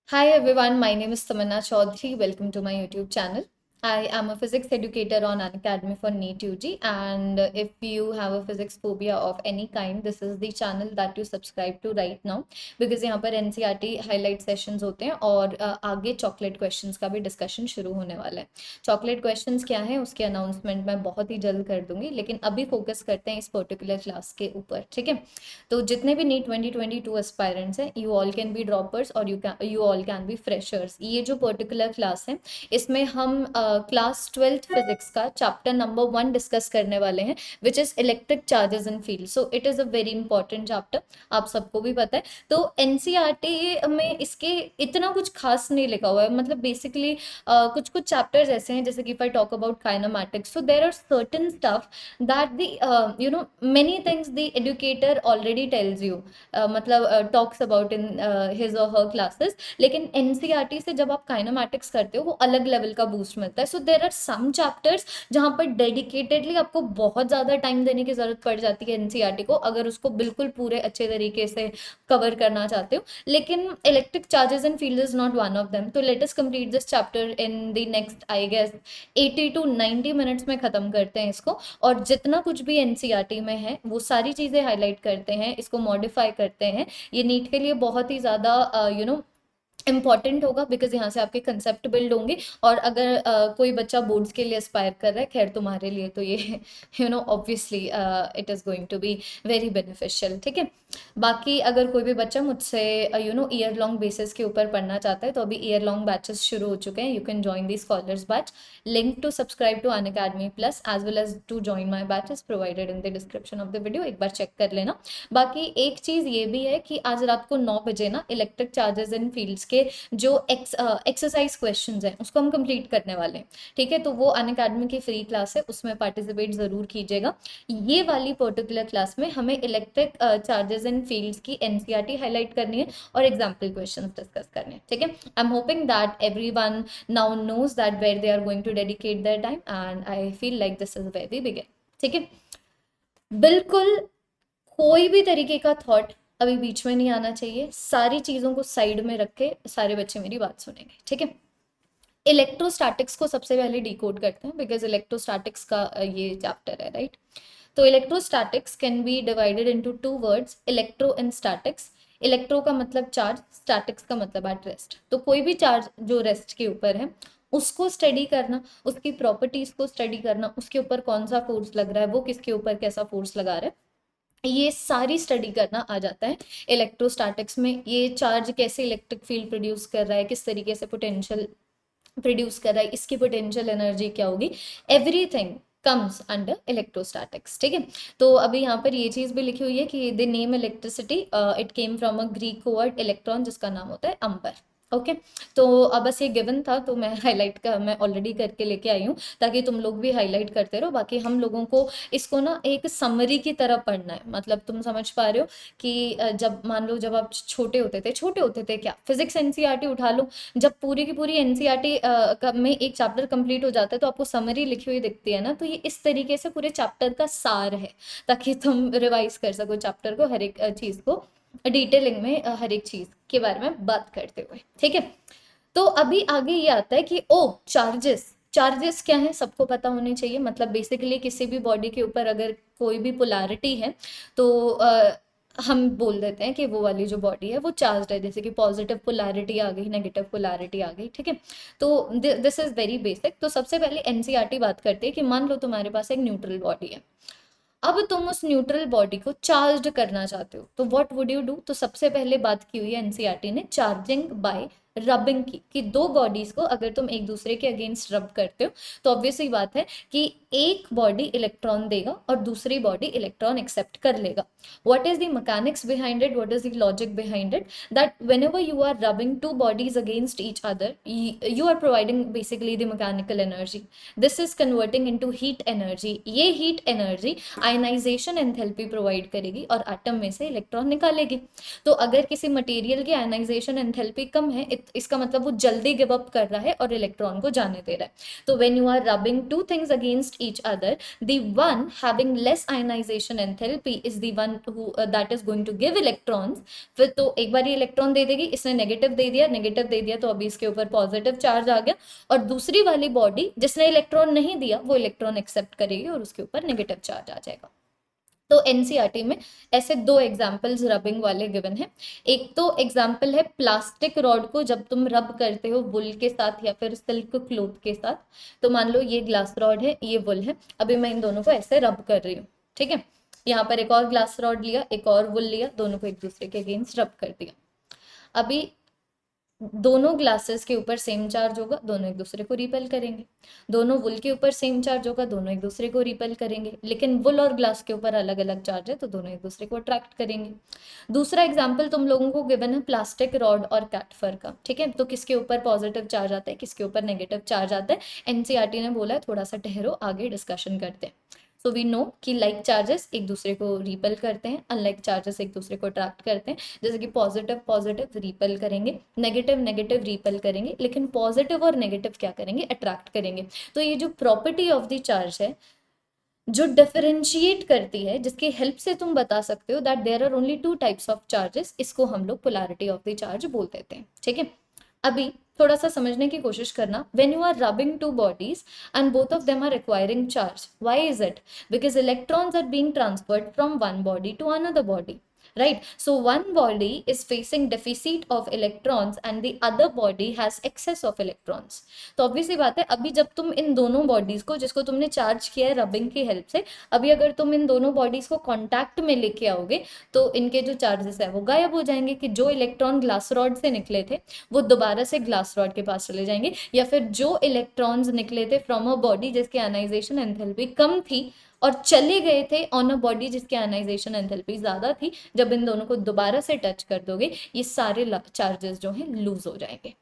Hi everyone, my name is Tamanna Chaudhary. Welcome to my YouTube channel. I am a physics educator on Unacademy for NEET UG, and if you have a physics phobia of any kind, this is the channel that you subscribe to right now because यहाँ पर NCERT highlight sessions होते हैं और आगे chocolate questions का भी discussion शुरू होने वाला है। चॉकलेट क्वेश्चंस क्या है उसकी अनाउंसमेंट मैं बहुत ही जल्द कर दूंगी, लेकिन अभी फोकस करते हैं इस पर्टिकुलर क्लास के ऊपर, ठीक है। तो जितने भी नीट 2022 एस्पायरेंट्स हैं, you all can be droppers और you all can be freshers. ये जो पर्टिकुलर क्लास है इसमें हम क्लास 12th फिजिक्स का चैप्टर नंबर 1 डिस्कस करने वाले हैं, which is electric charges in field. So it is a very important chapter, आप सबको भी पता है। तो एनसीईआरटी में इसके इतना कुछ खास नहीं लिखा हुआ है, मतलब बेसिकली कुछ कुछ चैप्टर्स ऐसे हैं, जैसे कि if I talk about kinematics, so there are certain stuff that the many things the educator already tells you, मतलब talks about in his or her classes, लेकिन एनसीईआरटी से जब आप काइनेमैटिक्स करते हो वो अलग लेवल का बूस्ट मिलता है। सो देर आर सम चैप्टर्स जहाँ पर डेडिकेटेडली आपको बहुत ज़्यादा टाइम देने की ज़रूरत पड़ जाती है एनसीईआरटी को, अगर उसको बिल्कुल पूरे अच्छे तरीके से कवर करना चाहते हो। लेकिन electric charges and field is not one of them. तो let us complete this chapter in the next I guess 80 to 90 minutes में ख़त्म करते हैं इसको, और जितना कुछ भी एनसीईआरटी में है वो सारी चीज़ें हाईलाइट करते हैं, इसको मॉडिफाई करते हैं। ये नीट के लिए बहुत ही ज़्यादा इम्पॉर्टेंट होगा बिकॉज यहाँ से आपके कंसेप्ट बिल्ड होंगे। और अगर कोई बच्चा बोर्ड्स के लिए एस्पायर कर रहा है, खैर तुम्हारे लिए तो ये obviously it is going to be very beneficial, ठीक है। बाकी अगर कोई भी बच्चा मुझसे ईयर लॉन्ग बेसिस के ऊपर पढ़ना चाहता है, तो अभी ईयर लॉन्ग बैचेस शुरू हो चुके हैं। You can join the scholars batch. Link to subscribe to Unacademy plus as well as to join my batch is provided in the description of the video, एक बार चेक कर लेना। बाकी एक चीज़ ये भी है कि आज रात को 9 बजे ना इलेक्ट्रिक चार्जेस इन फील्ड्स के जो एक्सरसाइज क्वेश्चंस हैं उसको हम कंप्लीट करने वाले हैं, ठीक है। तो वो अनअकैडमी की फ्री क्लास है, उसमें पार्टिसिपेट ज़रूर कीजिएगा। ये वाली पर्टिकुलर क्लास में हमें इलेक्ट्रिक चार्जेस इन फील्ड्स की एनसीईआरटी हाईलाइट करनी है और एग्जाम्पल क्वेश्चंस डिस्कस करने हैं, ठीक है। I am hoping that everyone now knows that where they are going to dedicate their time, and I feel like this is very begin, ठीक है। बिल्कुल कोई भी तरीके का थॉट अभी बीच में नहीं आना चाहिए, सारी चीज़ों को साइड में रख के सारे बच्चे मेरी बात सुनेंगे, ठीक है। इलेक्ट्रोस्टैटिक्स को सबसे पहले डिकोड करते हैं बिकॉज इलेक्ट्रोस्टैटिक्स का ये चैप्टर है, राइट। तो electrostatics can be divided into 2 words, electro and statics. Electro का मतलब चार्ज, स्टैटिक्स का मतलब एट रेस्ट। तो कोई भी चार्ज जो रेस्ट के ऊपर है उसको स्टडी करना, उसकी प्रॉपर्टीज को स्टडी करना, उसके ऊपर कौन सा फोर्स लग रहा है, वो किसके ऊपर कैसा फोर्स लगा रहा है, ये सारी स्टडी करना आ जाता है इलेक्ट्रोस्टैटिक्स में। ये चार्ज कैसे इलेक्ट्रिक फील्ड प्रोड्यूस कर रहा है, किस तरीके से पोटेंशियल प्रोड्यूस कर रहा है, इसकी पोटेंशियल एनर्जी क्या होगी, एवरीथिंग कम्स अंडर इलेक्ट्रोस्टैटिक्स, ठीक है। तो अभी यहाँ पर ये चीज़ भी लिखी हुई है कि the name electricity it came from a Greek word electron, जिसका नाम होता है अम्पर, ओके। तो अब बस ये गिवन था, तो मैं ऑलरेडी करके लेके आई हूँ ताकि तुम लोग भी हाईलाइट करते रहो। बाकी हम लोगों को इसको ना एक समरी की तरह पढ़ना है, मतलब तुम समझ पा रहे हो कि जब मान लो जब आप छोटे होते थे क्या, फिजिक्स एनसीईआरटी उठा लो, जब पूरी की पूरी एनसीईआरटी में एक चैप्टर कंप्लीट हो जाता है तो आपको समरी लिखी हुई दिखती है ना, तो ये इस तरीके से पूरे चैप्टर का सार है, ताकि तुम रिवाइज कर सको चैप्टर को, हर एक चीज़ को डिटेलिंग में, हर एक चीज़ के बारे में बात करते हुए, ठीक है। तो अभी आगे ये आता है कि ओ चार्जेस, चार्जेस क्या है सबको पता होने चाहिए। मतलब बेसिकली किसी भी बॉडी के ऊपर अगर कोई भी पोलैरिटी है तो हम बोल देते हैं कि वो वाली जो बॉडी है वो चार्ज्ड है, जैसे कि पॉजिटिव पोलैरिटी आ गई, नेगेटिव पोलैरिटी आ गई, ठीक है। तो दिस इज वेरी बेसिक। तो सबसे पहले एनसीईआरटी बात करते हैं कि मान लो तुम्हारे पास एक न्यूट्रल बॉडी है, अब तुम उस न्यूट्रल बॉडी को चार्ज करना चाहते हो, तो व्हाट वुड यू डू। तो सबसे पहले बात की हुई है एनसीईआरटी ने चार्जिंग बाय रबिंग की, कि दो बॉडीज को अगर तुम एक दूसरे के अगेंस्ट रब करते हो तो ऑब्वियसली बात है कि एक बॉडी इलेक्ट्रॉन देगा और दूसरी बॉडी इलेक्ट्रॉन एक्सेप्ट कर लेगा। What is the mechanics behind it, what is the logic behind it, that whenever you are rubbing two bodies against each other, you are providing basically the mechanical energy. This is converting into heat energy. ये heat energy ionisation enthalpy provide करेगी और atom में से electron निकालेगी। तो अगर किसी material की आयनाइजेशन एंथैल्पी कम है, इसका मतलब वो जल्दी गिव अप कर रहा है और इलेक्ट्रॉन को जाने दे रहा है. तो when you are rubbing two things against each other, the one having less ionization enthalpy is the one who that is going to give electrons. फिर तो एक बार ये इलेक्ट्रॉन दे देगी, इसने नेगेटिव दे दिया तो अभी इसके ऊपर पॉजिटिव चार्ज आ गया, और दूसरी वाली बॉडी जिसने इलेक्ट्रॉन नहीं दिया वो इलेक्ट्रॉन एक्सेप्ट करेगी और उसके ऊपर नेगेटिव चार्ज आ जाएगा. तो एनसीईआरटी में ऐसे दो एग्जाम्पल्स रबिंग वाले गिवन है. एक तो एग्जाम्पल है प्लास्टिक रॉड को जब तुम रब करते हो वुल के साथ या फिर सिल्क क्लोथ के साथ. तो मान लो ये ग्लास रॉड है, ये वुल है, अभी मैं इन दोनों को ऐसे रब कर रही हूँ. ठीक है, यहाँ पर एक और ग्लास रॉड लिया, एक और वुल लिया, दोनों को एक दूसरे के अगेंस्ट रब कर दिया. अभी दोनों ग्लासेस के ऊपर सेम चार्ज होगा, दोनों एक दूसरे को रिपेल करेंगे. दोनों वुल के ऊपर सेम चार्ज होगा, दोनों एक दूसरे को रिपेल करेंगे. लेकिन वुल और ग्लास के ऊपर अलग अलग चार्ज है तो दोनों एक दूसरे को अट्रैक्ट करेंगे. दूसरा एग्जाम्पल तुम लोगों को गिवन है प्लास्टिक रॉड और कैट फर का. ठीक है, तो किसके ऊपर पॉजिटिव चार्ज आता है, किसके ऊपर नेगेटिव चार्ज आता है. एनसीईआरटी ने बोला है थोड़ा सा ठहरो, आगे डिस्कशन करते हैं. सो वी नो कि लाइक चार्जेस एक दूसरे को रिपेल करते हैं, अनलाइक चार्जेस एक दूसरे को अट्रैक्ट करते हैं. जैसे कि पॉजिटिव पॉजिटिव रिपेल करेंगे, नेगेटिव नेगेटिव रिपेल करेंगे, लेकिन पॉजिटिव और नेगेटिव क्या करेंगे, अट्रैक्ट करेंगे. तो ये जो प्रॉपर्टी ऑफ द चार्ज है जो डिफरेंशिएट करती है, जिसकी हेल्प से तुम बता सकते हो that there are only two types of charges, इसको हम लोग पोलैरिटी ऑफ द चार्ज बोल देते हैं. ठीक है, अभी थोड़ा सा समझने की कोशिश करना. When you are rubbing two bodies and both of them are requiring charge, why is it? Because electrons are being transferred from one body to another body, right? So one body is facing deficit of electrons and the other body has excess of electrons. तो obviously बात है, अभी जब तुम इन दोनों bodies को जिसको तुमने चार्ज किया है रबिंग की हेल्प से, अभी अगर तुम इन दोनों बॉडीज को कांटेक्ट में लेके आओगे तो इनके जो चार्जेस है वो गायब हो जाएंगे. कि जो इलेक्ट्रॉन ग्लास रॉड से निकले थे वो दोबारा से ग्लास रॉड के पास चले जाएंगे, या फिर जो इलेक्ट्रॉन्स निकले थे फ्रॉम अ बॉडी जिसकी आयनाइजेशन एंथैल्पी कम थी और चले गए थे ऑन अ बॉडी जिसकी आयनाइजेशन एंथैल्पी ज्यादा थी, जब इन दोनों को दोबारा से टच कर दोगे ये सारे चार्जेस जो हैं लूज हो जाएंगे.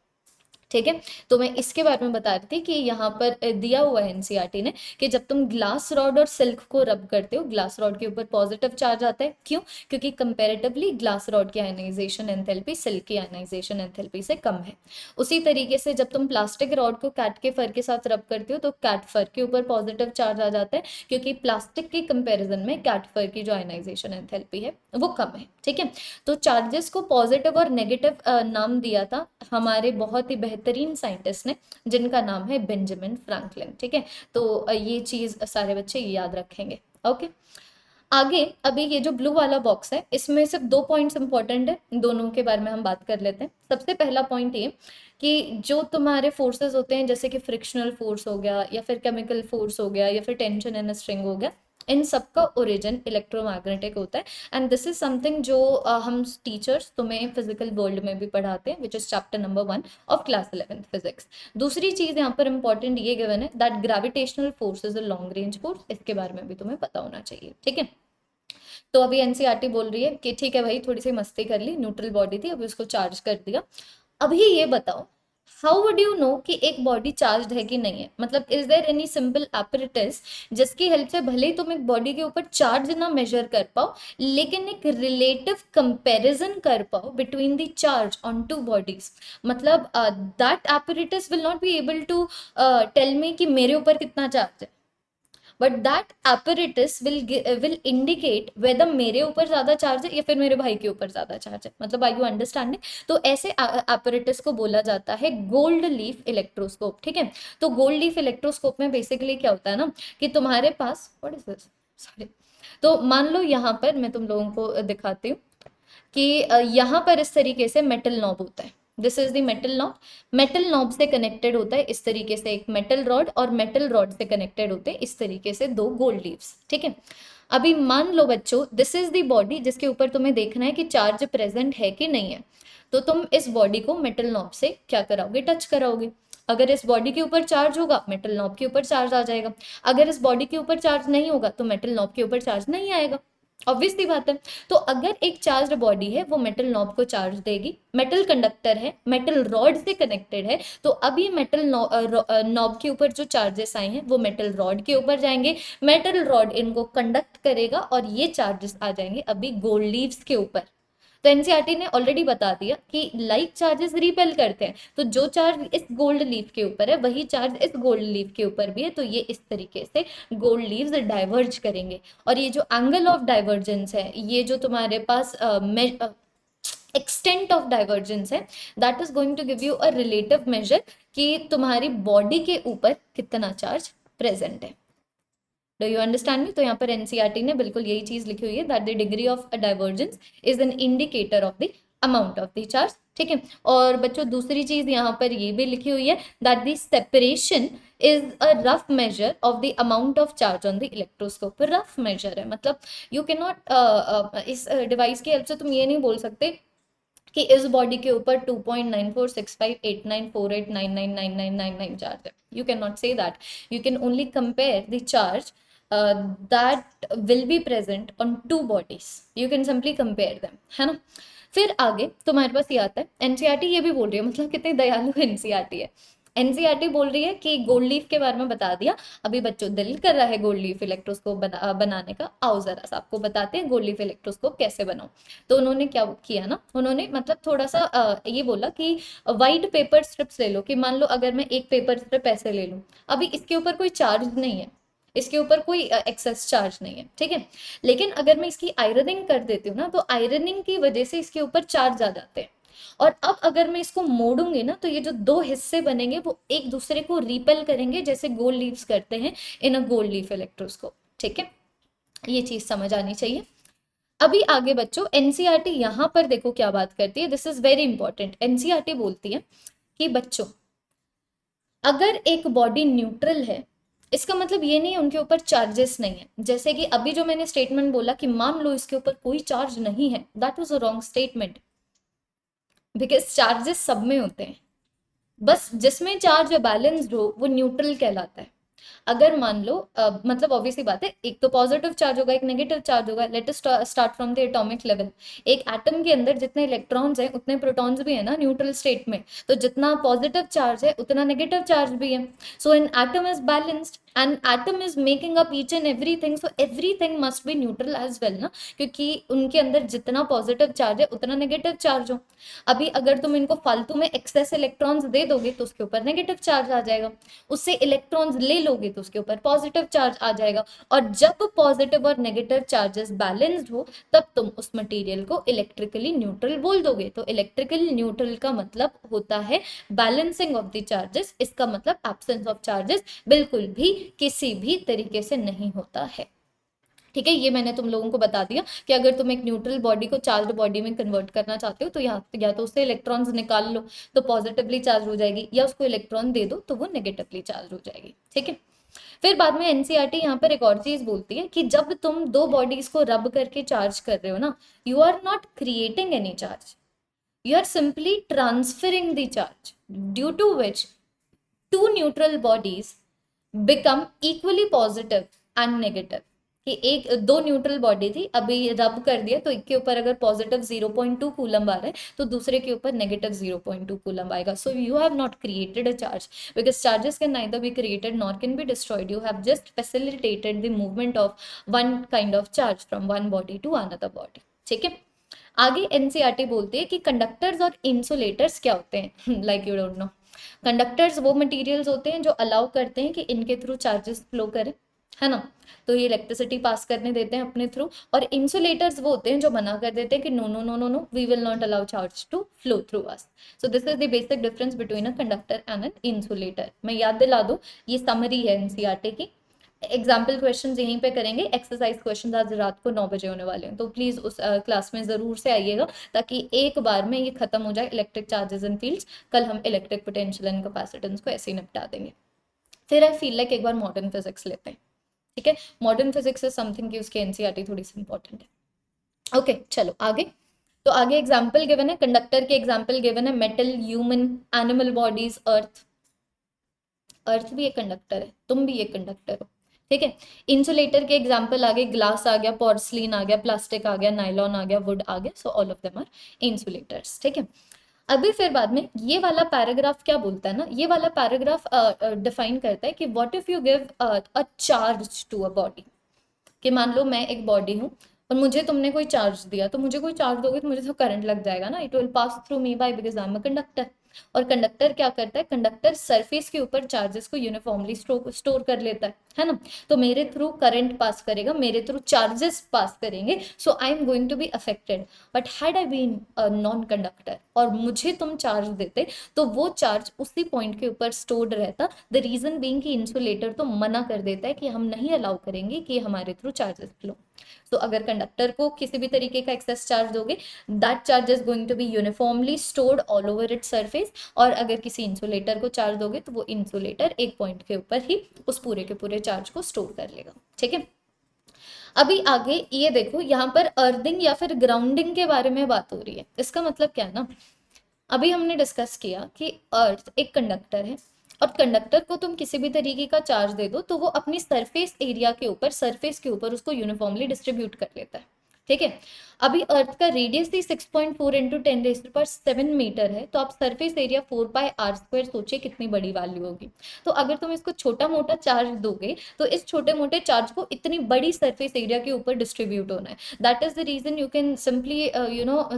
ठीक है, तो मैं इसके बारे में बता रही थी कि यहाँ पर दिया हुआ है एनसीईआरटी ने कि जब तुम ग्लास रॉड और सिल्क को रब करते हो ग्लास रॉड के ऊपर पॉजिटिव चार्ज आता है. क्यों? क्योंकि कंपैरेटिवली ग्लास रॉड की आयनाइजेशन एंथैल्पी सिल्क की आयनाइजेशन एंथैल्पी से कम है. उसी तरीके से जब तुम प्लास्टिक रॉड को कैट के फर के साथ रब करते हो तो कैट फर के ऊपर पॉजिटिव चार्ज आ जाता है, क्योंकि प्लास्टिक के कंपेरिजन में कैट फर की जो आयनाइजेशन एंथैल्पी है वो कम है. ठीक है, तो चार्जेस को पॉजिटिव और नेगेटिव नाम दिया था हमारे बहुत ही बेहतरीन साइंटिस्ट ने, जिनका नाम है बेंजामिन फ्रैंकलिन. ठीक है, तो ये चीज सारे बच्चे याद रखेंगे. ओके, आगे अभी ये जो ब्लू वाला बॉक्स है इसमें सिर्फ 2 पॉइंट्स इंपॉर्टेंट है, दोनों के बारे में हम बात कर लेते हैं. सबसे पहला पॉइंट ये कि जो तुम्हारे फोर्सेस होते हैं जैसे कि फ्रिक्शनल फोर्स हो गया या फिर केमिकल फोर्स हो गया या फिर टेंशन इन अ स्ट्रिंग हो गया, इन सब का ओरिजिन इलेक्ट्रोमैग्नेटिक होता है. एंड दिस इज समथिंग जो हम टीचर्स तुम्हें फिजिकल वर्ल्ड में भी पढ़ाते हैं, which is chapter number 1 of class 11th physics. दूसरी चीज यहाँ पर इंपॉर्टेंट ये गिवन है that gravitational force is a long range force, इसके बारे में भी तुम्हें पता होना चाहिए. ठीक है, तो अभी एनसीईआरटी बोल रही है कि ठीक है भाई थोड़ी सी मस्ती कर ली, न्यूट्रल बॉडी थी अभी उसको चार्ज कर दिया. अभी ये बताओ हाउ वुड यू नो कि एक बॉडी चार्ज है कि नहीं है? मतलब is there any simple apparatus जिसकी हेल्प से भले ही तुम एक बॉडी के ऊपर चार्ज ना मेजर कर पाओ लेकिन एक रिलेटिव कंपैरिजन कर पाओ between the charge on two bodies? मतलब that apparatus will not be able to tell me कि मेरे ऊपर कितना चार्ज है, but that apparatus will indicate whether मेरे ऊपर ज्यादा चार्ज है या फिर मेरे भाई के ऊपर ज्यादा चार्ज है. मतलब आर यू अंडरस्टैंडिंग? तो ऐसे apparatus को बोला जाता है गोल्ड लीफ इलेक्ट्रोस्कोप. ठीक है, तो गोल्ड लीफ इलेक्ट्रोस्कोप में बेसिकली क्या होता है ना कि तुम्हारे पास व्हाट इज दिस, सॉरी, तो मान लो यहाँ पर मैं तुम लोगों को दिखाती हूँ कि यहाँ पर इस तरीके से मेटल नॉब होता है. This is the metal knob. Metal knob से कनेक्टेड होता है इस तरीके से एक मेटल रॉड, और मेटल रॉड से कनेक्टेड होते हैं इस तरीके से 2 गोल्ड लीव्स. ठीक है, अभी मान लो बच्चों दिस इज द बॉडी जिसके ऊपर तुम्हें देखना है कि चार्ज प्रेजेंट है कि नहीं है. तो तुम इस बॉडी को मेटल नॉब से क्या कराओगे, टच कराओगे. अगर इस बॉडी के ऊपर चार्ज होगा मेटल नॉब के ऊपर चार्ज आ जाएगा, अगर इस बॉडी के ऊपर चार्ज नहीं होगा तो मेटल नॉब के ऊपर चार्ज नहीं आएगा. ऑब्वियसली बात है. तो अगर एक चार्ज बॉडी है वो मेटल नॉब को चार्ज देगी, मेटल कंडक्टर है, मेटल रॉड से कनेक्टेड है, तो अब ये मेटल नॉब के ऊपर जो चार्जेस आए हैं वो मेटल रॉड के ऊपर जाएंगे, मेटल रॉड इनको कंडक्ट करेगा और ये चार्जेस आ जाएंगे अभी गोल्ड लीव्स के ऊपर. तो एनसीईआरटी ने ऑलरेडी बता दिया कि लाइक चार्जेस रिपेल करते हैं, तो जो चार्ज इस गोल्ड लीफ के ऊपर है वही चार्ज इस गोल्ड लीफ के ऊपर भी है, तो ये इस तरीके से गोल्ड लीव्स डाइवर्ज करेंगे। और ये जो एंगल ऑफ डाइवर्जेंस है, ये जो तुम्हारे पास एक्सटेंट ऑफ डाइवर्जेंस है, that is going to give you a relative measure कि तुम्हारी बॉडी के ऊपर कितना चार्ज प्रेजेंट है। Do you understand me? तो यहाँ पर एनसीईआरटी ने बिल्कुल यही चीज लिखी हुई है, that the degree of divergence is an indicator of the amount of the charge. ठीक है, और बच्चों दूसरी चीज यहाँ पर ये भी लिखी हुई है, that the separation is a rough measure of the amount of charge on the electroscope. Rough measure है, मतलब यू कैन नॉट, इस डिवाइस की हेल्प से तुम ये नहीं बोल सकते कि इस बॉडी के ऊपर 2.94658948999999 चार्ज है। You can not say that, you can only compare the charge that will be present on two bodies. You can simply compare them, है ना। फिर आगे तुम्हारे पास ये आता है, एनसीईआरटी ये भी बोल रही है, मतलब कितनी दयालु एनसीईआरटी है। एनसीईआरटी बोल रही है कि गोल्ड लीफ के बारे में बता दिया, अभी बच्चों दिल कर रहा है गोल्ड लीफ इलेक्ट्रोस्कोप बनाने का, आओ जरा सा आपको बताते हैं गोल्ड लीफ इलेक्ट्रोस्कोप कैसे बनाओ। तो उन्होंने क्या किया ना, उन्होंने मतलब थोड़ा सा ये बोला कि वाइट पेपर स्ट्रिप्स ले लो, कि मान लो अगर मैं एक पेपर स्ट्रिप ऐसे ले लूँ, अभी इसके ऊपर कोई चार्ज नहीं है, इसके ऊपर कोई एक्सेस चार्ज नहीं है, ठीक है। लेकिन अगर मैं इसकी आयरनिंग कर देती हूँ ना, तो आयरनिंग की वजह से इसके ऊपर चार्ज आ जाते हैं। और अब अगर मैं इसको मोड़ूंगी ना, तो ये जो दो हिस्से बनेंगे वो एक दूसरे को रिपेल करेंगे, जैसे गोल्ड लीव्स करते हैं इन अ गोल्ड लीफ इलेक्ट्रोस्कोप। ठीक है, ये चीज समझ आनी चाहिए। अभी आगे बच्चों एनसीईआरटी यहां पर देखो क्या बात करती है, this is very important. NCERT बोलती है कि बच्चों अगर एक बॉडी न्यूट्रल है, इसका मतलब ये नहीं है उनके ऊपर चार्जेस नहीं है। जैसे कि अभी जो मैंने स्टेटमेंट बोला कि मान लो इसके ऊपर कोई चार्ज नहीं है, that was a wrong statement, because charges सब में होते हैं, बस जिसमें चार्ज बैलेंस्ड हो वो न्यूट्रल कहलाता है। अगर मान लो मतलब ऑब्वियसली बात है, एक तो पॉजिटिव चार्ज होगा, एक नेगेटिव चार्ज होगा। Let us start from the atomic level. एक एटम के अंदर जितने इलेक्ट्रॉन्स हैं उतने प्रोटॉन्स भी है ना न्यूट्रल स्टेट में, तो जितना पॉजिटिव चार्ज है उतना नेगेटिव चार्ज भी है। So an atom is balanced and atom is making up each and everything, so everything must be neutral as well ना, क्योंकि उनके अंदर जितना पॉजिटिव चार्ज है उतना नेगेटिव चार्ज हो। अभी अगर तुम इनको फालतू में एक्सेस इलेक्ट्रॉन्स दे दोगे तो उसके ऊपर नेगेटिव चार्ज आ जाएगा, उससे इलेक्ट्रॉन्स ले लोगे तो उसके ऊपर पॉजिटिव चार्ज आ जाएगा। और जब पॉजिटिव और नेगेटिव चार्जेस बैलेंस्ड हो तब तुम उस मटेरियल को इलेक्ट्रिकली न्यूट्रल बोल दोगे। तो इलेक्ट्रिकली न्यूट्रल का मतलब होता है बैलेंसिंग ऑफ द चार्जेस, इसका मतलब एब्सेंस ऑफ चार्जेस बिल्कुल भी किसी भी तरीके से नहीं होता है। ठीक है, ये मैंने तुम लोगों को बता दिया कि अगर तुम एक न्यूट्रल बॉडी को चार्ज बॉडी में कन्वर्ट करना चाहते हो तो या तो उससे इलेक्ट्रॉन्स निकाल लो तो पॉजिटिवली चार्ज हो जाएगी, या उसको इलेक्ट्रॉन दे दो तो वो नेगेटिवली चार्ज हो जाएगी। ठीक है, फिर बाद में एनसीईआरटी यहाँ पर एक और चीज बोलती है कि जब तुम दो बॉडीज को रब करके चार्ज कर रहे हो ना, you are not creating any charge, you are simply transferring the charge, due to which two neutral bodies become equally positive and negative। कि एक दो न्यूट्रल बॉडी थी, अभी रब कर दिया तो एक के ऊपर अगर पॉजिटिव 0.2 कूलम आ रहा है तो दूसरे के ऊपर नेगेटिव 0.2 कूलम आएगा। So you have not created a charge, because charges can neither be created nor can be destroyed, you have just facilitated the movement of one kind of charge from one body to another body. ठीक है, आगे NCERT बोलती है कि conductors और insulators क्या होते हैं। Like you don't know, conductors वो मटेरियल्स होते हैं जो अलाउ करते हैं कि इनके थ्रू चार्जेस फ्लो करें, है ना, तो ये इलेक्ट्रिसिटी पास करने देते हैं अपने थ्रू। और इंसुलेटर्स वो होते हैं जो मना कर देते हैं कि no no no no no, we will not allow charge to flow through us. So this is the basic difference between a conductor and an insulator. मैं याद दिला दूं, ये समरी है एनसीईआरटी की। एग्जाम्पल क्वेश्चन यहीं पे करेंगे, एक्सरसाइज क्वेश्चन आज रात को 9 बजे होने वाले हैं, तो प्लीज उस क्लास में जरूर से आइएगा ताकि एक बार में ये खत्म हो जाए इलेक्ट्रिक चार्जेस एंड फील्ड्स। कल हम इलेक्ट्रिक पोटेंशियल एंड कैपेसिटेंस को ऐसे ही निपटा देंगे। फिर आई फील लाइक एक बार मॉडर्न फिजिक्स लेते हैं। ठीक है, मॉडर्न फिजिक्स इज समथिंग की उसकी एनसीईआरटी थोड़ी सी इंपॉर्टेंट है। ओके चलो आगे। तो आगे एग्जाम्पल गिवन है, कंडक्टर के एग्जाम्पल गिवन है, मेटल, ह्यूमन, एनिमल बॉडीज, अर्थ। अर्थ भी एक कंडक्टर है, तुम भी एक कंडक्टर हो। ठीक है, इंसुलेटर के एग्जाम्पल आ गए, ग्लास आ गया, पोर्सलिन आ गया, प्लास्टिक आ गया, नाइलॉन आ गया, वुड आ गया। So all of them are insulators. ठीक है, अभी फिर बाद में ये वाला पैराग्राफ क्या बोलता है ना, ये वाला पैराग्राफ डिफाइन करता है कि what if you give a charge to a body. कि मान लो मैं एक बॉडी हूँ और मुझे तुमने कोई चार्ज दिया, तो मुझे कोई चार्ज दोगे तो मुझे तो करंट लग जाएगा ना, it will pass through me by because I am a conductor. और कंडक्टर क्या करता है, कंडक्टर सरफेस के ऊपर चार्जेस को यूनिफॉर्मली स्टोर कर लेता है ना। तो मेरे थ्रू करंट पास करेगा, मेरे थ्रू चार्जेस पास करेंगे, so I am going to be affected. But had I been non conductor और मुझे तुम चार्ज देते, तो वो चार्ज उसी पॉइंट के ऊपर स्टोर्ड रहता। द रीजन बीइंग कि इंसुलेटर तो मना कर देता है कि हम नहीं अलाउ करेंगे कि हमारे थ्रू चार्जेस फ्लो। तो अगर कंडक्टर को किसी भी तरीके का एक्सेस चार्ज दोगे, that charge is going to be uniformly stored all over it surface. और अगर किसी इंसुलेटर को चार्ज दोगे तो वो इंसुलेटर एक पॉइंट के ऊपर ही उस पूरे के पूरे चार्ज को स्टोर कर लेगा। ठीक है, अभी आगे ये देखो, यहाँ पर अर्थिंग या फिर ग्राउंडिंग के बारे में बात हो रही है। इसका मतलब क्या है ना, अभी हमने डिस्कस किया कि अर्थ एक कंडक्टर है, और कंडक्टर को तुम किसी भी तरीके का चार्ज दे दो तो वो अपनी सरफेस के ऊपर उसको यूनिफॉर्मली डिस्ट्रीब्यूट कर लेता है। ठीक है, अभी अर्थ का रेडियस ही 6.4 इंटू 10⁻⁷ मीटर है, तो आप सरफेस एरिया 4πr² सोचिए कितनी बड़ी वैल्यू होगी। तो अगर तुम इसको छोटा मोटा चार्ज दोगे तो इस छोटे मोटे चार्ज को इतनी बड़ी सरफेस एरिया के ऊपर डिस्ट्रीब्यूट होना है। That is the reason you can simply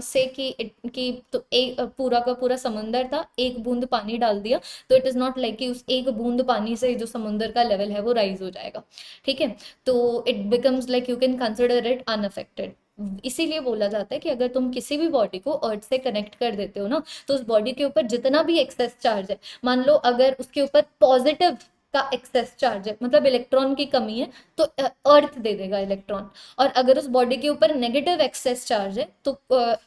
say कि तो एक पूरा का पूरा समुंदर था, एक बूंद पानी डाल दिया, तो इट इज नॉट लाइक कि उस एक बूंद पानी से जो समुंदर का लेवल है वो राइज हो जाएगा। ठीक है, तो it becomes like you can consider it unaffected. इसीलिए बोला जाता है कि अगर तुम किसी भी बॉडी को अर्थ से कनेक्ट कर देते हो ना, तो उस बॉडी के ऊपर जितना भी एक्सेस चार्ज है, मान लो अगर उसके ऊपर पॉजिटिव का एक्सेस चार्ज है, मतलब इलेक्ट्रॉन की कमी है, तो अर्थ दे देगा इलेक्ट्रॉन। और अगर उस बॉडी के ऊपर नेगेटिव एक्सेस चार्ज है, तो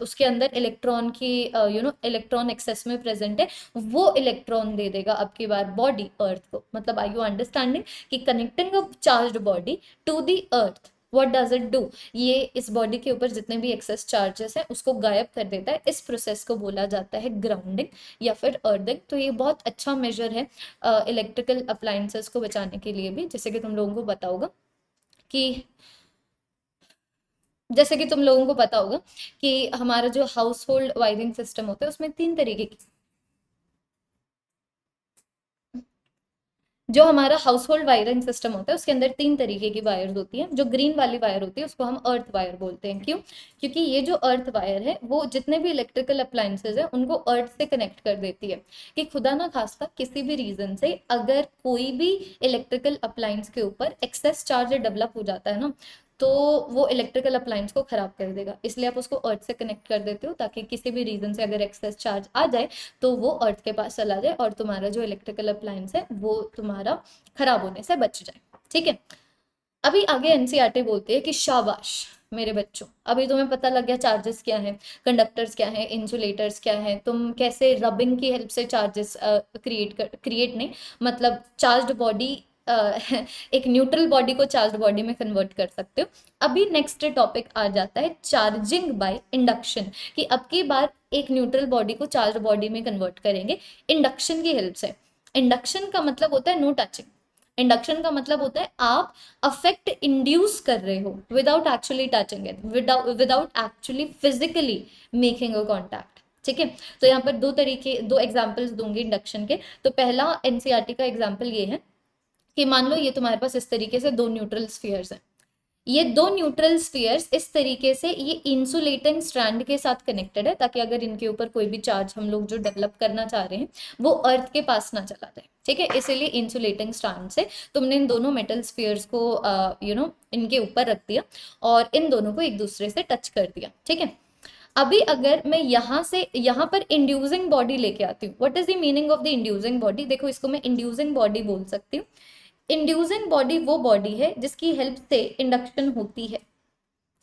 उसके अंदर इलेक्ट्रॉन की इलेक्ट्रॉन एक्सेस में प्रेजेंट है, वो इलेक्ट्रॉन दे देगा अब की बार बॉडी अर्थ को। मतलब आई यू अंडरस्टैंडिंग कि connecting a charged body to the earth, what does it do, ये इस बॉडी के ऊपर जितने भी एक्सेस चार्जेस हैं उसको गायब कर देता है। इस प्रोसेस को बोला जाता है ग्राउंडिंग या फिर अर्थिंग। तो ये बहुत अच्छा मेजर है इलेक्ट्रिकल अप्लायंसेस को बचाने के लिए भी, कि जैसे कि तुम लोगों को पता होगा कि हमारा जो हाउस होल्ड वायरिंग सिस्टम होता है उसमें तीन तरीके की, जो हमारा हाउस होल्ड वायरिंग सिस्टम होता है उसके अंदर तीन तरीके की वायर्स होती हैं। जो ग्रीन वाली वायर होती है उसको हम अर्थ वायर बोलते हैं। क्यों? क्योंकि ये जो अर्थ वायर है वो जितने भी इलेक्ट्रिकल अप्लायंसेज है उनको अर्थ से कनेक्ट कर देती है, कि खुदा ना खास्ता किसी भी रीजन से अगर कोई भी इलेक्ट्रिकल अप्लायंस के ऊपर एक्सेस चार्ज डेवलप हो जाता है ना, तो वो इलेक्ट्रिकल अप्लायंस को खराब कर देगा। इसलिए आप उसको अर्थ से कनेक्ट कर देते हो, ताकि किसी भी रीजन से अगर एक्सेस चार्ज आ जाए तो वो अर्थ के पास चला जाए और तुम्हारा जो इलेक्ट्रिकल अप्लायंस है वो तुम्हारा खराब होने से बच जाए। ठीक है, अभी आगे एनसीईआरटी बोलती है कि शाबाश मेरे बच्चों, अभी तुम्हें पता लग गया चार्जेस क्या है, कंडक्टर्स क्या है, इंसुलेटर्स क्या है, तुम कैसे रबिंग की हेल्प से चार्जेस क्रिएट नहीं, मतलब चार्ज्ड बॉडी एक न्यूट्रल बॉडी को चार्ज बॉडी में कन्वर्ट कर सकते हो। अभी नेक्स्ट टॉपिक आ जाता है चार्जिंग बाय इंडक्शन, कि अब की बार एक न्यूट्रल बॉडी को चार्ज बॉडी में कन्वर्ट करेंगे इंडक्शन की हेल्प से। इंडक्शन का मतलब होता है नो टचिंग। इंडक्शन का मतलब होता है आप अफेक्ट इंड्यूस कर रहे हो without actually touching it, without actually physically making a contact. ठीक है, तो यहाँ पर दो एग्जाम्पल्स दूंगी इंडक्शन के। तो पहला एनसीईआरटी का एग्जाम्पल ये है कि मान लो ये तुम्हारे पास इस तरीके से दो न्यूट्रल स्फीयर्स हैं। ये दो न्यूट्रल स्फीयर्स इस तरीके से ये इंसुलेटिंग स्ट्रैंड के साथ कनेक्टेड है, ताकि अगर इनके ऊपर कोई भी चार्ज हम लोग जो डेवलप करना चाह रहे हैं वो अर्थ के पास ना चला जाए। ठीक है, इसीलिए इंसुलेटिंग स्ट्रैंड से तुमने इन दोनों मेटल स्फीयर्स को इनके ऊपर रख दिया और इन दोनों को एक दूसरे से टच कर दिया। ठीक है, अभी अगर मैं यहाँ पर इंड्यूसिंग बॉडी लेके आती हूँ, what is the meaning of the inducing body? देखो, इसको मैं इंड्यूसिंग बॉडी बोल सकती हूँ। इंड्यूसिंग बॉडी वो बॉडी है जिसकी हेल्प से इंडक्शन होती है।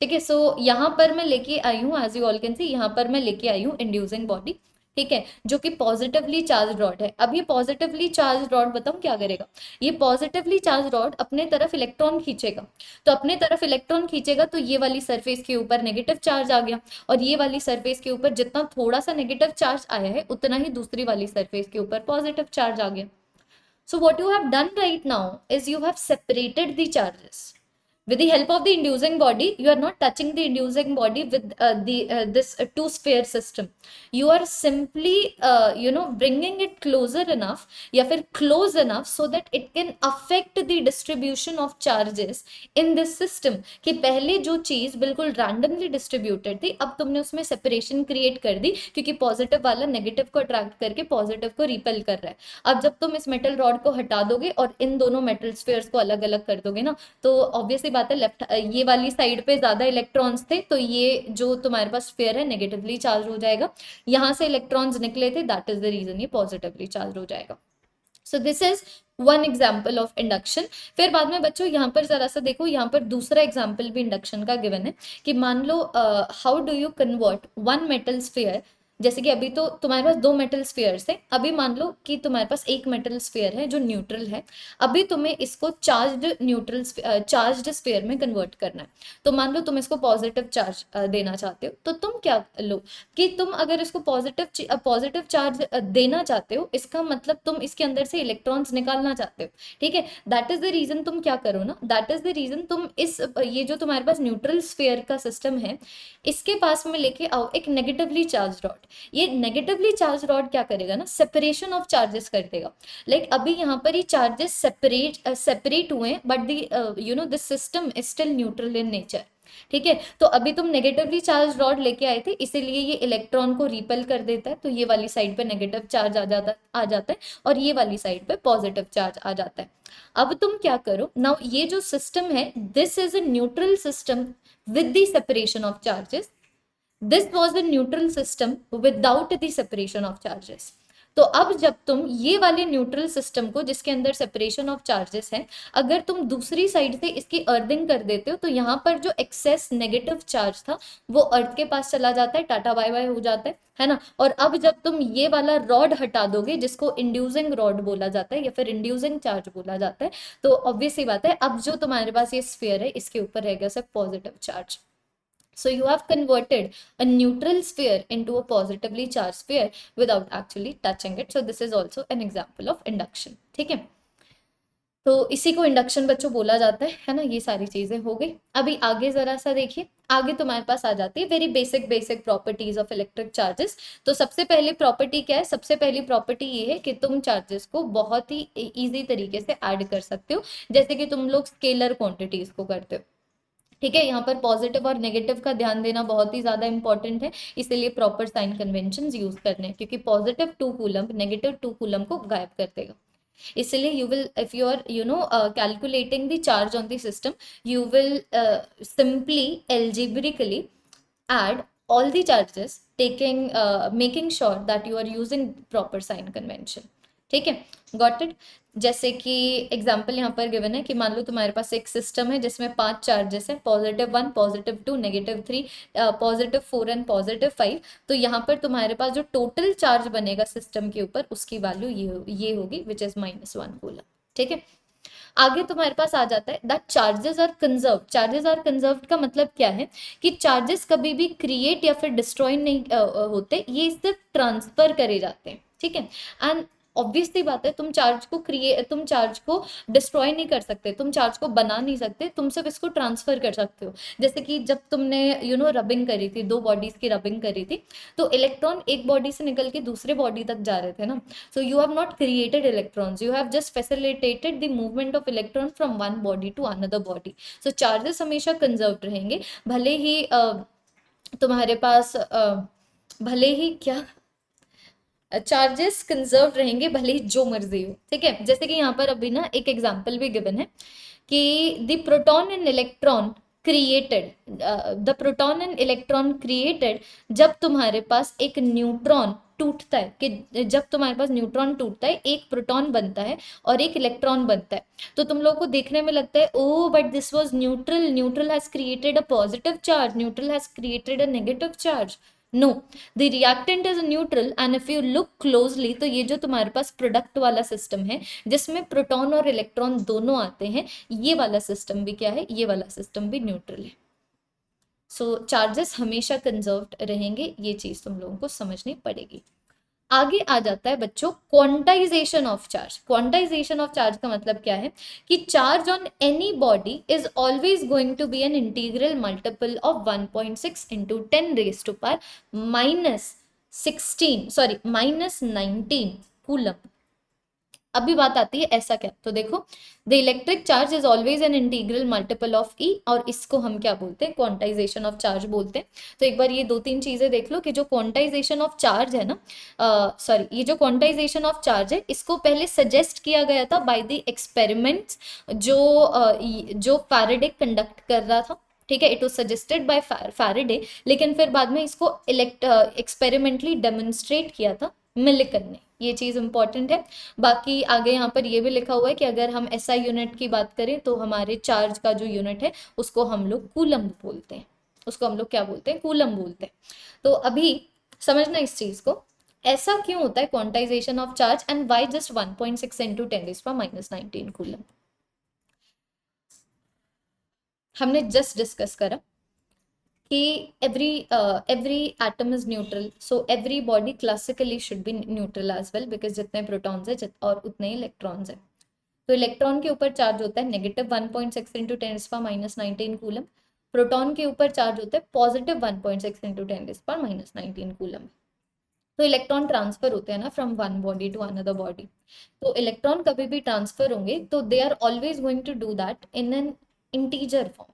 ठीक है, सो यहाँ पर मैं लेके आई हूँ, as you all can see, यहाँ पर मैं लेके आई हूँ इंड्यूसिंग बॉडी। ठीक है, जो कि पॉजिटिवली चार्ज रॉड है। अब ये पॉजिटिवली चार्ज रॉड बताऊँ क्या करेगा? ये पॉजिटिवली चार्ज रॉड अपने तरफ इलेक्ट्रॉन खींचेगा। तो अपने तरफ इलेक्ट्रॉन खींचेगा तो ये वाली सरफेस के ऊपर नेगेटिव चार्ज आ गया, और ये वाली सरफेस के ऊपर जितना थोड़ा सा नेगेटिव चार्ज आया है उतना ही दूसरी वाली सरफेस के ऊपर पॉजिटिव चार्ज आ गया। So what you have done right now is you have separated the charges. with the help of the inducing body, you are not touching the inducing body with the this two sphere system. You are simply bringing it closer enough या फिर close enough so that it can affect the distribution of charges in this system. कि पहले जो चीज बिल्कुल randomly distributed थी, अब तुमने उसमें separation create कर दी, क्योंकि पॉजिटिव वाला नेगेटिव को अट्रैक्ट करके पॉजिटिव को रिपेल कर रहा है. अब जब तुम इस मेटल रॉड को हटा दोगे और इन दोनों मेटल स्फीयर्स को अलग अलग कर दोगे ना, तो ऑब्वियसली बात है लेफ्ट ये वाली साइड पे ज्यादा इलेक्ट्रॉन्स थे, तो ये जो तुम्हारे पास स्फीयर है नेगेटिवली चार्ज हो जाएगा. यहाँ से इलेक्ट्रॉन्स निकले थे, दैट इज द रीजन ये पॉजिटिवली चार्ज हो जाएगा. सो this is one example of induction. फिर बाद में बच्चों यहाँ पर जरा सा देखो, यहाँ पर दूसरा एग्जाम्पल भी इंडक्शन का गिवन है कि मान लो how do you convert one metal sphere. जैसे कि अभी तो तुम्हारे पास दो मेटल स्फीयर्स है, अभी मान लो कि तुम्हारे पास एक मेटल स्फीयर है जो न्यूट्रल है. अभी तुम्हें इसको चार्ज्ड न्यूट्रल चार्ज्ड स्फीयर में कन्वर्ट करना है. तो मान लो तुम इसको पॉजिटिव चार्ज देना चाहते हो, तो तुम क्या लो कि तुम अगर इसको पॉजिटिव चार्ज देना चाहते हो, इसका मतलब तुम इसके अंदर से इलेक्ट्रॉन्स निकालना चाहते हो. ठीक है, दैट इज द रीजन तुम क्या करो ना, दैट इज द रीजन तुम इस ये जो तुम्हारे पास न्यूट्रल स्फीयर का सिस्टम है, इसके पास में लेके आओ एक नेगेटिवली चार्ज रॉड. ये नेगेटिवली चार्ज रॉड क्या करेगा ना, सेपरेशन ऑफ चार्जेस कर देगा. लाइक अभी यहाँ पर ये चार्जेस सेपरेट हुए, but the this system is still neutral in nature. ठीक है, तो अभी तुम नेगेटिवली चार्ज रॉड लेके आए थे, इसीलिए ये इलेक्ट्रॉन को रिपेल कर देता है, तो ये वाली साइड पे नेगेटिव चार्ज आ जाता है और ये वाली साइड पे पॉजिटिव चार्ज आ जाता है. अब तुम क्या करो नाउ, ये जो सिस्टम है this is a neutral system with the separation of charges. This was the neutral system without the separation of charges. तो अब जब तुम ये वाले न्यूट्रल सिस्टम को, जिसके अंदर सेपरेशन ऑफ चार्जेस है, अगर तुम दूसरी साइड से इसकी अर्थिंग कर देते हो, तो यहाँ पर जो एक्सेस नेगेटिव चार्ज था वो अर्थ के पास चला जाता है, टाटा बाय बाय हो जाता है ना. और अब जब तुम ये वाला रॉड हटा दोगे, जिसको इंड्यूसिंग रॉड बोला जाता है या फिर इंड्यूसिंग चार्ज बोला जाता है, तो ऑब्वियस सी बात है अब जो तुम्हारे पास ये स्फीयर है, इसके ऊपर रहेगा सिर्फ positive charge. So you have converted a neutral sphere into a positively charged sphere without actually touching it. So this is also an example of induction. ठीक है, तो इसी को इंडक्शन बच्चों बोला जाता है ना. ये सारी चीजें हो गई. अभी आगे जरा सा देखिए, आगे तुम्हारे पास आ जाती है very basic properties of electric charges. तो सबसे पहली प्रॉपर्टी क्या है, सबसे पहली प्रॉपर्टी ये है कि तुम चार्जेस को बहुत ही इजी तरीके से ऐड कर सकते हो, जैसे कि तुम लोग स्केलर क्वांटिटीज को करते हो. ठीक है, यहाँ पर पॉजिटिव और नेगेटिव का ध्यान देना बहुत ही ज्यादा इंपॉर्टेंट है, इसीलिए प्रॉपर साइन कन्वेंशन यूज करने हैं, क्योंकि पॉजिटिव 2 कूलम नेगेटिव 2 कूलम को गायब कर देगा. इसलिए you will, if you are calculating the charge on the system, you will simply algebraically add all the charges, making sure that you are using proper sign convention. ठीक है, got it. जैसे कि example यहाँ पर given है कि मान लो तुम्हारे पास एक सिस्टम है जिसमें 5 चार्जेस है, +1, +2, -3, +4 एंड +5. तो यहाँ पर तुम्हारे पास जो टोटल चार्ज बनेगा सिस्टम के ऊपर, उसकी वैल्यू ये होगी विच इज -1 कूलम. ठीक है, आगे तुम्हारे पास आ जाता है that charges are conserve. Charges are conserve का मतलब क्या है कि चार्जेस कभी भी क्रिएट या फिर डिस्ट्रॉय नहीं होते, ये सिर्फ ट्रांसफर करे जाते हैं. ठीक है, एंड ऑब्वियसली बात है, तुम चार्ज को डिस्ट्रॉय नहीं कर सकते, तुम चार्ज को बना नहीं सकते, तुम सिर्फ इसको ट्रांसफर कर सकते हो. जैसे कि जब तुमने रबिंग करी थी, 2 बॉडीज की रबिंग करी थी, तो इलेक्ट्रॉन एक बॉडी से निकल के दूसरे बॉडी तक जा रहे थे ना. So you have not created electrons, you have just facilitated the movement of electron from one body to another body. So charges हमेशा कंजर्व रहेंगे, भले ही तुम्हारे पास भले ही क्या चार्जेस कंजर्व रहेंगे, भले ही जो मर्जी हो. ठीक है, जैसे कि यहाँ पर अभी ना एक एग्जांपल भी गिवन है कि the proton and electron created जब तुम्हारे पास एक न्यूट्रॉन टूटता है, कि जब तुम्हारे पास न्यूट्रॉन टूटता है, एक प्रोटॉन बनता है और एक इलेक्ट्रॉन बनता है, तो तुम लोगों को देखने में लगता है oh but this was neutral has created a positive charge, neutral has created a negative charge. No, the reactant is neutral, and if you look closely, तो ये जो तुम्हारे पास प्रोडक्ट वाला सिस्टम है जिसमें प्रोटॉन और इलेक्ट्रॉन दोनों आते हैं, ये वाला सिस्टम भी क्या है, ये वाला सिस्टम भी न्यूट्रल है. सो चार्जेस हमेशा कंजर्व्ड रहेंगे, ये चीज तुम लोगों को समझनी पड़ेगी. आगे आ जाता है बच्चों quantization of charge. Quantization of charge का मतलब क्या है कि charge on any body is always going to be an integral multiple of 1.6 into 10⁻⁻16 coulomb. अभी बात आती है ऐसा क्या, तो देखो the electric charge is always an integral multiple of e, और इसको हम क्या बोलते हैं, क्वांटाइजेशन ऑफ चार्ज बोलते हैं। तो एक बार ये दो तीन चीजें देख लो कि जो क्वांटाइजेशन ऑफ चार्ज है ना, सॉरी, ये जो क्वांटाइजेशन ऑफ चार्ज है इसको पहले सजेस्ट किया गया था बाय द एक्सपेरिमेंट्स जो फैराडे कंडक्ट कर रहा था, ठीक है, it was suggested by Faraday, लेकिन फिर बाद में इसको एक्सपेरिमेंटली डेमोन्स्ट्रेट किया था मिल्टन ने। ये चीज इंपॉर्टेंट है। बाकी आगे यहाँ पर ये भी लिखा हुआ है कि अगर हम एसआई यूनिट की बात करें तो हमारे चार्ज का जो यूनिट है उसको हम लोग कूलम बोलते हैं, उसको हम लोग क्या बोलते हैं, कूलम बोलते हैं। तो अभी समझना इस चीज को, ऐसा क्यों होता है quantisation of charge and why just 1.6 into 10⁻⁻19 coulomb. हमने जस्ट डिस्कस करा कि every atom is neutral, so every body classically should be neutral as well, because जितने प्रोटॉन्स है और उतने ही इलेक्ट्रॉन्स है। तो इलेक्ट्रॉन के ऊपर चार्ज होता है नेगेटिव 1.6 इंटू 10⁻⁻19 कूलम, प्रोटॉन के ऊपर चार्ज होता है पॉजिटिव 1.6 इंटू 10⁻⁻19 कूलम। तो इलेक्ट्रॉन ट्रांसफर होते हैं ना from one body to another body, तो इलेक्ट्रॉन कभी भी ट्रांसफर होंगे तो they are always going to do that in an integer form.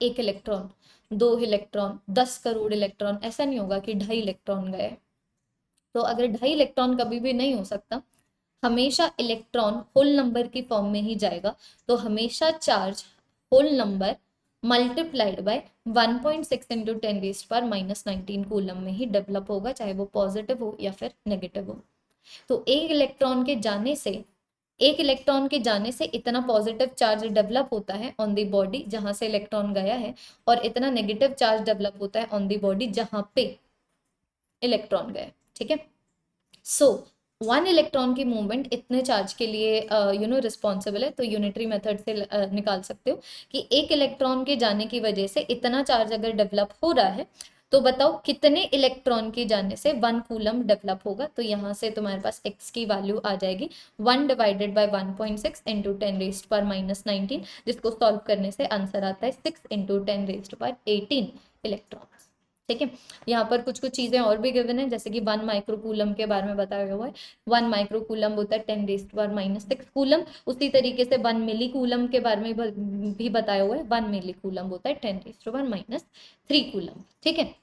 एक इलेक्ट्रॉन, 2 इलेक्ट्रॉन, 10 करोड़ इलेक्ट्रॉन, ऐसा नहीं होगा कि 2.5 इलेक्ट्रॉन गए। तो अगर 2.5 इलेक्ट्रॉन कभी भी नहीं हो सकता, हमेशा इलेक्ट्रॉन होल नंबर की फॉर्म में ही जाएगा, तो हमेशा charge whole number multiplied by 1.6 into 10⁻⁻19 coulomb में ही डेवलप होगा, चाहे वो पॉजिटिव हो या फिर नेगेटिव हो। तो एक इलेक्ट्रॉन के जाने से इतना पॉजिटिव चार्ज डेवलप होता है ऑन द बॉडी जहां से इलेक्ट्रॉन गया है, और इतना नेगेटिव चार्ज डेवलप होता है ऑन द बॉडी जहां पे इलेक्ट्रॉन गया, ठीक है। सो 1 इलेक्ट्रॉन की मूवमेंट इतने चार्ज के लिए रिस्पॉन्सिबल है। तो यूनिटरी मेथड से निकाल सकते हो कि एक इलेक्ट्रॉन के जाने की वजह से इतना चार्ज अगर डेवलप हो रहा है तो बताओ कितने इलेक्ट्रॉन के जाने से 1 कूलम डेवलप होगा। तो यहाँ से तुम्हारे पास x की वैल्यू आ जाएगी 1 डिवाइडेड बाय 1.6 इंटू 10⁻⁻19, जिसको सॉल्व करने से आंसर आता है 6 इंटू 10⁻18 इलेक्ट्रॉन, ठीक है। यहाँ पर कुछ कुछ चीजें और भी गिवन है, जैसे कि 1 माइक्रोकूलम के बारे में बताया हुआ है। 1 माइक्रोकूलम होता है 10⁻⁻6 कूलम। उसी तरीके से 1 मिली कूलम के बारे में भी बताया हुआ है, 1 मिली कूलम होता है 10⁻³ कूलम, ठीक है।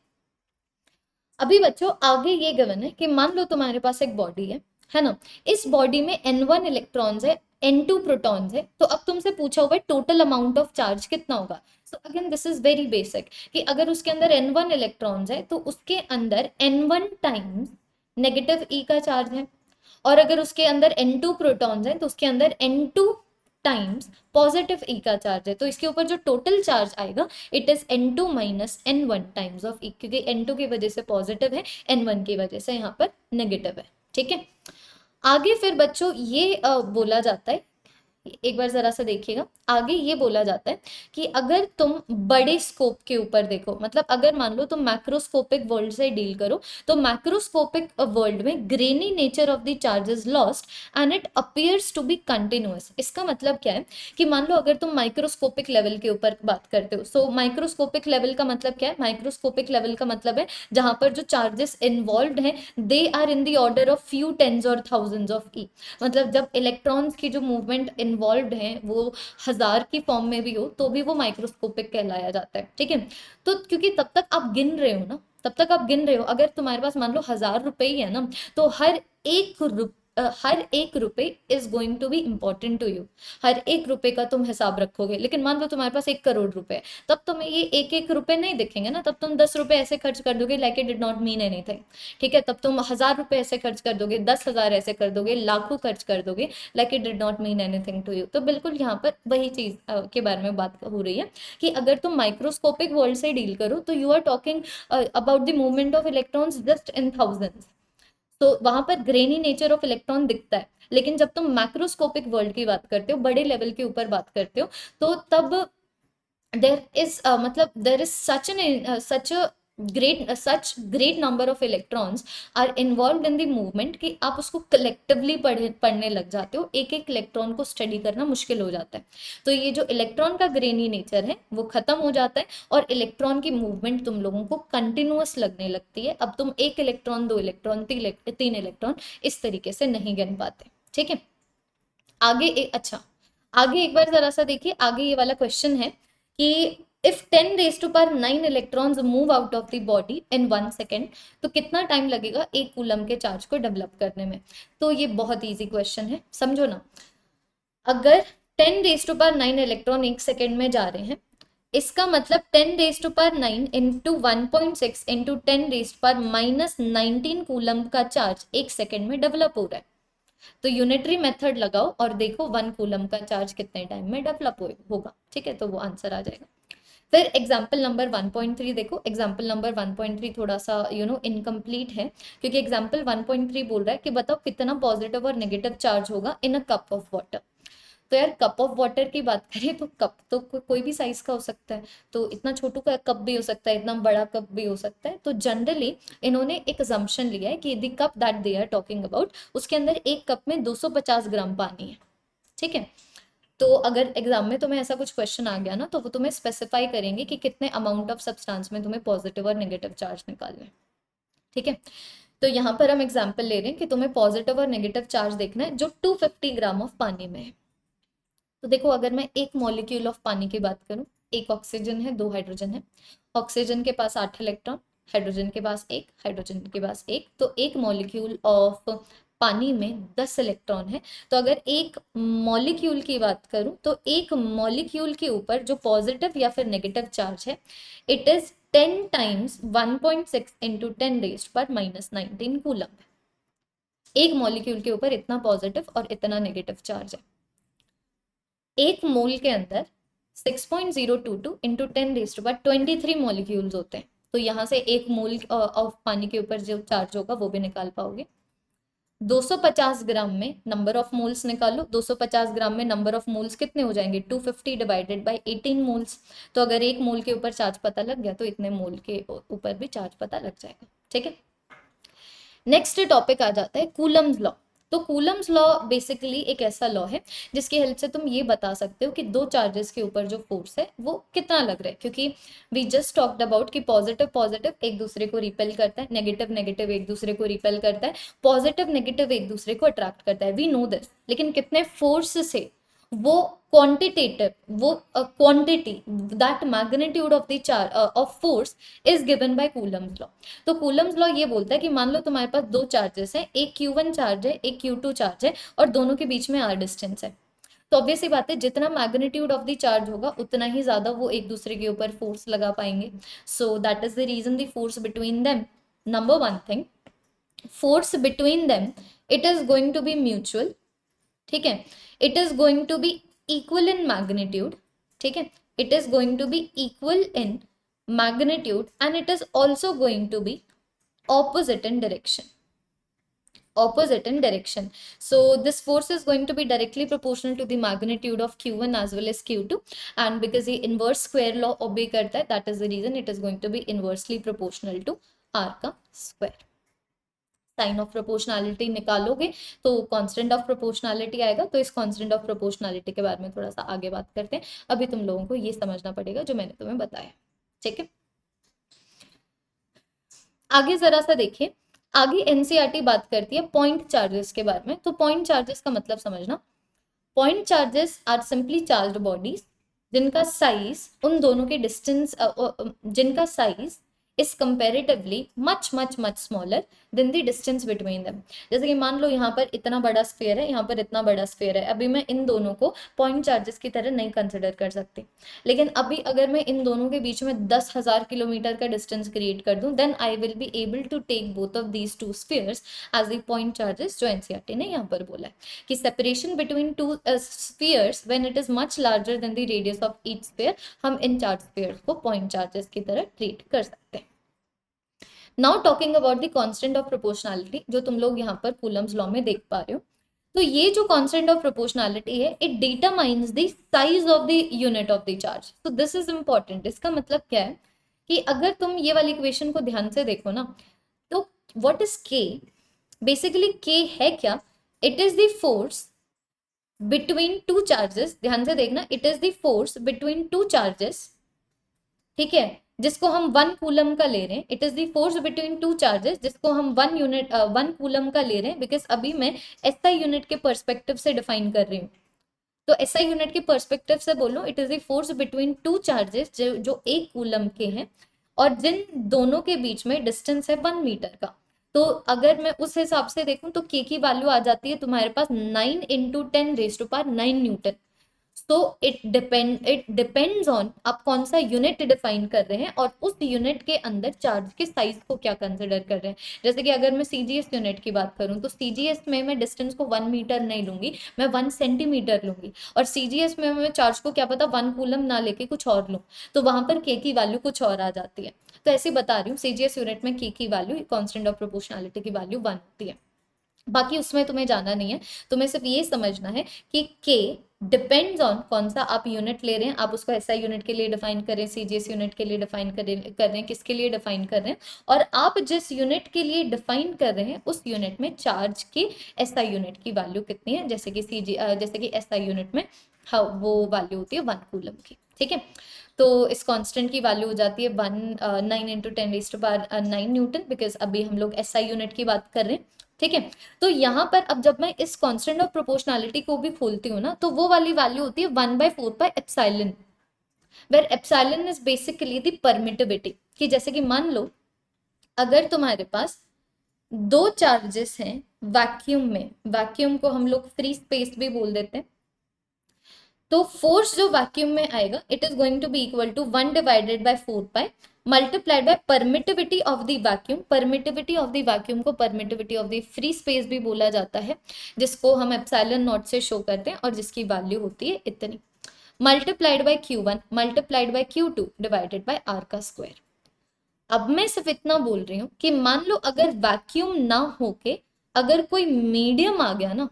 अभी बच्चों आगे ये गिवन है कि मान लो तुम्हारे पास एक बॉडी है ना, इस बॉडी में N1 इलेक्ट्रॉन्स है, N2 प्रोटॉन्स है, तो अब तुमसे पूछा हुआ है टोटल अमाउंट ऑफ चार्ज कितना होगा। So again this is very basic कि अगर उसके अंदर N1 इलेक्ट्रॉन्स है तो उसके अंदर N1 टाइम्स नेगेटिव ई का चार्ज है, और अगर उसके अंदर N2 प्रोटॉन्स है तो उसके अंदर N2 टाइम्स पॉजिटिव ई का चार्ज है। तो इसके ऊपर जो टोटल चार्ज आएगा it is N2 minus N1 times of e, क्योंकि N2 की वजह से पॉजिटिव है, N1 की वजह से यहाँ पर नेगेटिव है, ठीक है। आगे फिर बच्चों ये बोला जाता है, एक बार जरा सा देखिएगा, आगे ये बोला जाता है कि अगर तुम बड़े स्कोप के ऊपर देखो, मतलब अगर मान लो तुम मैक्रोस्कोपिक वर्ल्ड से डील करो, तो मैक्रोस्कोपिक वर्ल्ड में grainy nature of the charge is lost and it appears to be continuous. इसका मतलब क्या है कि मान लो अगर तुम माइक्रोस्कोपिक लेवल के ऊपर बात करते हो, सो माइक्रोस्कोपिक लेवल का मतलब क्या है, माइक्रोस्कोपिक लेवल का मतलब है जहां पर जो चार्जेस इन्वॉल्व हैं they are in the order of few tens और थाउजेंड्स ऑफ ई। मतलब जब इलेक्ट्रॉन्स की जो मूवमेंट इन्वॉल्व है वो 1000 की फॉर्म में भी हो तो भी वो माइक्रोस्कोपिक कहलाया जाता है, ठीक है। तो क्योंकि तब तक आप गिन रहे हो ना, तब तक आप गिन रहे हो, अगर तुम्हारे पास मान लो 1000 रुपए ही है ना, तो हर एक रुपए is going to be important to you, हर एक रुपए का तुम हिसाब रखोगे। लेकिन मान लो तुम्हारे पास 1 करोड़ रुपए है, तब तुम्हें ये एक एक रुपए नहीं दिखेंगे ना, तब तुम 10 रुपए ऐसे खर्च कर दोगे like it did not mean anything, ठीक है। तब तुम 1000 रुपए ऐसे खर्च कर दोगे, 10,000 ऐसे कर दोगे, लाखों खर्च कर दोगे like it did not mean anything to you. तो बिल्कुल यहाँ पर वही चीज के बारे में बात हो रही है कि अगर तुम माइक्रोस्कोपिक वर्ल्ड से डील करो तो you are talking about the movement of electrons just in thousands, तो वहां पर ग्रेनी नेचर ऑफ इलेक्ट्रॉन दिखता है। लेकिन जब तुम मैक्रोस्कोपिक वर्ल्ड की बात करते हो, बड़े लेवल के ऊपर बात करते हो, तो तब there is such a great number of electrons are involve in the movement कि आप उसको कलेक्टिवली पढ़ने लग जाते हो, एक एक इलेक्ट्रॉन को स्टडी करना मुश्किल हो जाता है। तो ये जो इलेक्ट्रॉन का ग्रेनी नेचर है वो खत्म हो जाता है और इलेक्ट्रॉन की मूवमेंट तुम लोगों को कंटिन्यूअस लगने लगती है। अब तुम एक इलेक्ट्रॉन, दो इलेक्ट्रॉन, तीन इलेक्ट्रॉन इस तरीके से नहीं गिन पाते। ठीक है, अच्छा आगे एक बार जरा सा देखिए, आगे ये वाला क्वेश्चन है कि if 10 raise to power 9 electrons move out of the body in 1 second, तो कितना टाइम लगेगा एक कूलम के चार्ज को डेवलप करने में। तो ये बहुत इजी क्वेश्चन है, समझो ना। अगर 10 रेज टू पावर 9 इलेक्ट्रॉन एक सेकेंड में जा रहे हैं, इसका मतलब 10 raise to power 9 into 1.6 into 10 raise to power -19 coulomb का चार्ज एक सेकेंड में डेवलप हो रहा है। तो यूनिटरी मेथड लगाओ और देखो 1 कूलम का चार्ज कितने टाइम में डेवलप होगा। ठीक है, तो वो आंसर आ जाएगा। फिर एग्जाम्पल नंबर 1.3 देखो। एग्जाम्पल नंबर 1.3 थोड़ा सा इनकम्प्लीट है, क्योंकि एग्जाम्पल 1.3 बोल रहा है कि बताओ कितना पॉजिटिव और नेगेटिव चार्ज होगा इन अ कप ऑफ वाटर। तो यार कप ऑफ वाटर की बात करें तो कप तो कोई भी साइज का हो सकता है, तो इतना छोटू का कप भी हो सकता है, इतना बड़ा कप भी हो सकता है। तो जनरली इन्होंने एक असम्पशन लिया है कि the cup that they are talking about, उसके अंदर एक कप में 250 ग्राम पानी है। ठीक है, तो अगर एग्जाम में तुम्हें ऐसा कुछ क्वेश्चन आ गया ना, तो वो तुम्हें स्पेसिफाई करेंगे कि कितने अमाउंट ऑफ सब्सटेंस में तुम्हें पॉजिटिव और नेगेटिव चार्ज निकालना है। ठीक है, तो यहाँ पर हम एग्जाम्पल ले रहे हैं कि तुम्हें पॉजिटिव और नेगेटिव चार्ज देखना है जो 250 ग्राम ऑफ पानी में है। तो देखो, अगर मैं एक मॉलिक्यूल ऑफ पानी की बात करूं, एक ऑक्सीजन है, दो हाइड्रोजन है। ऑक्सीजन के पास 8 इलेक्ट्रॉन, हाइड्रोजन के पास एक, हाइड्रोजन के पास एक, तो एक मॉलिक्यूल ऑफ पानी में 10 इलेक्ट्रॉन है। तो अगर एक मॉलिक्यूल की बात करूं तो एक मॉलिक्यूल के ऊपर जो पॉजिटिव या फिर नेगेटिव चार्ज है, it is 10 times 1.6 into 10 raised पर -19 कूलम। एक मॉलिक्यूल के ऊपर इतना पॉजिटिव और इतना नेगेटिव चार्ज है। एक मोल के अंदर 6.022 into 10 raised to power 23 molecules होते हैं। तो यहाँ से एक मोल ऑफ पानी के ऊपर जो चार्ज होगा वो भी निकाल पाओगे। 250 ग्राम में नंबर ऑफ मोल्स निकालो। 250 ग्राम में नंबर ऑफ मोल्स कितने हो जाएंगे, 250 डिवाइडेड बाय 18 मोल्स। तो अगर एक मोल के ऊपर चार्ज पता लग गया तो इतने मोल के ऊपर भी चार्ज पता लग जाएगा। ठीक है, नेक्स्ट टॉपिक आ जाता है कूलम्स लॉ। तो कूलम्स लॉ बेसिकली एक ऐसा लॉ है जिसकी हेल्प से तुम ये बता सकते हो कि दो चार्जेस के ऊपर जो फोर्स है वो कितना लग रहा है, क्योंकि वी जस्ट टॉक्ड अबाउट कि पॉजिटिव पॉजिटिव एक दूसरे को रिपेल करता है, नेगेटिव नेगेटिव एक दूसरे को रिपेल करता है, पॉजिटिव नेगेटिव एक दूसरे को अट्रैक्ट करता है। वी नो दिस, लेकिन कितने फोर्स से, वो क्वांटिटेटिव, वो quantity, that magnitude of the charge of force is given by Coulomb's law. तो कूलम्स लॉ ये बोलता है कि मान लो तुम्हारे पास दो चार्जेस हैं, एक Q1 चार्ज है, एक Q2 चार्ज है, और दोनों के बीच में r डिस्टेंस है। तो ऑब्वियसली बात है, जितना मैग्नीट्यूड ऑफ द चार्ज होगा उतना ही ज्यादा वो एक दूसरे के ऊपर फोर्स लगा पाएंगे। So that is the reason the force between them, number one thing, force between them it is going to be mutual. ठीक है, it is going to be equal in magnitude. ठीक है, it is going to be equal in magnitude, and it is also going to be opposite in direction. Opposite in direction. So this force is going to be directly proportional to the magnitude of Q1 as well as Q2, and because the inverse square law obey करता है, that is the reason it is going to be inversely proportional to r का square. Sign of proportionality निकालोगे तो constant of proportionality आएगा। तो इस constant of proportionality के बारे में थोड़ा सा आगे बात करते हैं। अभी तुम लोगों को ये समझना पड़ेगा जो मैंने तुम्हें बताया। ठीक है, आगे जरा सा देखिए, आगे एनसीईआरटी बात करती है पॉइंट चार्जेस के बारे में। तो पॉइंट चार्जेस का मतलब समझना, point charges are simply charged bodies जिनका साइज उन दोनों के डिस्टेंस, जिनका size is comparatively much much much smaller than the distance between them. जैसे कि मान लो यहाँ पर इतना बड़ा स्फीयर है, यहाँ पर इतना बड़ा स्फीयर है, अभी मैं इन दोनों को पॉइंट चार्जेस की तरह नहीं कंसिडर कर सकती। लेकिन अभी अगर मैं इन दोनों के बीच में 10,000 किलोमीटर का डिस्टेंस क्रिएट कर दूं, then I will be able to take both of these two spheres as the point charges, जो एनसीईआरटी ने यहाँ पर बोला है कि separation between two spheres when it is much larger than the radius of each sphere, हम इन charge spheres को पॉइंट चार्जेस की तरह ट्रीट कर सकते हैं। Now talking about the constant of proportionality, जो तुम लोग यहाँ पर कूलम्स लॉ में देख पा रहे हो, तो ये जो कांस्टेंट ऑफ प्रोपोर्शनैलिटी है, it determines the size of the unit of the charge. तो दिस इज इंपॉर्टेंट। इसका मतलब क्या है कि अगर तुम ये वाली इक्वेशन को ध्यान से देखो ना, तो व्हाट इज के, बेसिकली के है क्या, it is the force between two charges, ध्यान से देखना, it is the force between two charges, ठीक है, जिसको हम 1 कूलम का ले रहे हैं, it is the force between two charges जिसको हम 1 कूलम का ले रहे हैं, बिकॉज अभी मैं एसआई यूनिट के पर्सपेक्टिव से डिफाइन कर रही हूँ। तो एसआई यूनिट के पर्सपेक्टिव से बोलो, it is the force between two charges जो 1 कूलम के हैं और जिन दोनों के बीच में डिस्टेंस है 1 मीटर का। तो अगर मैं उस हिसाब से देखूं तो के की वैल्यू आ जाती है तुम्हारे पास 9 × 10⁻⁹ सो इट डिपेंड्स ऑन आप कौन सा यूनिट डिफाइन कर रहे हैं और उस यूनिट के अंदर चार्ज के साइज को क्या कंसिडर कर रहे हैं। जैसे कि अगर मैं सीजीएस यूनिट की बात करूं तो सीजीएस में मैं डिस्टेंस को 1 मीटर नहीं लूंगी, मैं 1 सेंटीमीटर लूंगी, और सीजीएस में मैं चार्ज को क्या पता 1 कूलम ना लेके कुछ और लूं, तो वहां पर के की वैल्यू कुछ और आ जाती है। तो ऐसे बता रही हूँ, सीजीएस यूनिट में के की वैल्यू कांस्टेंट ऑफ प्रोपोर्शनैलिटी की वैल्यू 1 होती है। बाकी उसमें तुम्हें जाना नहीं है, तुम्हें सिर्फ ये समझना है कि के डिपेंड्स ऑन कौन सा आप यूनिट ले रहे हैं, आप उसको एसआई यूनिट के लिए डिफाइन करें, सीजीएस यूनिट के लिए डिफाइन कर रहे हैं, किसके लिए डिफाइन कर रहे हैं, और आप जिस यूनिट के लिए डिफाइन कर रहे हैं उस यूनिट में चार्ज की एसआई यूनिट की वैल्यू कितनी है, जैसे कि एसआई यूनिट में हाँ वो वैल्यू होती है 1 कूलम की, ठीक है। तो इस कांस्टेंट की वैल्यू हो जाती है 9 × 10⁻⁹ न्यूटन, बिकॉज अभी हम लोग एसआई यूनिट की बात कर रहे हैं, ठीक है। तो यहाँ पर अब जब मैं इस कांस्टेंट ऑफ प्रोपोर्शनैलिटी को भी खोलती हूँ ना, तो वो वाली वैल्यू होती है 1/4πε, where epsilon is basically the permittivity, कि जैसे कि मान लो अगर तुम्हारे पास दो चार्जेस हैं वैक्यूम में, वैक्यूम को हम लोग फ्री स्पेस भी बोल देते हैं, तो फोर्स जो वैक्यूम में आएगा it is going to be equal to 1/4π multiplied by permittivity of the vacuum. Permittivity of the vacuum को permittivity of the free space भी बोला जाता है, जिसको हम एप्सिलॉन नॉट से शो करते हैं और जिसकी वैल्यू होती है इतनी, multiplied by Q1 multiplied by Q2 divided bye R का स्क्वायर। अब मैं सिर्फ इतना बोल रही हूँ कि मान लो अगर वैक्यूम ना होके अगर कोई मीडियम आ गया ना,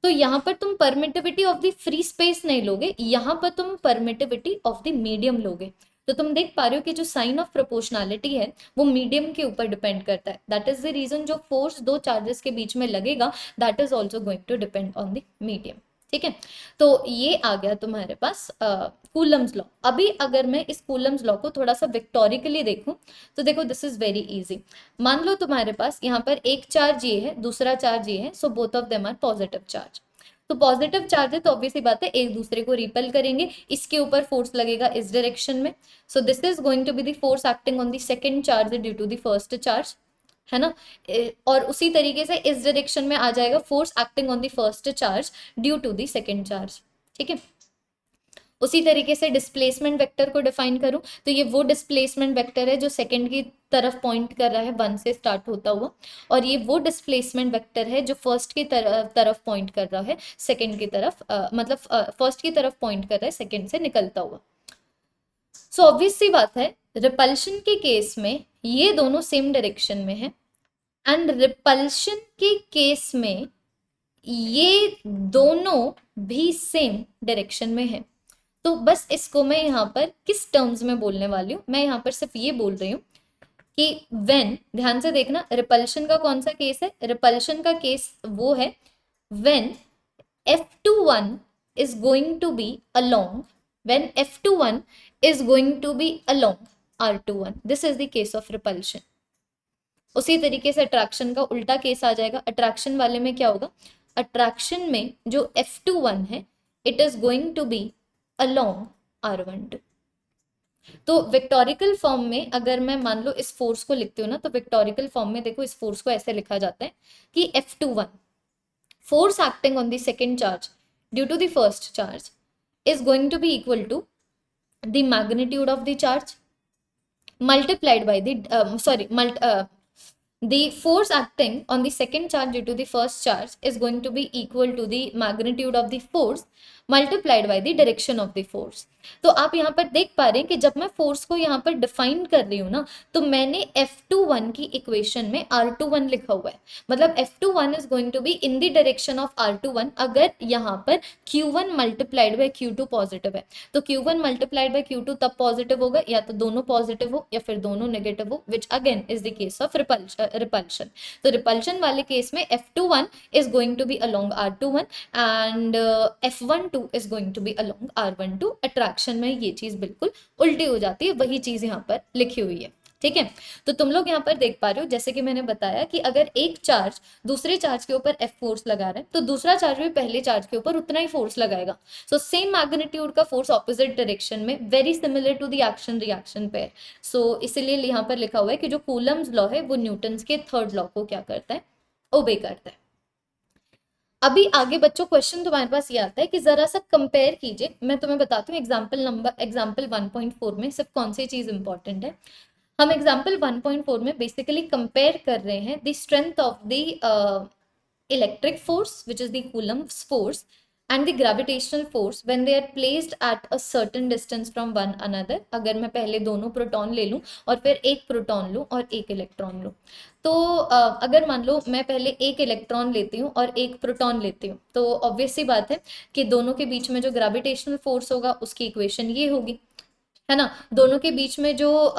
तो यहाँ पर तुम permittivity of the free space नहीं लोगे, यहाँ पर तुम परमिटिविटी ऑफ द मीडियम लोगे। तो तुम देख पा रहे हो कि जो साइन ऑफ प्रोपोर्शनैलिटी है वो मीडियम के ऊपर डिपेंड करता है। दैट इज द रीजन जो फोर्स दो चार्जेस के बीच में लगेगा that is also going to depend on the medium, ठीक है। तो ये आ गया तुम्हारे पास कूलम्स लॉ। अभी अगर मैं इस कूलम्स लॉ को थोड़ा सा विक्टोरिकली देखूं तो देखो दिस इज वेरी इजी। मान लो तुम्हारे पास यहाँ पर एक चार्ज ये है, दूसरा चार्ज ये है, so both of them are positive charge. तो पॉजिटिव चार्ज है तो ऑब्वियसली बात है एक दूसरे को रिपेल करेंगे, इसके ऊपर फोर्स लगेगा इस डायरेक्शन में, so this is going to be the force acting on the second charge due to the first charge, है ना। और उसी तरीके से इस डायरेक्शन में आ जाएगा force acting on the first charge due to the second charge, ठीक है। उसी तरीके से डिस्प्लेसमेंट वेक्टर को डिफाइन करूं तो ये वो डिस्प्लेसमेंट वेक्टर है जो सेकंड की तरफ पॉइंट कर रहा है 1 से स्टार्ट होता हुआ, और ये वो डिस्प्लेसमेंट वेक्टर है जो फर्स्ट की तरफ पॉइंट कर रहा है सेकंड की तरफ, मतलब फर्स्ट की तरफ पॉइंट कर रहा है सेकंड से निकलता हुआ। सो ऑब्वियस सी बात है रिपल्शन के केस में ये दोनों सेम डायरेक्शन में है, एंड रिपल्शन के केस में ये दोनों भी सेम डायरेक्शन में है। तो बस इसको मैं यहाँ पर किस टर्म्स में बोलने वाली हूँ, मैं यहाँ पर सिर्फ ये बोल रही हूँ कि व्हेन, ध्यान से देखना, रिपल्शन का कौन सा केस है, रिपल्शन का केस वो है when F21 is going to be along, when F21 is going to be along R21, this is the case of repulsion। उसी तरीके से अट्रैक्शन का उल्टा केस आ जाएगा। अट्रैक्शन वाले में क्या होगा, अट्रैक्शन में जो F21 है it is going to be along R12। तो विक्टोरिकल फॉर्म में अगर मैं मान लो इस फोर्स को लिखती हूँ ना, तो विक्टोरिकल फॉर्म में देखो इस फोर्स को ऐसे लिखा जाता है कि F21 force acting on the second charge due to the first charge is going to be equal to the magnitude of the charge multiplied by the the force acting on the second charge due to the first charge is going to be equal to the magnitude of the force multiplied by the direction of the force. तो आप यहाँ पर देख पा रहे हैं कि जब मैं फोर्स को यहाँ पर डिफाइन कर रही हूँ ना, तो मैंने F21 की इक्वेशन में R21 लिखा हुआ है, मतलब F21 is going to be in the direction of R21 अगर यहाँ पर Q1 multiplied by Q2 positive है। तो Q1 मल्टीप्लाइड बाय Q2 तब पॉजिटिव होगा या तो दोनों पॉजिटिव हो या फिर दोनों नेगेटिव हो, which again is the case of repulsion. तो रिपल्शन वाले केस में F21 is going to be along R21 and F12 is going to be along R12। Attraction में ये चीज बिल्कुल उल्टी हो जाती है, वही चीज यहाँ पर लिखी हुई है। ठीक है, तो तुम लोग यहाँ पर देख पा रहे हो जैसे कि मैंने बताया कि अगर एक चार्ज दूसरे चार्ज के ऊपर F फोर्स लगा रहा है तो दूसरा चार्ज भी पहले चार्ज के ऊपर उतना ही फोर्स लगाएगा। सो सेम मैग्नीट्यूड का फोर्स ऑपोजिट डायरेक्शन में, very similar to the action reaction pair. So इसीलिए यहाँ पर लिखा हुआ है कि जो कूलम्स लॉ है वो न्यूटन्स के थर्ड लॉ को क्या करता है, ओबे करता है। अभी आगे बच्चों क्वेश्चन तुम्हारे पास ये आता है कि जरा सा कंपेयर कीजिए। मैं तुम्हें बताती हूँ एग्जाम्पल 1.4 में सिर्फ कौन सी चीज इंपॉर्टेंट है। हम एग्जाम्पल 1.4 में बेसिकली कंपेयर कर रहे हैं the strength of the electric force which is the Coulomb's force and the gravitational force when they are placed at a certain distance from one another। अगर मैं पहले दोनों प्रोटॉन ले लूं और फिर एक प्रोटॉन लूं और एक इलेक्ट्रॉन लूं, तो अगर मान लो मैं पहले एक इलेक्ट्रॉन लेती हूँ और एक प्रोटॉन लेती हूँ, तो ऑब्वियस सी बात है कि दोनों के बीच में जो ग्रेविटेशनल फोर्स होगा उसकी इक्वेशन ये होगी, है ना। दोनों के बीच में जो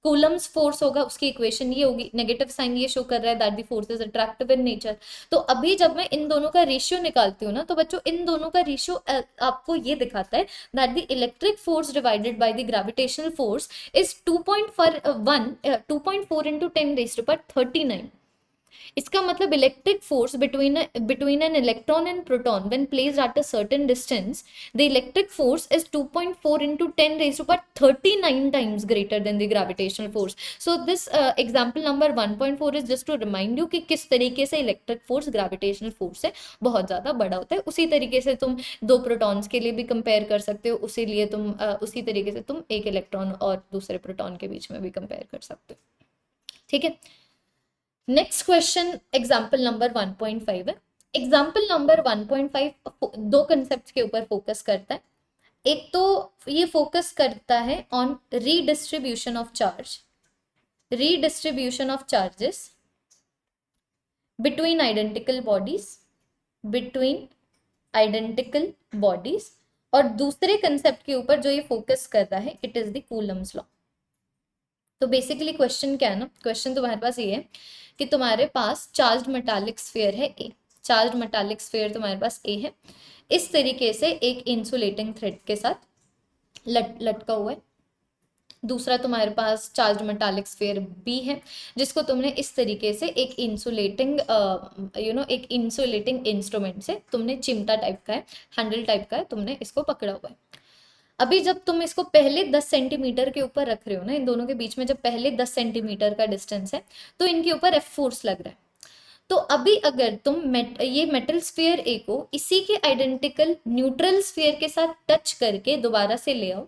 कूलम्स फोर्स होगा उसकी इक्वेशन ये होगी, नेगेटिव साइन ये शो कर रहा है that the force is attractive in nature. तो अभी जब मैं इन दोनों का रेशियो निकालती हूँ ना, तो बच्चों इन दोनों का रेशियो आपको ये दिखाता है that the electric force divided by the gravitational force is 2.4 into 10⁻39। इसका मतलब electric force between an electron and proton when placed at a certain distance, the electric force is 2.4 into 10⁻39 times greater than the gravitational force। So this example number 1.4 is just to remind you कि किस तरीके से electric force gravitational force से बहुत ज्यादा बड़ा होता है। उसी तरीके से तुम दो प्रोटॉन्स के लिए भी कंपेयर कर सकते हो, उसी तरीके से तुम एक इलेक्ट्रॉन और दूसरे प्रोटॉन के बीच में भी कंपेयर कर सकते हो। ठीक है, नेक्स्ट क्वेश्चन एग्जाम्पल नंबर 1.5 है। एग्जाम्पल नंबर 1.5 दो कंसेप्ट के ऊपर फोकस करता है। एक तो ये फोकस करता है on redistribution of charges between identical bodies, और दूसरे कंसेप्ट के ऊपर जो ये फोकस कर रहा है it is the Coulomb's law. तो बेसिकली क्वेश्चन क्या है ना, क्वेश्चन तुम्हारे पास ये है कि तुम्हारे पास चार्ज मेटालिक स्फीयर है ए, चार्ज मेटालिक स्फीयर तुम्हारे पास ए है, इस तरीके से एक इंसुलेटिंग थ्रेड के साथ लटका हुआ है। दूसरा तुम्हारे पास चार्ज मेटालिक स्फीयर बी है, जिसको तुमने इस तरीके से एक इंसुलेटिंग इंस्ट्रूमेंट से, तुमने चिमटा टाइप का है, हैंडल टाइप का है, तुमने इसको पकड़ा हुआ है। अभी जब तुम इसको पहले 10 सेंटीमीटर के ऊपर रख रहे हो ना, इन दोनों के बीच में जब पहले 10 सेंटीमीटर का डिस्टेंस है, तो इनके ऊपर एफ फोर्स लग रहा है। तो अभी अगर तुम ये मेटल स्फीयर ए को इसी के आइडेंटिकल न्यूट्रल स्फीयर के साथ टच करके दोबारा से ले आओ,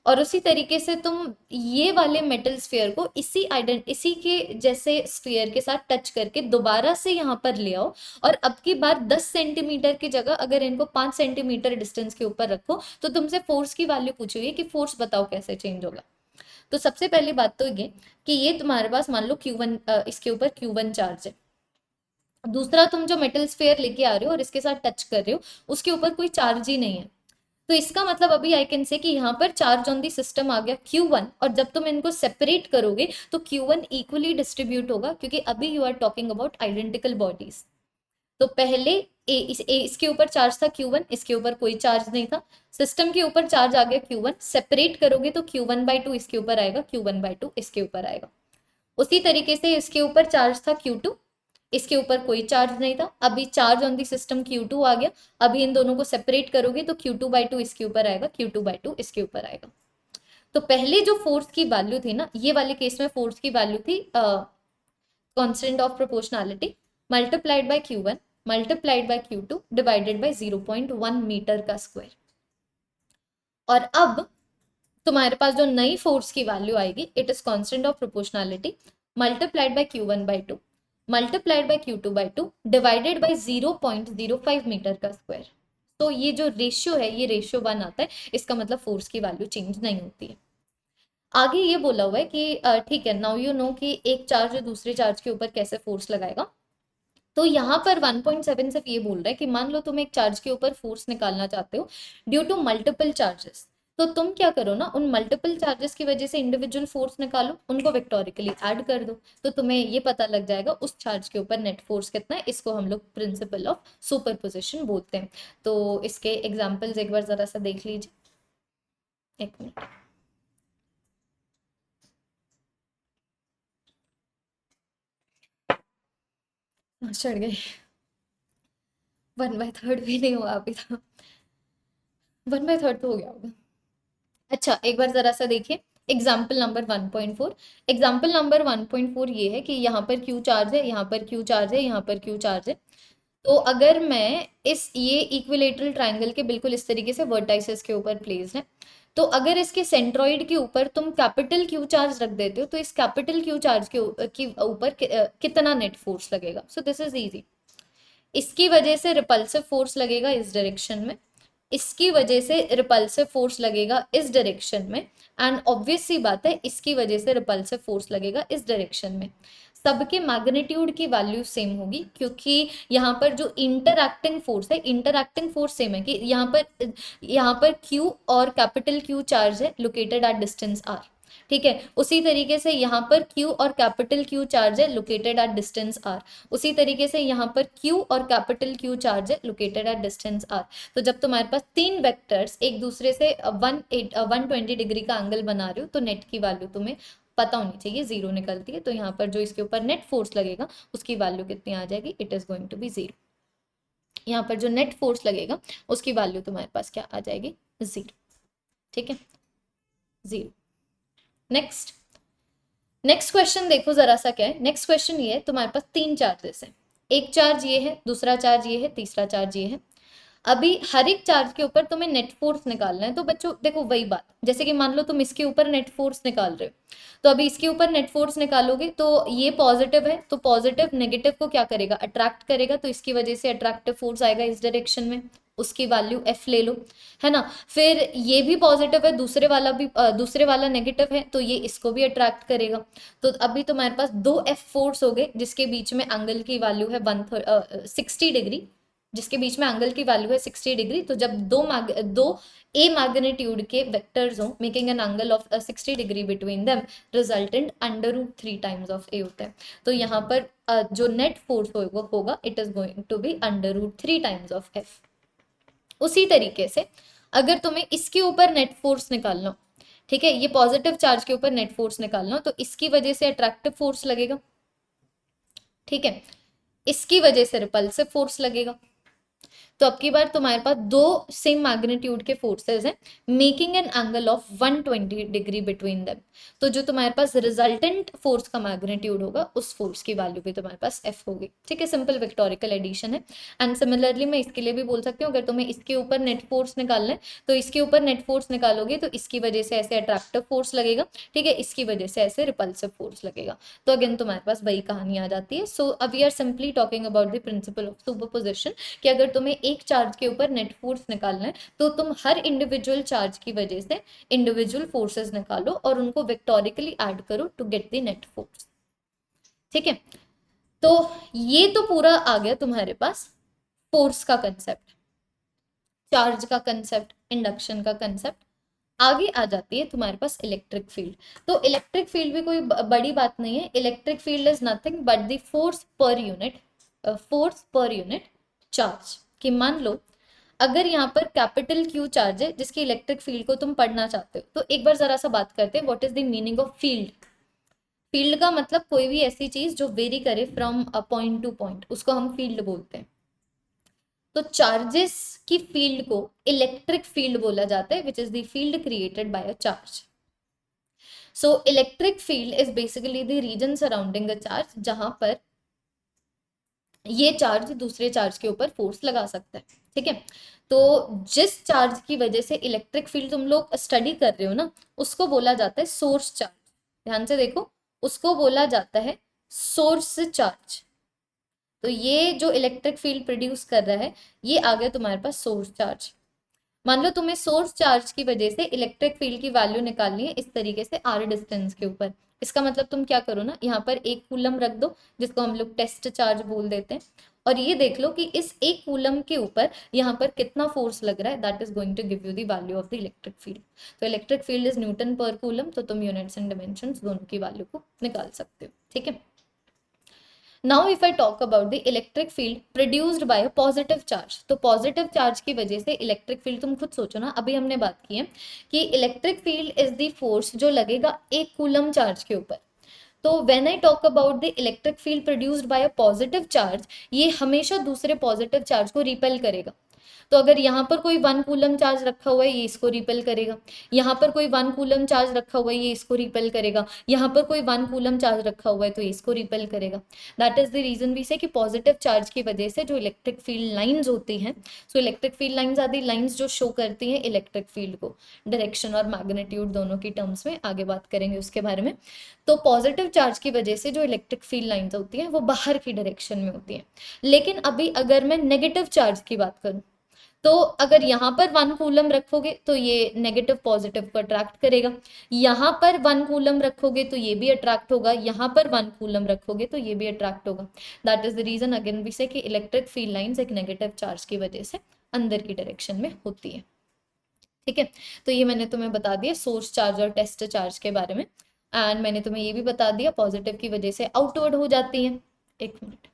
और उसी तरीके से तुम ये वाले मेटल स्फीयर को इसी के जैसे स्फीयर के साथ टच करके दोबारा से यहाँ पर ले आओ, और अब की बार 10 सेंटीमीटर की जगह अगर इनको 5 सेंटीमीटर डिस्टेंस के ऊपर रखो, तो तुमसे फोर्स की वैल्यू पूछी हुई है कि फोर्स बताओ कैसे चेंज होगा। तो सबसे पहली बात तो ये कि ये तुम्हारे पास मान लो Q1, इसके ऊपर Q1 चार्ज है। दूसरा, तुम जो मेटल स्फीयर लेके आ रहे हो और इसके साथ टच कर रहे हो, उसके ऊपर कोई चार्ज ही नहीं है। तो इसका मतलब अभी आई कैन से कि यहाँ पर चार्ज ऑन दी सिस्टम आ गया Q1, और जब तुम इनको सेपरेट करोगे तो Q1 इक्वली डिस्ट्रीब्यूट होगा, क्योंकि अभी you are talking about identical bodies. तो पहले इसके ऊपर चार्ज था Q1, इसके ऊपर कोई चार्ज नहीं था, सिस्टम के ऊपर चार्ज आ गया Q1, सेपरेट करोगे तो Q1/2 इसके ऊपर आएगा, Q1/2 इसके ऊपर आएगा। उसी तरीके से इसके ऊपर चार्ज था Q2, इसके ऊपर कोई चार्ज नहीं था, अभी charge on the system Q2 आ गया। अभी इन दोनों को सेपरेट करोगे तो Q2/2 इसके ऊपर आएगा, Q2/2 इसके ऊपर आएगा। तो पहले जो फोर्स की वैल्यू थी ना, ये वाले केस में फोर्स की वैल्यू थी constant of proportionality multiplied by Q1 multiplied by Q2 divided by 0.1 metre का स्क्वायर। और अब तुम्हारे पास जो नई फोर्स की वैल्यू आएगी, it is constant of proportionality multiplied by Q1/2 multiplied by Q2/2 divided by 0.05 metre का स्क्वायर। तो ये जो रेशियो है ये रेशियो 1 आता है, इसका मतलब फोर्स की वैल्यू चेंज नहीं होती है। आगे ये बोला हुआ है कि ठीक है, नाउ यू नो कि एक चार्ज दूसरे चार्ज के ऊपर कैसे फोर्स लगाएगा। तो यहाँ पर 1.7 सिर्फ ये बोल रहा है कि मान लो तुम एक चार्ज के ऊपर फोर्स निकालना चाहते हो ड्यू टू मल्टीपल चार्जेस, तो तुम क्या करो ना, उन मल्टीपल चार्जेस की वजह से इंडिविजुअल फोर्स निकालो, उनको वेक्टोरिकली ऐड कर दो, तो तुम्हें ये पता लग जाएगा उस चार्ज के ऊपर नेट फोर्स कितना है। इसको हम लोग प्रिंसिपल ऑफ सुपरपोजिशन बोलते हैं। तो इसके एग्जाम्पल्स एक बार जरा सा देख लीजिए, एक मिनट। चढ़ गए, 1/3 भी नहीं हुआ अभी तो, 1/3 तो हो गया होगा। अच्छा एक बार जरा सा देखिए एग्जाम्पल नंबर 1.4। एग्जाम्पल नंबर 1.4 ये है कि यहाँ पर क्यू चार्ज है, यहाँ पर क्यू चार्ज है, यहाँ पर क्यू चार्ज है। तो अगर मैं इस ये इक्विलेटरल ट्रायंगल के बिल्कुल इस तरीके से वर्टाइसेस के ऊपर प्लेस है, तो अगर इसके सेंट्रॉइड के ऊपर तुम कैपिटल क्यू चार्ज रख देते हो, तो इस कैपिटल क्यू चार्ज के ऊपर कितना नेट फोर्स लगेगा। सो दिस इज इजी। इसकी वजह से रिपल्सिव फोर्स लगेगा इस डायरेक्शन में, इसकी वजह से रिपल्सिव फोर्स लगेगा इस डायरेक्शन में, एंड ऑब्वियस सी बात है इसकी वजह से रिपल्सिव फोर्स लगेगा इस डायरेक्शन में। सबके मैग्नीट्यूड की वैल्यू सेम होगी, क्योंकि यहाँ पर जो इंटरएक्टिंग फोर्स है, इंटरएक्टिंग फोर्स सेम है कि यहाँ पर Q और कैपिटल Q चार्ज है लोकेटेड एट डिस्टेंस r। ठीक है, उसी तरीके से यहाँ पर Q और कैपिटल Q चार्ज है लोकेटेड एट डिस्टेंस r। उसी तरीके से यहाँ पर Q और कैपिटल Q चार्ज है लोकेटेड एट डिस्टेंस r। तो जब तुम्हारे पास तीन वेक्टर्स एक दूसरे से 120 डिग्री का एंगल बना रहे हो, तो नेट की वैल्यू तुम्हें पता होनी चाहिए, जीरो निकलती है। तो यहाँ पर जो इसके ऊपर नेट फोर्स लगेगा उसकी वैल्यू कितनी आ जाएगी, it is going to be zero. यहाँ पर जो नेट फोर्स लगेगा उसकी वैल्यू तुम्हारे पास क्या आ जाएगी, जीरो। ठीक है, जीरो। नेक्स्ट नेक्स्ट क्वेश्चन देखो जरा सा क्या है। नेक्स्ट क्वेश्चन ये है, तुम्हारे पास तीन चार्जेस हैं, एक चार्ज ये है, दूसरा चार्ज ये है, तीसरा चार्ज ये है। अभी हर एक चार्ज के ऊपर तुम्हें नेट फोर्स निकालना है। तो बच्चों देखो वही बात, जैसे कि मान लो तुम इसके ऊपर नेट फोर्स निकाल रहे हो, तो अभी इसके ऊपर नेट फोर्स निकालोगे तो ये पॉजिटिव है, तो पॉजिटिव नेगेटिव को क्या करेगा, अट्रैक्ट करेगा, तो इसकी वजह से अट्रैक्टिव फोर्स आएगा इस डायरेक्शन में, उसकी वैल्यू F ले लो, है ना। फिर ये भी पॉजिटिव है, दूसरे वाला नेगेटिव है, तो ये इसको भी अट्रैक्ट करेगा। तो अभी तुम्हारे पास दो F फोर्स हो गए जिसके बीच में एंगल की वैल्यू है 60 डिग्री, जिसके बीच में एंगल की वैल्यू है 60 डिग्री। तो जब दो ए मैग्नीट्यूड के वेक्टर्स हो making an angle of 60 degree between them, resultant √3 times of A होता है। तो यहाँ पर जो नेट फोर्स होगा it is going to be √3 times of F. उसी तरीके से अगर तुम्हें इसके ऊपर नेट फोर्स निकालना हो, ठीक है, ये पॉजिटिव चार्ज के ऊपर नेट फोर्स निकालना हो, तो इसकी वजह से अट्रैक्टिव फोर्स लगेगा, ठीक है, इसकी वजह से रिपल्सिव फोर्स लगेगा। तो अब की बार तुम्हारे पास दो सेम मैग्नीट्यूड के फोर्सेस हैं making an angle of 120 degree between them. तो जो तुम्हारे पास रिजल्टेंट फोर्स का मैग्नीट्यूड होगा उस फोर्स की वैल्यू भी तुम्हारे पास एफ होगी। ठीक है, सिंपल वेक्टोरिकल एडिशन है। एंड सिमिलरली मैं इसके लिए भी बोल सकती हूँ, अगर तुम्हें इसके ऊपर नेट फोर्स निकालना है तो इसके ऊपर नेट फोर्स निकालोगे तो इसकी वजह से ऐसे अट्रैक्टिव फोर्स लगेगा, ठीक है, इसकी वजह से ऐसे रिपल्सिव फोर्स लगेगा। तो अगेन तुम्हारे पास वही कहानी आ जाती है। So we are simply talking about the principle of superposition कि अगर तुम्हें एक चार्ज के ऊपर नेट फोर्स निकालना है तो तुम हर इंडिविजुअल चार्ज की वजह से इंडिविजुअल फोर्सेस निकालो और उनको वेक्टोरिकली ऐड करो to get the net force. ठीक है, तो ये तो पूरा आ गया तुम्हारे पास फोर्स का कंसेप्ट, चार्ज का कंसेप्ट, इंडक्शन का कंसेप्ट। आगे आ जाती है तुम्हारे पास इलेक्ट्रिक फील्ड। तो इलेक्ट्रिक फील्ड भी कोई बड़ी बात नहीं है। Electric field is nothing but the force per unit charge. कि मान लो अगर यहाँ पर कैपिटल Q चार्ज है जिसकी इलेक्ट्रिक फील्ड को तुम पढ़ना चाहते हो, तो एक बार जरा सा बात करते हैं what is the meaning of field. Field का मतलब कोई भी ऐसी चीज जो वेरी करे फ्रॉम पॉइंट टू पॉइंट, उसको हम फील्ड बोलते हैं। तो चार्जेस की फील्ड को इलेक्ट्रिक फील्ड बोला जाता है which is the field created by a charge. So electric field is basically the region surrounding a charge जहां पर ये चार्ज दूसरे चार्ज के ऊपर फोर्स लगा सकता है। ठीक है, तो जिस चार्ज की वजह से इलेक्ट्रिक फील्ड तुम लोग स्टडी कर रहे हो ना, उसको बोला जाता है सोर्स चार्ज। ध्यान से देखो, उसको बोला जाता है सोर्स चार्ज। तो ये जो इलेक्ट्रिक फील्ड प्रोड्यूस कर रहा है ये आ गया तुम्हारे पास सोर्स चार्ज। मान लो तुम्हें सोर्स चार्ज की वजह से इलेक्ट्रिक फील्ड की वैल्यू निकालनी है इस तरीके से आर डिस्टेंस के ऊपर। इसका मतलब तुम क्या करो ना, यहाँ पर एक कूलम रख दो जिसको हम लोग टेस्ट चार्ज बोल देते हैं, और ये देख लो कि इस एक कूलम के ऊपर यहाँ पर कितना फोर्स लग रहा है, that is going to give you the value of the electric field. तो electric field is newton per coulomb, तो तुम यूनिट्स एंड डिमेंशंस दोनों की वैल्यू को निकाल सकते हो। ठीक है, now if I talk about the electric field produced by a positive charge, तो पॉजिटिव चार्ज की वजह से इलेक्ट्रिक फील्ड, तुम खुद सोचो ना, अभी हमने बात की है कि electric field is the force जो लगेगा एक कूलम चार्ज के ऊपर। तो when I talk about the electric field produced by a positive charge, ये हमेशा दूसरे पॉजिटिव चार्ज को रिपेल करेगा। तो अगर यहाँ पर कोई 1 कूलम चार्ज रखा हुआ है ये इसको रिपेल करेगा, यहाँ पर कोई 1 कूलम चार्ज रखा हुआ है ये इसको रिपेल करेगा, यहाँ पर कोई 1 कूलम चार्ज रखा हुआ है तो ये इसको रिपेल करेगा। That is the reason we say कि पॉजिटिव चार्ज की वजह से जो इलेक्ट्रिक फील्ड लाइंस होती हैं, सो इलेक्ट्रिक फील्ड लाइंस आदि लाइंस जो शो करती हैं इलेक्ट्रिक फील्ड को, डायरेक्शन और मैग्नीट्यूड दोनों की टर्म्स में, आगे बात करेंगे उसके बारे में। तो पॉजिटिव चार्ज की वजह से जो इलेक्ट्रिक फील्ड लाइंस होती हैं वो बाहर की डायरेक्शन में होती हैं। लेकिन अभी अगर मैं नेगेटिव चार्ज की बात करूं, तो अगर यहाँ पर 1 कूलम रखोगे तो ये नेगेटिव पॉजिटिव को अट्रैक्ट करेगा, यहाँ पर 1 कूलम रखोगे तो ये भी अट्रैक्ट होगा, यहाँ पर 1 कूलम रखोगे तो ये भी अट्रैक्ट होगा। That is the reason again भी से कि इलेक्ट्रिक फील्ड लाइंस एक नेगेटिव चार्ज की वजह से अंदर की डायरेक्शन में होती है। ठीक है, तो ये मैंने तुम्हें बता दिया सोर्स चार्ज और टेस्ट चार्ज के बारे में, एंड मैंने तुम्हें ये भी बता दिया पॉजिटिव की वजह से आउटवर्ड हो जाती है। एक मिनट,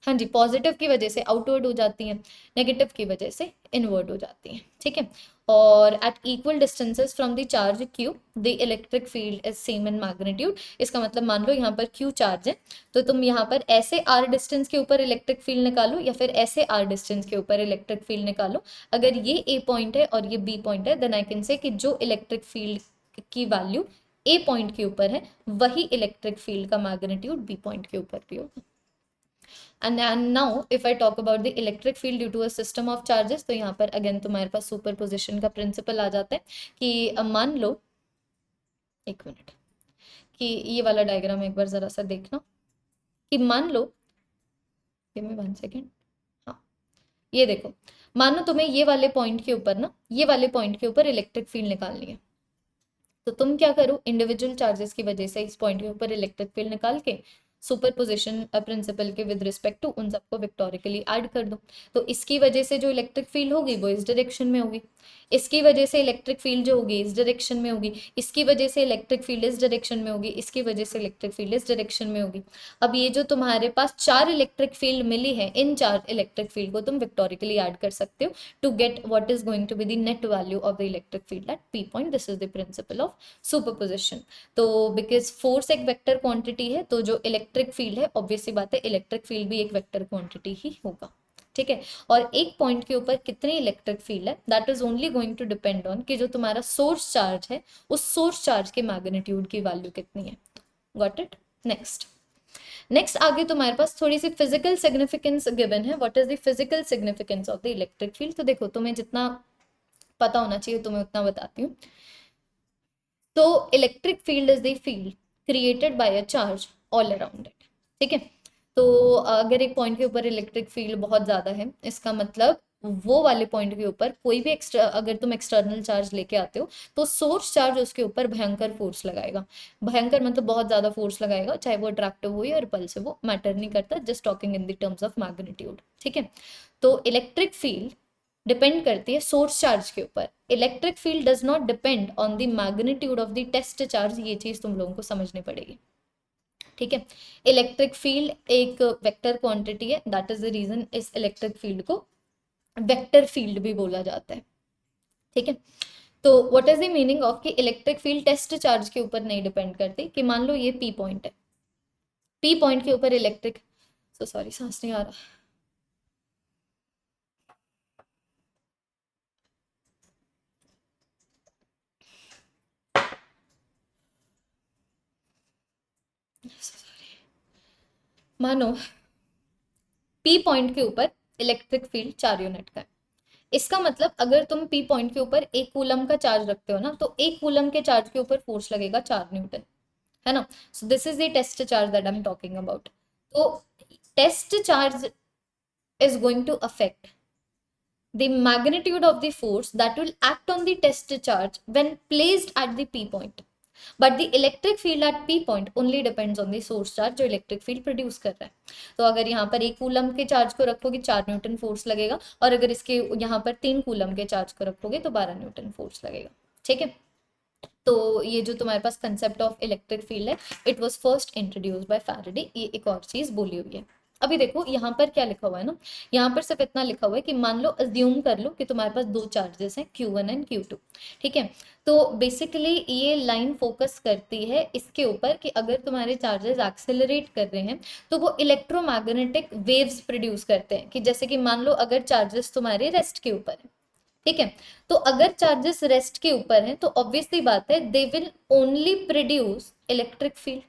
हाँ जी, पॉजिटिव की वजह से आउटवर्ड हो जाती हैं, नेगेटिव की वजह से इनवर्ड हो जाती हैं। ठीक है, और at equal distances from the charge Q the electric field is same in magnitude. इसका मतलब मान लो यहाँ पर क्यू चार्ज है, तो तुम यहाँ पर ऐसे आर डिस्टेंस के ऊपर इलेक्ट्रिक फील्ड निकालो या फिर ऐसे आर डिस्टेंस के ऊपर इलेक्ट्रिक फील्ड निकालो। अगर ये ए पॉइंट है और ये बी पॉइंट है, देन आई कैन से कि जो इलेक्ट्रिक फील्ड की वैल्यू ए पॉइंट के ऊपर है वही इलेक्ट्रिक फील्ड का मैग्नीट्यूड बी पॉइंट के ऊपर भी होगा। And now if I talk about the electric field due to a system of charges, तो यहाँ पर अगेन तुम्हारे पास सुपरपोजिशन का प्रिंसिपल आ जाता है कि मान लो, एक मिनट, कि ये वाला डायग्राम एक बार जरा सा देखना, कि मान लो, गिव मी 1 सेकेंड, हाँ ये देखो, मानो तुम्हें ये वाले पॉइंट के ऊपर ना, ये वाले पॉइंट के ऊपर इलेक्ट्रिक फील्ड निकालनी है, तो तुम क्या करो, इंडिविजुअल चार्जेस की वजह से इस पॉइंट के ऊपर इलेक्ट्रिक फील्ड निकाल के सुपरपोजिशन प्रिंसिपल के विद रिस्पेक्ट टू उन सबको विक्टोरिकली ऐड कर दो। तो इसकी वजह से जो इलेक्ट्रिक फील्ड होगी वो इस डायरेक्शन में होगी, इसकी वजह से इलेक्ट्रिक फील्ड जो होगी इस डायरेक्शन में होगी, इसकी वजह से इलेक्ट्रिक फील्ड इस डायरेक्शन में होगी, इसकी वजह से इलेक्ट्रिक फील्ड इस डायरेक्शन में होगी। अब ये जो तुम्हारे पास 4 इलेक्ट्रिक फील्ड मिली है, इन 4 इलेक्ट्रिक फील्ड को तुम विक्टोरिकली ऐड कर सकते हो to get what is going to be the net value of the electric field at P point. This is the principle of superposition. तो बिकॉज फोर्स एक वेक्टर क्वांटिटी है, तो जो इलेक्ट्रिक फील्ड है ऑब्वियस सी बात है इलेक्ट्रिक फील्ड भी एक वेक्टर क्वांटिटी ही होगा। ठीक है, और एक पॉइंट के ऊपर कितनी इलेक्ट्रिक फील्ड है that is only going to depend on कि जो तुम्हारा सोर्स चार्ज है उस सोर्स चार्ज के मैग्नीट्यूड की वैल्यू कितनी है। Got it? नेक्स्ट आगे तुम्हारे पास थोड़ी सी फिजिकल सिग्निफिकेंस गिवन है। What is the physical significance of the electric field? तो देखो, तुम्हें जितना पता होना चाहिए तुम्हें उतना बताती हूँ। तो electric field is the field created by a charge all around it. ठीक है, तो अगर एक पॉइंट के ऊपर इलेक्ट्रिक फील्ड बहुत ज्यादा है, इसका मतलब वो वाले पॉइंट के ऊपर कोई भी अगर तुम एक्सटर्नल चार्ज लेके आते हो तो सोर्स चार्ज उसके ऊपर भयंकर फोर्स लगाएगा। भयंकर मतलब बहुत ज्यादा फोर्स लगाएगा, चाहे वो अट्रैक्टिव हो या रिपल्सिव हो, मैटर नहीं करता, just talking in the terms of magnitude. ठीक है, तो इलेक्ट्रिक फील्ड डिपेंड करती है सोर्स चार्ज के ऊपर। Electric field does not depend on the magnitude of the test charge. ये चीज तुम लोगों को समझनी पड़ेगी। ठीक है, इलेक्ट्रिक फील्ड एक वेक्टर क्वांटिटी है, दैट इज द रीजन इस इलेक्ट्रिक फील्ड को वेक्टर फील्ड भी बोला जाता है। ठीक है, तो what is the meaning of कि इलेक्ट्रिक फील्ड टेस्ट चार्ज के ऊपर नहीं डिपेंड करती। कि मान लो ये पी पॉइंट है, पी पॉइंट के ऊपर इलेक्ट्रिक, सॉरी सांस नहीं आ रहा, मानो पी पॉइंट के ऊपर इलेक्ट्रिक फील्ड 4 यूनिट का है। इसका मतलब अगर तुम पी पॉइंट के ऊपर 1 कूलम का चार्ज रखते हो ना, तो 1 कूलम के चार्ज के ऊपर फोर्स लगेगा 4 न्यूटन, है ना। So this is the test charge that I am talking about. तो test charge is going to affect the magnitude of the force that will act on the test charge when placed at the P point. But the electric field at P point only depends on the source charge जो electric field produce कर रहा है. तो अगर यहाँ पर 1 coulomb के charge को रखोगे 4 न्यूटन फोर्स लगेगा, और अगर इसके यहाँ पर 3 कूलम के चार्ज को रखोगे तो 12 न्यूटन फोर्स लगेगा. ठीक है, तो ये जो तुम्हारे पास कंसेप्ट ऑफ इलेक्ट्रिक फील्ड है, it was first introduced by Faraday. ये एक और चीज बोली हुई है. अभी देखो यहाँ पर क्या लिखा हुआ है ना, यहाँ पर सिर्फ इतना लिखा हुआ है कि मान लो, अज्यूम कर लो कि तुम्हारे पास दो चार्जेस हैं Q1 एंड Q2. ठीक है, तो बेसिकली ये लाइन फोकस करती है इसके ऊपर कि अगर तुम्हारे चार्जेस एक्सेलरेट कर रहे हैं तो वो इलेक्ट्रोमैग्नेटिक वेव्स प्रोड्यूस करते हैं. कि जैसे कि मान लो अगर चार्जेस तुम्हारे रेस्ट के ऊपर है, ठीक है, तो अगर चार्जेस रेस्ट के ऊपर हैं तो ऑब्वियसली बात है they will only produce electric field,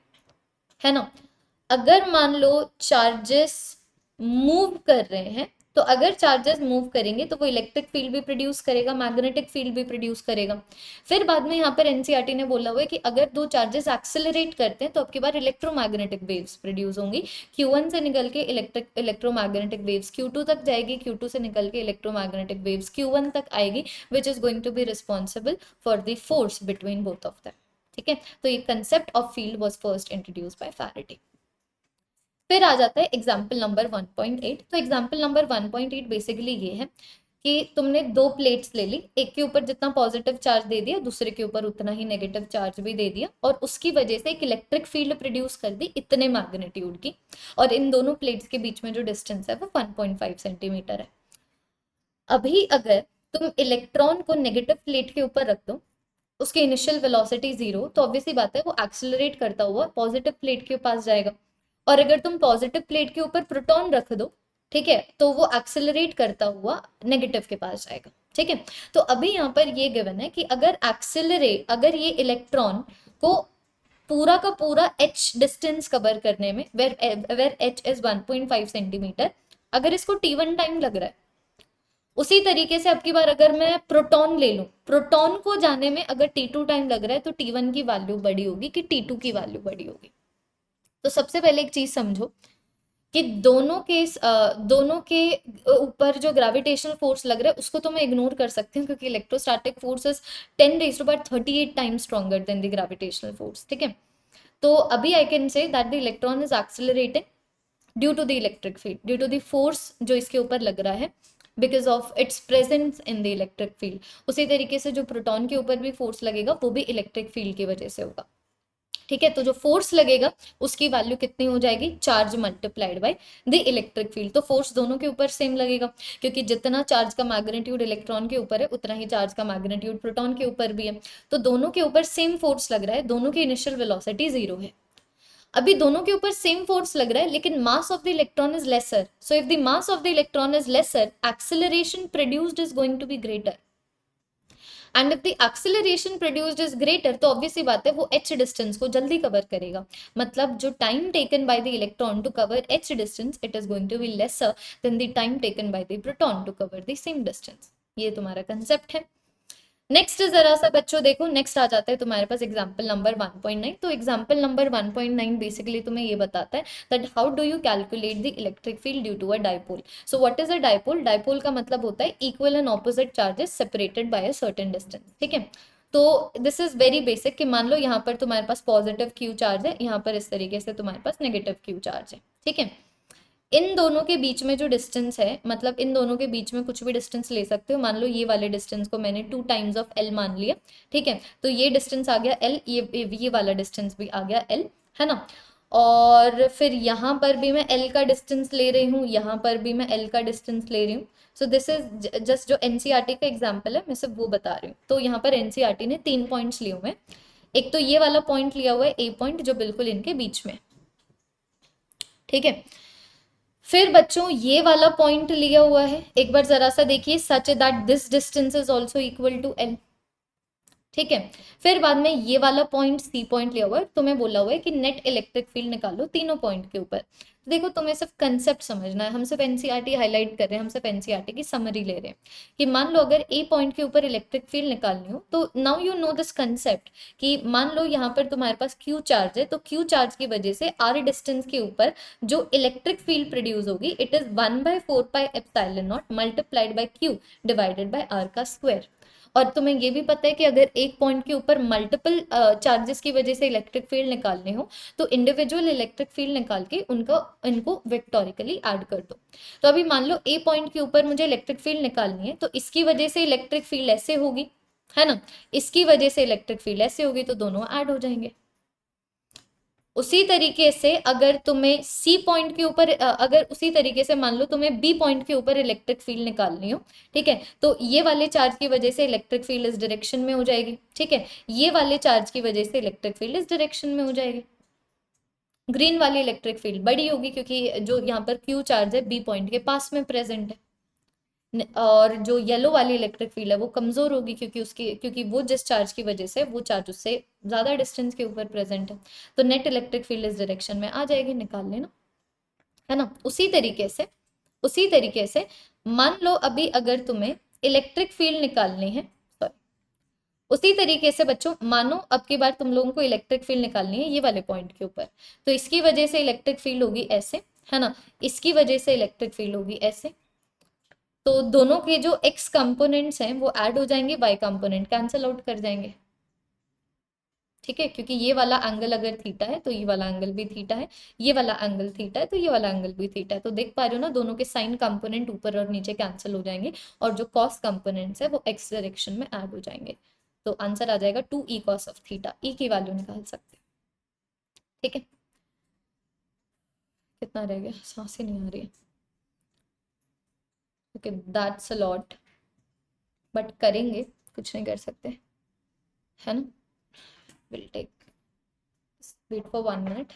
है ना. अगर मान लो चार्जेस मूव कर रहे हैं, तो अगर चार्जेस मूव करेंगे तो वो इलेक्ट्रिक फील्ड भी प्रोड्यूस करेगा, मैग्नेटिक फील्ड भी प्रोड्यूस करेगा. फिर बाद में यहाँ पर एनसीईआरटी ने बोला हुआ है कि अगर दो चार्जेस एक्सेलरेट करते हैं तो आपकी बार इलेक्ट्रोमैग्नेटिक वेव्स प्रोड्यूस होंगी. Q1 से निकल के इलेक्ट्रोमैग्नेटिक वेव्स Q2 तक जाएगी, Q2 से निकल के इलेक्ट्रोमैग्नेटिक वेव्स Q1 तक आएगी, which is going to be responsible for the force between both of them. ठीक है, तो ये concept of field was first introduced by Faraday. फिर आ जाता है एग्जाम्पल नंबर 1.8. तो एग्जाम्पल नंबर 1.8 बेसिकली ये है कि तुमने दो प्लेट्स ले ली, एक के ऊपर जितना पॉजिटिव चार्ज दे दिया, दूसरे के ऊपर उतना ही नेगेटिव चार्ज भी दे दिया, और उसकी वजह से एक इलेक्ट्रिक फील्ड प्रोड्यूस कर दी इतने मैग्नीट्यूड की, और इन दोनों प्लेट्स के बीच में जो डिस्टेंस है वो 1.5 सेंटीमीटर है. अभी अगर तुम इलेक्ट्रॉन को नेगेटिव प्लेट के ऊपर रख दो, उसकी इनिशियल वेलोसिटी 0, तो ऑब्वियसली बात है वो एक्सेलरेट करता हुआ पॉजिटिव प्लेट के पास जाएगा. और अगर तुम पॉजिटिव प्लेट के ऊपर प्रोटॉन रख दो, ठीक है, तो वो एक्सेलरेट करता हुआ नेगेटिव के पास जाएगा. ठीक है, तो अभी यहाँ पर ये गिवन है कि अगर ये इलेक्ट्रॉन को पूरा का पूरा h डिस्टेंस कवर करने में, वेर h इज 1.5 सेंटीमीटर, अगर इसको t1 टाइम लग रहा है, उसी तरीके से अब की बार अगर मैं प्रोटॉन ले लूं, प्रोटॉन को जाने में अगर t2 टाइम लग रहा है तो t1 की वैल्यू बड़ी होगी कि t2 की वैल्यू बड़ी होगी. तो सबसे पहले एक चीज समझो कि दोनों के ऊपर जो ग्रेविटेशनल फोर्स लग रहा है उसको तो मैं इग्नोर कर सकती हूँ, क्योंकि electrostatic force is 10⁻38 times stronger than the gravitational force. ठीक है, तो अभी I can say that the electron is accelerating due to the electric field, due to the force जो इसके ऊपर लग रहा है, because of its presence in the electric field. उसी तरीके से जो प्रोटॉन के ऊपर भी फोर्स लगेगा वो भी इलेक्ट्रिक फील्ड की वजह से होगा. ठीक है, तो जो फोर्स लगेगा उसकी वैल्यू कितनी हो जाएगी, charge multiplied by the electric field. तो फोर्स दोनों के ऊपर सेम लगेगा, क्योंकि जितना चार्ज का मैग्नीट्यूड इलेक्ट्रॉन के ऊपर है उतना ही चार्ज का मैग्नीट्यूड प्रोटॉन के ऊपर भी है. तो दोनों के ऊपर सेम फोर्स लग रहा है, दोनों की इनिशियल वेलोसिटी 0 है. अभी दोनों के ऊपर सेम फोर्स लग रहा है, लेकिन mass of the electron is lesser. So if the mass of the electron is lesser, acceleration produced is going to be greater. And if the acceleration produced is greater, तो obviously बात है वो h distance को जल्दी cover करेगा. मतलब जो time taken by the electron to cover h distance, it is going to be lesser than the time taken by the proton to cover the same distance. ये तुम्हारा कंसेप्ट है. Next जरा सा बच्चों देखो, नेक्स्ट आ जाता है तुम्हारे पास एग्जाम्पल नंबर 1.9. तो एग्जाम्पल नंबर 1.9 बेसिकली तुम्हें ये बताता है that how do you calculate the electric field due to a dipole. So what is a dipole? Dipole का मतलब होता है equal and opposite charges separated by a certain distance. ठीक है, तो दिस इज वेरी बेसिक कि मान लो यहाँ पर तुम्हारे पास पॉजिटिव क्यू चार्ज है, यहाँ पर इस तरीके से तुम्हारे पास नेगेटिव क्यू चार्ज है. ठीक है, इन दोनों के बीच में जो डिस्टेंस है, मतलब इन दोनों के बीच में कुछ भी डिस्टेंस ले सकते हो. मान लो ये वाले डिस्टेंस को मैंने 2 टाइम्स ऑफ l मान लिया. ठीक है, तो ये डिस्टेंस आ गया l, ये वाला डिस्टेंस भी आ गया l, है ना. और फिर यहाँ पर भी मैं l का डिस्टेंस ले रही हूँ, यहाँ पर भी मैं l का डिस्टेंस ले रही हूँ. सो दिस इज जस्ट जो एनसीईआरटी का एग्जाम्पल है, मैं सिर्फ वो बता रही हूँ. तो यहाँ पर एनसीईआरटी ने 3 पॉइंट्स लिए हुए हैं. एक तो ये वाला पॉइंट लिया हुआ है A पॉइंट, जो बिल्कुल इनके बीच में. ठीक है, फिर बच्चों ये वाला पॉइंट लिया हुआ है, एक बार जरा सा देखिए, such that this distance is also equal to l. ठीक है। फिर बाद में ये वाला पॉइंट सी पॉइंट लिया हुआ है, तुम्हें बोला हुआ है कि नेट इलेक्ट्रिक फील्ड निकालो तीनों पॉइंट के ऊपर। तो देखो तुम्हें सिर्फ कंसेप्ट समझना है, हम सिर्फ एनसीईआरटी हाईलाइट कर रहे हैं, हम सिर्फ एनसीईआरटी की समरी ले रहे हैं कि मान लो अगर ए पॉइंट के ऊपर इलेक्ट्रिक फील्ड निकालनी हो तो now you know this concept कि मान लो यहाँ पर तुम्हारे पास क्यू चार्ज है, तो क्यू चार्ज की वजह से आर डिस्टेंस के ऊपर जो इलेक्ट्रिक फील्ड प्रोड्यूस होगी it is 1/4πε0 multiplied by q divided by r का स्क्वायर। और तुम्हें ये भी पता है कि अगर एक पॉइंट के ऊपर मल्टीपल चार्जेस की वजह से इलेक्ट्रिक फील्ड निकालने हो तो इंडिविजुअल इलेक्ट्रिक फील्ड निकाल के उनका इनको वेक्टोरिकली ऐड कर दो। तो अभी मान लो ए पॉइंट के ऊपर मुझे इलेक्ट्रिक फील्ड निकालनी है, तो इसकी वजह से इलेक्ट्रिक फील्ड ऐसे होगी, है ना, इसकी वजह से इलेक्ट्रिक फील्ड ऐसे होगी, तो दोनों ऐड हो जाएंगे। उसी तरीके से अगर तुम्हें सी पॉइंट के ऊपर अगर उसी तरीके से मान लो तुम्हें बी पॉइंट के ऊपर इलेक्ट्रिक फील्ड निकालनी हो, ठीक है, तो ये वाले चार्ज की वजह से इलेक्ट्रिक फील्ड इस डायरेक्शन में हो जाएगी, ठीक है, ये वाले चार्ज की वजह से इलेक्ट्रिक फील्ड इस डायरेक्शन में हो जाएगी। ग्रीन वाली इलेक्ट्रिक फील्ड बड़ी होगी क्योंकि जो यहाँ पर क्यू चार्ज है बी पॉइंट के पास में प्रेजेंट है, और जो येलो वाली इलेक्ट्रिक फील्ड है वो कमजोर होगी क्योंकि वो जिस चार्ज की वजह से वो चार्ज उससे ज्यादा डिस्टेंस के ऊपर प्रेजेंट है, तो नेट इलेक्ट्रिक फील्ड इस डायरेक्शन में आ जाएगी, निकाल लेना, है ना। उसी तरीके से मान लो अभी अगर तुम्हें इलेक्ट्रिक फील्ड निकालनी है, सॉरी, उसी तरीके से बच्चों मानो अब की बार तुम लोगों को इलेक्ट्रिक फील्ड निकालनी है ये वाले पॉइंट के ऊपर, तो इसकी वजह से इलेक्ट्रिक फील्ड होगी ऐसे, है ना, इसकी वजह से इलेक्ट्रिक फील्ड होगी ऐसे, तो दोनों के जो एक्स कंपोनेंट्स हैं वो ऐड हो जाएंगे, वाई कंपोनेंट कैंसिल आउट कर जाएंगे, ठीक है, क्योंकि ये वाला एंगल अगर थीटा है तो ये वाला एंगल भी थीटा है, ये वाला एंगल थीटा है तो ये वाला एंगल भी थीटा है, तो देख पा रहे हो ना दोनों के साइन कंपोनेंट ऊपर और नीचे कैंसिल हो जाएंगे और जो कॉस कंपोनेंट्स है वो एक्स डायरेक्शन में ऐड हो जाएंगे, तो आंसर आ जाएगा 2e cos ऑफ थीटा, ई की वैल्यू निकाल सकते हैं, ठीक है। कितना रह गया, सांस ही नहीं आ रही है, okay that's a lot, but करेंगे, कुछ नहीं कर सकते, है ना। Will take wait for 1 minute.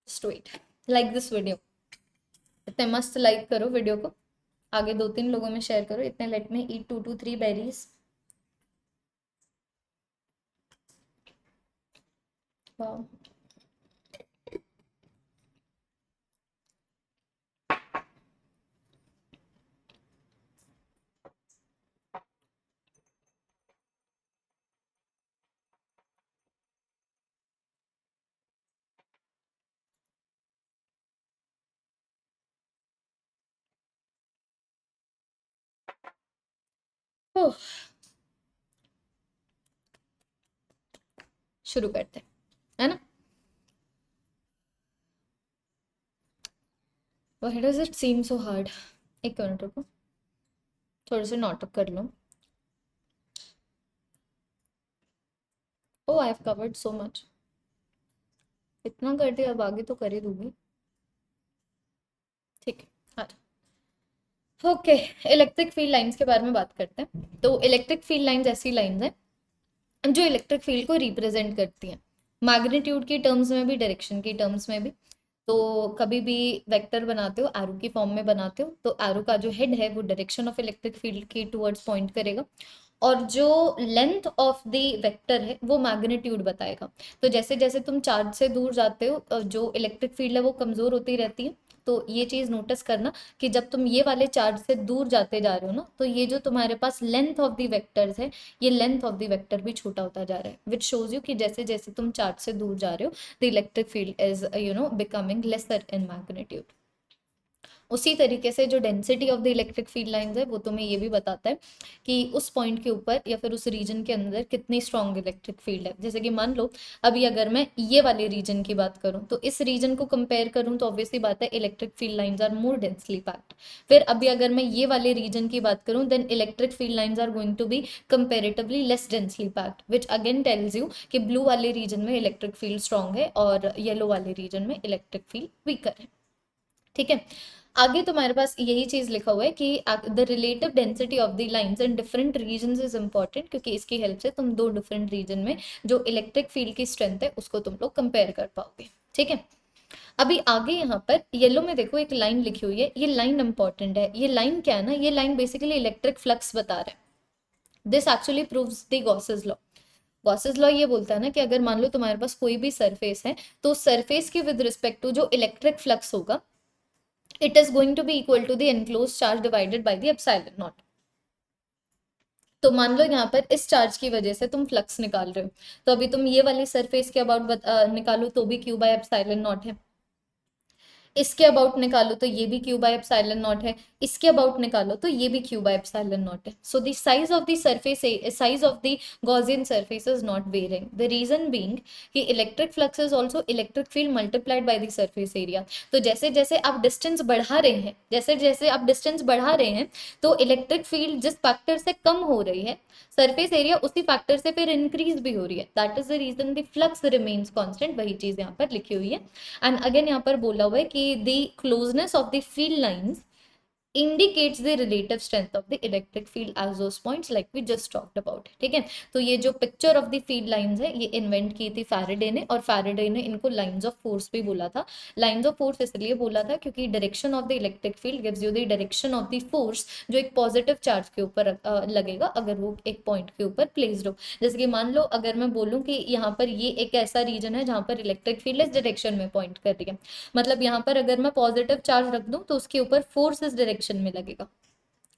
Just wait. Like this video. इतने मस्त लाइक करो वीडियो को, आगे 2-3 लोगों में शेयर करो, इतने लेट में ईट 2 to 3 berries। वाह, ओह, शुरू करते हैं, है ना। Why does it seem so hard? एक मिनट रुको, थोड़े से नाटक कर लो। Oh I have covered so much, इतना कर दिया, अब आगे तो कर ही दूंगी, ठीक है। ओके, इलेक्ट्रिक फील्ड लाइंस के बारे में बात करते हैं। तो इलेक्ट्रिक फील्ड लाइंस ऐसी लाइंस हैं जो इलेक्ट्रिक फील्ड को रिप्रेजेंट करती हैं, मैग्नीट्यूड की टर्म्स में भी, डायरेक्शन की टर्म्स में भी। तो कभी भी वेक्टर बनाते हो एरो की फॉर्म में बनाते हो तो एरो का जो हेड है वो डायरेक्शन ऑफ इलेक्ट्रिक फील्ड की टुवर्ड्स पॉइंट करेगा, और जो लेंथ ऑफ द वेक्टर है वो मैग्नीट्यूड बताएगा। तो जैसे जैसे तुम चार्ज से दूर जाते हो जो इलेक्ट्रिक फील्ड है वो कमजोर होती रहती है, तो ये चीज नोटिस करना कि जब तुम ये वाले चार्ज से दूर जाते जा रहे हो ना, तो ये जो तुम्हारे पास लेंथ ऑफ द वेक्टर्स है, ये लेंथ ऑफ द वेक्टर भी छोटा होता जा रहा है, विच शोज यू कि जैसे जैसे तुम चार्ज से दूर जा रहे हो the electric field is becoming lesser in magnitude. उसी तरीके से जो density of the electric field lines है वो तुम्हें ये भी बताता है कि उस पॉइंट के ऊपर या फिर उस रीजन के अंदर कितनी स्ट्रॉन्ग इलेक्ट्रिक फील्ड है। जैसे कि मान लो अभी अगर मैं ये वाले रीजन की बात करूं तो इस रीजन को कंपेयर करूं तो ऑब्वियसली बात है electric field lines are more densely packed. फिर अभी अगर मैं ये वाले रीजन की बात करूं then electric field lines are going to be comparatively less densely packed, which again tells you कि ब्लू वाले रीजन में इलेक्ट्रिक फील्ड स्ट्रॉन्ग है और येलो वाले रीजन में इलेक्ट्रिक फील्ड वीकर है, ठीक है। आगे तुम्हारे पास यही चीज लिखा हुआ है कि the relative density of the lines in different regions is important, क्योंकि इसकी हेल्प से तुम 2 डिफरेंट रीजन में जो इलेक्ट्रिक फील्ड की स्ट्रेंथ है उसको तुम लोग कंपेयर कर पाओगे, ठीक है। अभी आगे यहाँ पर येलो में देखो एक लाइन लिखी हुई है, ये लाइन इंपॉर्टेंट है। ये लाइन क्या है ना, ये लाइन बेसिकली इलेक्ट्रिक फ्लक्स बता रहा है। This actually proves the Gauss's law. Gauss's law ये बोलता है ना कि अगर मान लो तुम्हारे पास कोई भी सरफेस है, तो सरफेस के विद रिस्पेक्ट टू जो इलेक्ट्रिक फ्लक्स होगा, it is going to be equal to the enclose charge divided by the epsilon naught. तो मान लो यहाँ पर इस चार्ज की वजह से तुम फ्लक्स निकाल रहे हो, तो अभी तुम ये वाली सरफेस के अबाउट निकालो तो भी क्यू बाय एप्सिलॉन नॉट है। इसके अबाउट निकालो तो ये भी क्यू बाय एप्सिलॉन नॉट है। इसके अबाउट निकालो तो ये भी क्यू बाय एप्सिलॉन नॉट है। So the size of the surface, size of the Gaussian surface is not varying. The reason being कि electric flux is also electric field multiplied by the surface area. तो जैसे जैसे आप distance बढ़ा रहे हैं, जैसे जैसे आप डिस्टेंस बढ़ा रहे हैं, तो इलेक्ट्रिक फील्ड जिस फैक्टर से कम हो रही है, सरफेस एरिया उसी फैक्टर से फिर इंक्रीज भी हो रही है। That is the reason the flux remains constant. वही चीज यहाँ पर लिखी हुई है। एंड अगेन यहाँ पर बोला हुआ है कि the closeness of the field lines indicates the relative strength of the electric field as those points like we just talked about। ठीक है, तो ये जो picture of the field lines है, ये इन्वेंट की थी फैराडे ने, और फैराडे ने इनको लाइंस ऑफ फोर्स भी बोला था। लाइंस ऑफ फोर्स इसलिए बोला था क्योंकि direction of the electric field gives you the direction of the force जो एक पॉजिटिव चार्ज के ऊपर लगेगा अगर वो एक पॉइंट के ऊपर प्लेस्ड हो। जैसे कि मान लो अगर मैं बोलूँ कि यहाँ पर ये एक ऐसा रीजन है जहाँ पर इलेक्ट्रिक फील्ड इस डायरेक्शन में पॉइंट कर रही है, मतलब यहाँ पर अगर मैं पॉजिटिव चार्ज रख दूं तो उसके ऊपर फोर्स इस डायरेक्शन में लगेगा,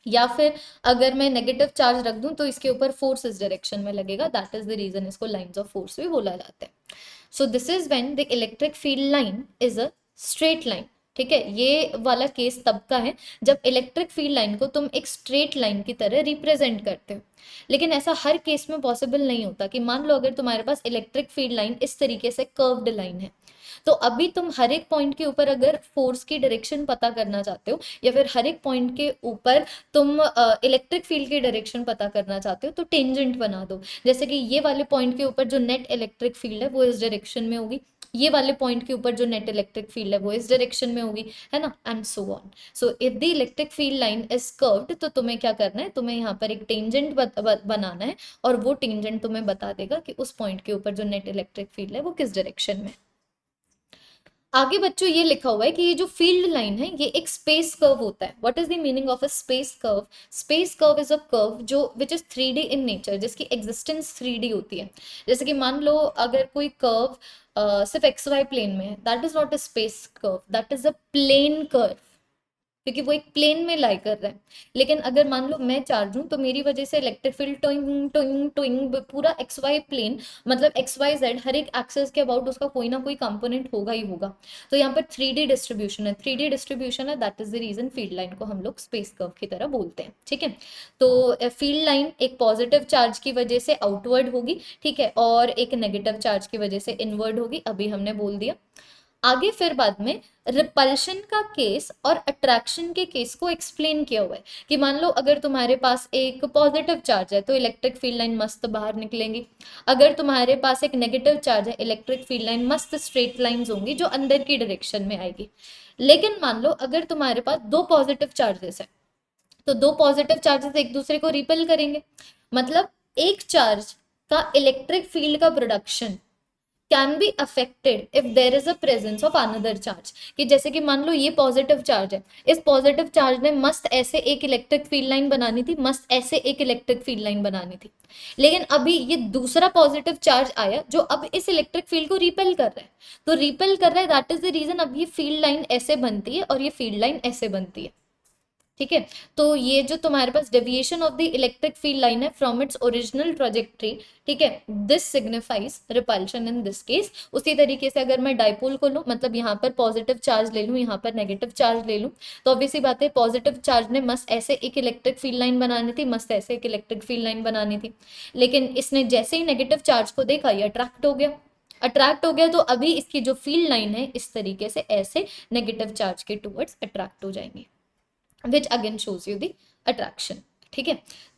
या फिर अगर मैं नेगेटिव चार्ज रख दूं तो इसके ऊपर फोर्स इस डायरेक्शन में लगेगा। दैट इज द रीजन इसको लाइंस ऑफ फोर्स भी बोला जाता है। सो this is when the electric field line is a straight line. ठीक है, ये वाला केस तब का है जब इलेक्ट्रिक फील्ड लाइन को तुम एक स्ट्रेट लाइन की तरह रिप्रेजेंट करते हो। लेकिन ऐसा हर केस में पॉसिबल नहीं होता कि मान लो अगर तुम्हारे पास इलेक्ट्रिक फील्ड लाइन इस तरीके से कर्व्ड लाइन है, तो अभी तुम हर एक पॉइंट के ऊपर अगर फोर्स की डायरेक्शन पता करना चाहते हो, या फिर हर एक पॉइंट के ऊपर तुम इलेक्ट्रिक फील्ड की डायरेक्शन पता करना चाहते हो, तो टेंजेंट बना दो। जैसे कि ये वाले पॉइंट के ऊपर जो नेट इलेक्ट्रिक फील्ड है वो इस डायरेक्शन में होगी, ये वाले पॉइंट के ऊपर जो नेट इलेक्ट्रिक फील्ड है वो इस डायरेक्शन में होगी, है ना, and so on. So if the electric field line is curved, तो तुम्हें क्या करना है, तुम्हें यहाँ पर एक टेंजेंट बनाना है, और वो टेंजेंट तुम्हें बता देगा कि उस पॉइंट के ऊपर जो नेट इलेक्ट्रिक फील्ड है वो किस डायरेक्शन में। आगे बच्चों ये लिखा हुआ है कि ये जो फील्ड लाइन है ये एक स्पेस कर्व होता है। What is the meaning of a space curve? Space curve is a curve जो which is 3D in nature, जिसकी एग्जिस्टेंस 3D होती है। जैसे कि मान लो अगर कोई कर्व सिर्फ XY प्लेन में है, that is not a space curve, that is a plane curve, क्योंकि वो एक प्लेन में लाई कर रहा है। लेकिन अगर मान लो मैं चार्ज हूँ तो मेरी वजह से electric field towing towing towing पूरा XY प्लेन, मतलब XYZ हर एक एक्सेस के अबाउट उसका कोई ना कोई कंपोनेंट होगा ही होगा। तो यहाँ पर 3D डिस्ट्रीब्यूशन है, 3D डिस्ट्रीब्यूशन है, that is the reason field line को हम लोग स्पेस कर्व की तरह बोलते हैं। ठीक है, तो फील्ड लाइन एक पॉजिटिव चार्ज की वजह से आउटवर्ड होगी, ठीक है, और एक नेगेटिव चार्ज की वजह से इनवर्ड होगी, अभी हमने बोल दिया। आगे फिर बाद में रिपल्शन का केस और अट्रैक्शन के केस को एक्सप्लेन किया हुआ है कि मान लो अगर तुम्हारे पास एक पॉजिटिव चार्ज है तो इलेक्ट्रिक फील्ड लाइन मस्त बाहर निकलेंगी, अगर तुम्हारे पास एक नेगेटिव चार्ज है इलेक्ट्रिक फील्ड लाइन मस्त स्ट्रेट लाइंस होंगी जो अंदर की डायरेक्शन में आएगी। लेकिन मान लो अगर तुम्हारे पास दो पॉजिटिव चार्जेस है, तो दो पॉजिटिव चार्जेस एक दूसरे को रिपेल करेंगे, मतलब एक चार्ज का इलेक्ट्रिक फील्ड का production can be affected if there is a presence of another charge. कि जैसे कि मान लो ये पॉजिटिव चार्ज है, इस पॉजिटिव चार्ज ने मस्त ऐसे एक इलेक्ट्रिक फील्ड लाइन बनानी थी, मस्त ऐसे एक इलेक्ट्रिक फील्ड लाइन बनानी थी, लेकिन अभी ये दूसरा पॉजिटिव चार्ज आया जो अब इस इलेक्ट्रिक फील्ड को रिपेल कर रहा है। तो रिपेल कर रहा है, दैट इज द रीजन अब ये फील्ड लाइन ऐसे बनती है और ये फील्ड लाइन ऐसे बनती है। ठीक है, तो ये जो तुम्हारे पास deviation of the electric field line है फ्रॉम इट्स ओरिजिनल ट्रॉजेक्ट्री, ठीक है, this signifies repulsion in this case. उसी तरीके से अगर मैं डाइपोल को लूँ, मतलब यहाँ पर पॉजिटिव चार्ज ले लूँ, यहाँ पर नेगेटिव चार्ज ले लूँ, तो ऑब्वियसली बात है पॉजिटिव चार्ज ने मस्त ऐसे एक इलेक्ट्रिक फील्ड लाइन बनानी थी, मस्त ऐसे एक इलेक्ट्रिक फील्ड लाइन बनानी थी, लेकिन इसने जैसे ही नेगेटिव चार्ज को देखा ये अट्रैक्ट हो गया। अट्रैक्ट हो गया तो अभी इसकी जो फील्ड लाइन है इस तरीके से ऐसे नेगेटिव चार्ज के टूवर्ड्स अट्रैक्ट हो जाएंगे, which again shows you the attraction. ठीक है,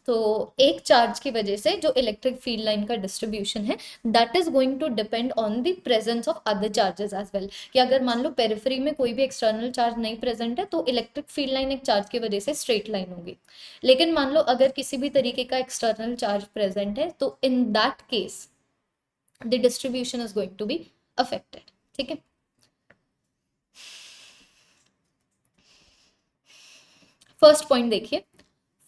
तो एक चार्ज की वजह से जो इलेक्ट्रिक फील्ड लाइन का डिस्ट्रीब्यूशन है that is going to depend on the presence of other charges as well. कि अगर मान लो पेरिफेरी में कोई भी एक्सटर्नल चार्ज नहीं प्रेजेंट है तो इलेक्ट्रिक फील्ड लाइन एक चार्ज की वजह से स्ट्रेट लाइन होगी, लेकिन मान लो अगर किसी भी तरीके का एक्सटर्नल चार्ज प्रेजेंट है तो in that case the distribution is going to be affected. ठीक है, फर्स्ट पॉइंट देखिए,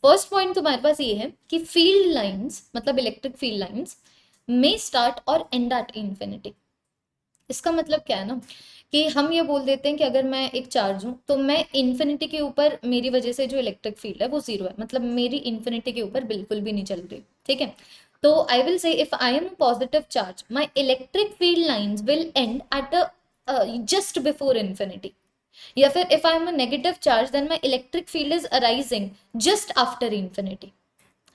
फर्स्ट पॉइंट तुम्हारे पास ये है कि फील्ड लाइंस मतलब इलेक्ट्रिक फील्ड लाइंस में स्टार्ट और एंड एट इंफिनिटी। इसका मतलब क्या है ना कि हम ये बोल देते हैं कि अगर मैं एक चार्ज हूं तो मैं इन्फिनिटी के ऊपर मेरी वजह से जो इलेक्ट्रिक फील्ड है वो जीरो है, मतलब मेरी इन्फिनिटी के ऊपर बिल्कुल भी नहीं चल रही, ठीक है। तो I will say if I am positive charge my electric field lines will end at a just before infinity, या फिर if I am a negative charge then my electric field is arising just after infinity.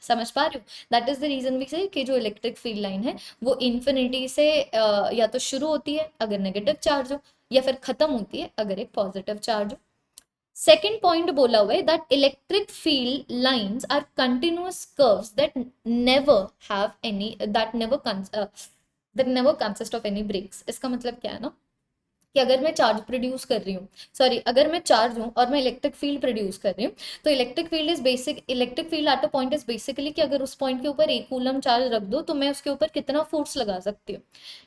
समझ पा रहे हो? That is the reason we say कि जो electric field line है वो इन्फिनिटी से या तो शुरू होती है अगर नेगेटिव चार्ज हो, या फिर खत्म होती है अगर एक पॉजिटिव चार्ज हो। सेकेंड पॉइंट बोला हुआ है that electric field lines are continuous curves that never have any that never consist of any breaks. इसका मतलब क्या है ना कि अगर मैं चार्ज प्रोड्यूस कर रही हूँ, सॉरी अगर मैं चार्ज हूँ और मैं इलेक्ट्रिक फील्ड प्रोड्यूस कर रही हूँ, तो electric field at a point is basically कि अगर उस पॉइंट के ऊपर एक कूलम चार्ज रख दो तो मैं उसके ऊपर कितना फोर्स लगा सकती हूँ,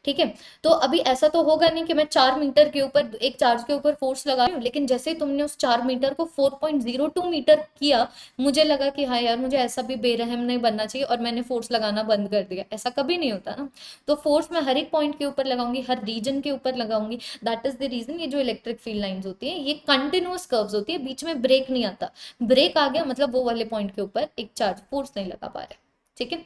ठीक है। तो अभी ऐसा तो होगा नहीं कि मैं 4 मीटर के ऊपर एक चार्ज के ऊपर फोर्स लगा रही हूँ, लेकिन जैसे ही तुमने उस 4 मीटर को 4.02 मीटर किया, मुझे लगा कि हाँ यार मुझे ऐसा भी बेरहम नहीं बनना चाहिए और मैंने फोर्स लगाना बंद कर दिया, ऐसा कभी नहीं होता ना। तो फोर्स मैं हर एक पॉइंट के ऊपर लगाऊंगी, हर रीजन के ऊपर लगाऊंगी। दैट इज द रीजन ये जो इलेक्ट्रिक फील्ड लाइंस होती है ये कंटिन्यूअस कर्व्स होती है, बीच में ब्रेक नहीं आता। ब्रेक आ गया मतलब वो वाले पॉइंट के ऊपर एक चार्ज फोर्स नहीं लगा पा रहे, ठीक है।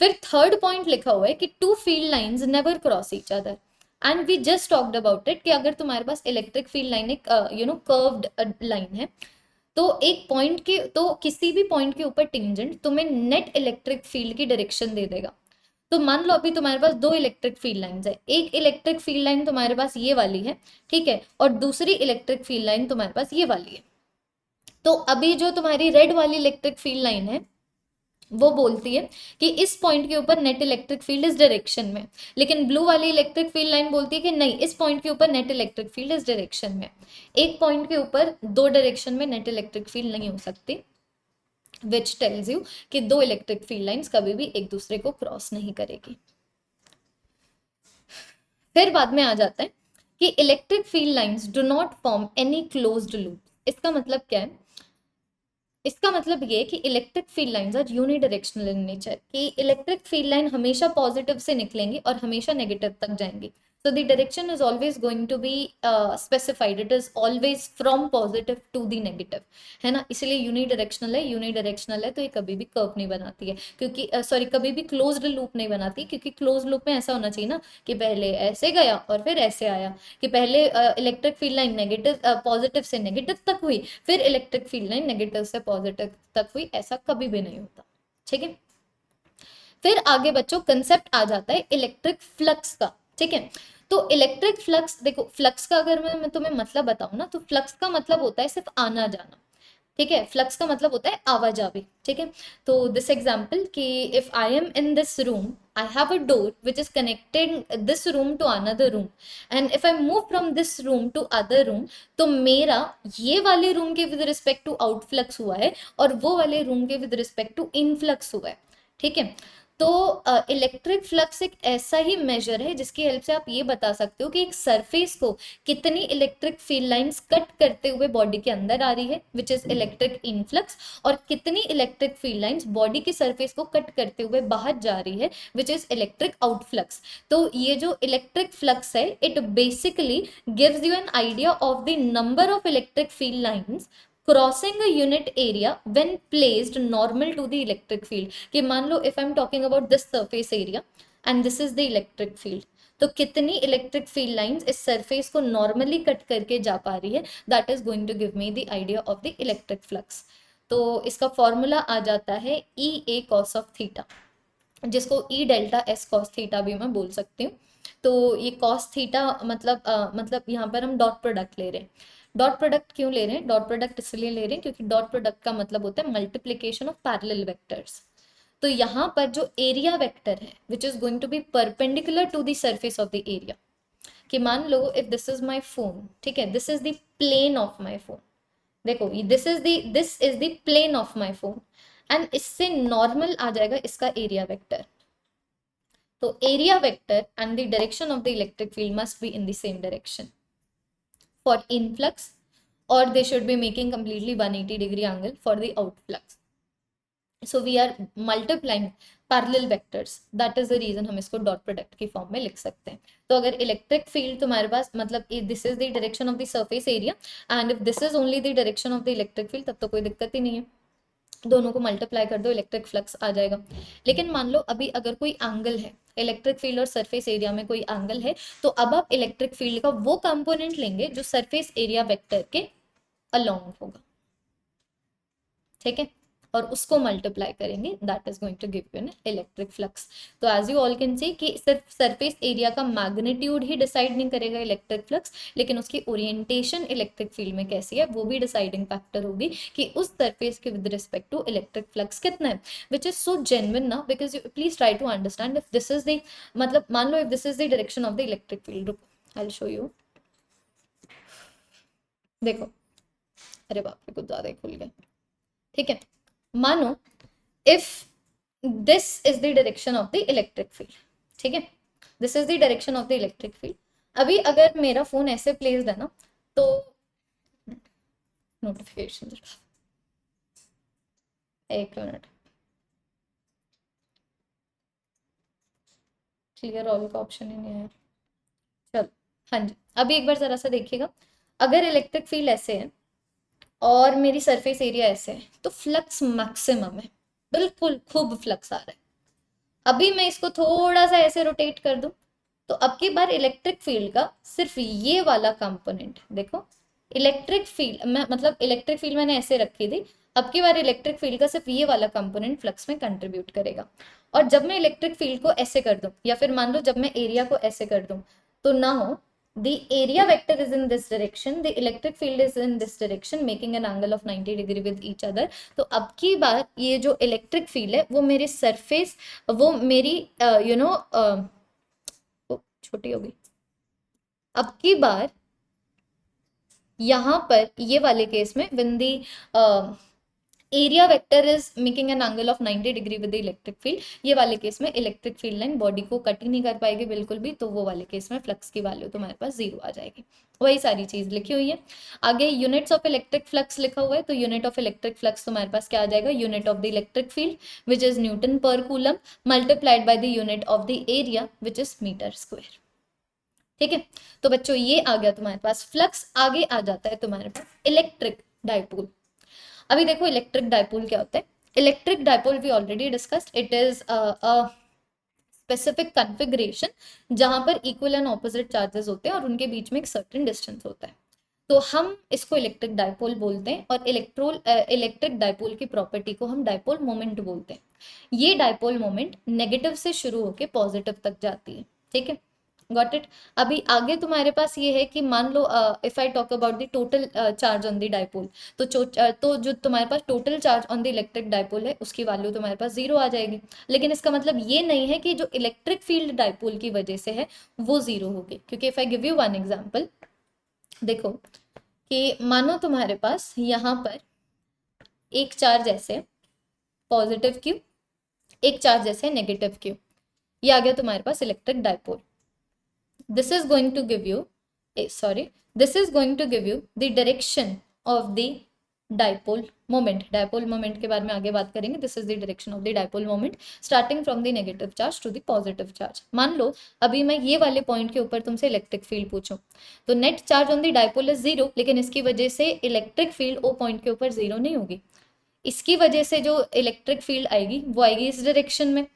फिर थर्ड पॉइंट लिखा हुआ है कि two field lines never cross each other, and we just talked about it कि अगर तुम्हारे पास इलेक्ट्रिक फील्ड लाइन एक कर्व्ड लाइन है तो एक पॉइंट के तो किसी भी पॉइंट के ऊपर टेंजेंट तुम्हें नेट इलेक्ट्रिक फील्ड की डायरेक्शन दे देगा। तो मान लो अभी तुम्हारे पास दो इलेक्ट्रिक फील्ड लाइंस है, एक इलेक्ट्रिक फील्ड लाइन तुम्हारे पास ये वाली है, ठीक है, और दूसरी इलेक्ट्रिक फील्ड लाइन तुम्हारे पास ये वाली है। तो अभी जो तुम्हारी रेड वाली इलेक्ट्रिक फील्ड लाइन है वो बोलती है कि इस पॉइंट के ऊपर नेट इलेक्ट्रिक फील्ड इस डायरेक्शन में, लेकिन ब्लू वाली इलेक्ट्रिक फील्ड लाइन बोलती है कि नहीं, इस पॉइंट के ऊपर नेट इलेक्ट्रिक फील्ड इस डायरेक्शन में। एक पॉइंट के ऊपर दो डायरेक्शन में नेट इलेक्ट्रिक फील्ड नहीं हो सकती, विच टेल्स यू कि दो इलेक्ट्रिक फील्ड लाइंस कभी भी एक दूसरे को क्रॉस नहीं करेगी। फिर बाद में आ जाता है कि electric field lines do not form any closed loop. इसका मतलब क्या है? इसका मतलब ये कि electric field lines are unidirectional in nature, कि इलेक्ट्रिक फील्ड लाइन हमेशा पॉजिटिव से निकलेंगी और हमेशा नेगेटिव तक जाएंगी। So the direction is always going to be specified. It is always from positive to the negative, है ना। इसलिए यूनिडायरेक्शनल है तो ये कभी भी कर्व नहीं बनाती है, क्योंकि सॉरी कभी भी क्लोज्ड लूप नहीं बनाती, क्योंकि क्लोज्ड लूप में ऐसा होना चाहिए ना कि पहले ऐसे गया और फिर ऐसे आया, कि पहले electric field line negative positive से नेगेटिव तक हुई, फिर इलेक्ट्रिक फील्ड लाइन नेगेटिव से पॉजिटिव तक हुई, ऐसा कभी भी नहीं होता, ठीक है। फिर आगे बच्चों कंसेप्ट आ जाता है इलेक्ट्रिक फ्लक्स का, ठीक है। तो इलेक्ट्रिक फ्लक्स देखो, फ्लक्स का अगर मैं तुम्हें मतलब बताऊं ना तो फ्लक्स का मतलब होता है सिर्फ आना जाना, ठीक है। फ्लक्स का मतलब होता है आवाजावी, ठीक है। तो दिस एग्जाम्पल कि if I am in this room, I have a door which is connected this room to another room, and if I move from this room to other room, तो मेरा ये वाले रूम के with respect to outflux हुआ है और वो वाले रूम के विद रिस्पेक्ट टू इनफ्लक्स हुआ है, ठीक है। तो इलेक्ट्रिक फ्लक्स एक ऐसा ही मेजर है जिसकी हेल्प से आप ये बता सकते हो कि एक सरफेस को कितनी इलेक्ट्रिक फील्ड लाइंस कट करते हुए बॉडी के अंदर आ रही है, विच इज इलेक्ट्रिक इनफ्लक्स, और कितनी इलेक्ट्रिक फील्ड लाइंस बॉडी की सरफेस को कट करते हुए बाहर जा रही है, विच इज इलेक्ट्रिक आउटफ्लक्स। तो ये जो इलेक्ट्रिक फ्लक्स है it basically gives you an idea of the number of electric field lines crossing a unit area when placed normal to the electric field। कि मान लो if I'm talking about this surface area and this is the electric field, तो कितनी electric field lines इस surface को normally cut करके जा पा रही है, that is going to give me the idea of the electric flux. तो इसका फॉर्मूला आ जाता है E A cos of theta, जिसको E delta S cos theta भी मैं बोल सकती हूँ। तो ये कॉस थीटा मतलब यहाँ पर हम डॉट प्रोडक्ट ले रहे हैं। डॉट प्रोडक्ट क्यों ले रहे हैं? डॉट प्रोडक्ट इसलिए ले रहे हैं क्योंकि डॉट प्रोडक्ट का मतलब होता है मल्टीप्लीकेशन ऑफ पैरेलल वेक्टर्स। तो यहाँ पर जो एरिया वेक्टर है which is going to be perpendicular to the surface of the area, कि मान लो if this is my phone, ठीक है, this is the plane of my phone, देखो this is the plane of my phone, and इससे normal आ जाएगा इसका एरिया वेक्टर। तो area vector and the direction of the electric field must be in the same direction. for influx, or they should be making completely 180-degree angle for the outflux. So we are multiplying parallel vectors. That is the reason हम इसको dot product की form में लिख सकते हैं. तो अगर electric field तुम्हारे पास मतलब this is the direction of the surface area and if this is only the direction of the electric field, तब तो कोई दिक्कत ही नहीं है, दोनों को मल्टीप्लाई कर दो, इलेक्ट्रिक फ्लक्स आ जाएगा. लेकिन मान लो अभी अगर कोई एंगल है, इलेक्ट्रिक फील्ड और सरफेस एरिया में कोई एंगल है, तो अब आप इलेक्ट्रिक फील्ड का वो कंपोनेंट लेंगे जो सरफेस एरिया वेक्टर के अलोंग होगा. ठीक है, और उसको मल्टीप्लाई करेंगे, that is going to give you an electric flux. तो as you all can see कि सिर्फ सरफेस एरिया का मैग्नीट्यूड ही डिसाइड नहीं करेगा इलेक्ट्रिक फ्लक्स, लेकिन उसकी ओरिएंटेशन इलेक्ट्रिक फील्ड में कैसी है वो भी डिसाइडिंग फैक्टर होगी कि उस सरफेस के with respect to electric flux कितना है, विच इज सो जेन्युइन ना, because you please try to understand if this is the मतलब मान लो if this is the direction of the electric field. रुको आई विल शो यू. देखो, अरे बाप रे कुछ ज्यादा ही खुल गया. ठीक है, मानो if this is the direction of the electric field. ठीक है, this is the direction of the electric field. अभी अगर मेरा फोन ऐसे प्लेस्ड है ना, तो नोटिफिकेशन, एक मिनट, क्लियर ऑल का ऑप्शन ही नहीं है. चलो हाँ जी, अभी एक बार जरा सा देखिएगा. अगर इलेक्ट्रिक फील्ड ऐसे है और मेरी सरफेस एरिया ऐसे है, तो फ्लक्स मैक्सिमम है, बिल्कुल खूब फ्लक्स आ रहा है. अभी मैं इसको थोड़ा सा ऐसे रोटेट कर दूं, तो अब की बार इलेक्ट्रिक फील्ड का सिर्फ ये वाला कंपोनेंट देखो, इलेक्ट्रिक फील्ड मैं मतलब इलेक्ट्रिक फील्ड मैंने ऐसे रखी थी, अब की बार इलेक्ट्रिक फील्ड का सिर्फ ये वाला कंपोनेंट फ्लक्स में कंट्रीब्यूट करेगा. और जब मैं इलेक्ट्रिक फील्ड को ऐसे कर दूं, या फिर मान लो जब मैं एरिया को ऐसे कर दूं, तो ना हो the area vector is in this direction, the electric field is in this direction, making an angle of 90 degree with each other. तो अब की बार ये जो इलेक्ट्रिक फील्ड है वो मेरे सरफेस, वो मेरी यू नो छोटी होगी. अब की बार यहाँ पर ये वाले केस में when the area vector is making an angle of 90 degree with the electric field, ये वाले केस में इलेक्ट्रिक फील्ड लाइन बॉडी को कट ही नहीं कर पाएगी बिल्कुल भी, तो वो वाले केस में फ्लक्स की वैल्यू तुम्हारे पास 0 आ जाएगी. वही सारी चीज लिखी हुई है. आगे यूनिट्स ऑफ इलेक्ट्रिक फ्लक्स लिखा हुआ है, तो यूनिट ऑफ इलेक्ट्रिक फ्लक्स तुम्हारे पास क्या आ जाएगा, unit of the electric field which is newton per coulomb multiplied by the unit of the area which is metre square. ठीक है, तो बच्चों ये आ गया तुम्हारे पास फ्लक्स. आगे आ जाता है तुम्हारे पास इलेक्ट्रिक डाइपोल. अभी देखो इलेक्ट्रिक डाइपोल क्या होता है. Electric dipole we already discussed, it is specific configuration जहां पर इक्वल एंड ऑपोजिट चार्जेस होते हैं और उनके बीच में एक सर्टेन डिस्टेंस होता है, तो हम इसको इलेक्ट्रिक डाइपोल बोलते हैं. और इलेक्ट्रिक डाइपोल की प्रॉपर्टी को हम डाइपोल मोमेंट बोलते हैं. ये डाइपोल मोमेंट नेगेटिव से शुरू होकर पॉजिटिव तक जाती है. ठीक है, गॉट इट. अभी आगे तुम्हारे पास ये है कि मान लो if I talk about the total charge on the dipole, तो जो तुम्हारे पास total charge on the electric dipole है उसकी वैल्यू तुम्हारे पास 0 आ जाएगी. लेकिन इसका मतलब ये नहीं है कि जो इलेक्ट्रिक फील्ड डाइपोल की वजह से है वो 0 होगी, क्योंकि if I give you one example, देखो कि मानो तुम्हारे पास यहाँ पर एक चार्ज ऐसे पॉजिटिव क्यू, एक चार्ज ऐसे नेगेटिव क्यू, ये आ गया तुम्हारे पास electric dipole. this is going to give you this is going to give you the direction of the dipole moment. dipole moment के बारे में आगे बात करेंगे. this is the direction of the dipole moment starting from the negative charge to the positive charge. मान लो अभी मैं ये वाले पॉइंट के ऊपर तुमसे इलेक्ट्रिक फील्ड पूछूं, तो net charge on the dipole is 0, लेकिन इसकी वजह से इलेक्ट्रिक फील्ड ओ पॉइंट के ऊपर 0 नहीं होगी. इसकी वजह से जो इलेक्ट्रिक फील्ड आएगी वो आएगी इस डायरेक्शन में,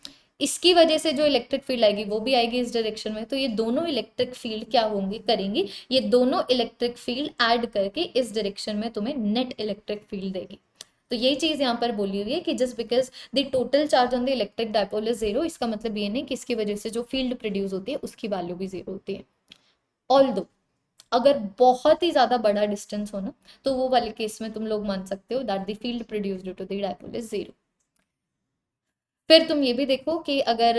इसकी वजह से जो इलेक्ट्रिक फील्ड आएगी वो भी आएगी इस डायरेक्शन में. तो ये दोनों इलेक्ट्रिक फील्ड क्या होंगी करेंगी, ये दोनों इलेक्ट्रिक फील्ड ऐड करके इस डायरेक्शन में तुम्हें नेट इलेक्ट्रिक फील्ड देगी. तो यही चीज यहाँ पर बोली हुई है कि just because the total charge on the electric dipole is 0, इसका मतलब ये नहीं कि इसकी वजह से जो फील्ड प्रोड्यूस होती है उसकी वैल्यू भी 0 होती है. ऑल्दो अगर बहुत ही ज्यादा बड़ा डिस्टेंस हो ना, तो वो वाले केस में तुम लोग मान सकते हो that the field produced due to the dipole is 0. फिर तुम ये भी देखो कि अगर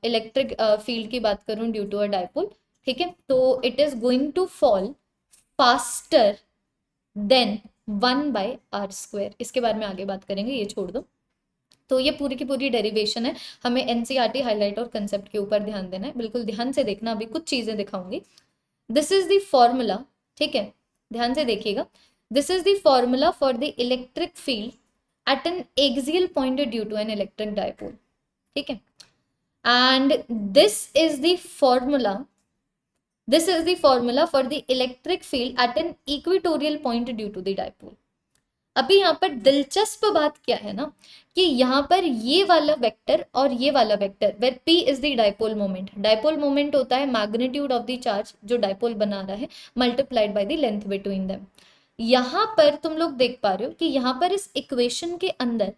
इलेक्ट्रिक फील्ड की बात करूं ड्यू टू अ डाइपोल, ठीक है, तो it is going to fall faster than 1/r². इसके बारे में आगे बात करेंगे, ये छोड़ दो. तो ये पूरी की पूरी डेरिवेशन है, हमें एनसीईआरटी हाईलाइट और कंसेप्ट के ऊपर ध्यान देना है. बिल्कुल ध्यान से देखना, अभी कुछ चीजें दिखाऊंगी. दिस इज द फॉर्मूला, ठीक है, ध्यान से देखिएगा, this is the formula for the electric field at an axial point due to an electric dipole, ठीक है। And this is the formula this is the formula for the electric field at an equatorial point due to the dipole. अभी यहाँ पर दिलचस्प बात क्या है ना, कि यहाँ पर ये वाला वेक्टर और ये वाला vector, where p is the dipole moment, dipole moment होता है मैग्नीट्यूड ऑफ द चार्ज जो डायपोल बना रहा है multiplied by the length between them. यहाँ पर तुम लोग देख पा रहे हो कि यहाँ पर इस इक्वेशन के अंदर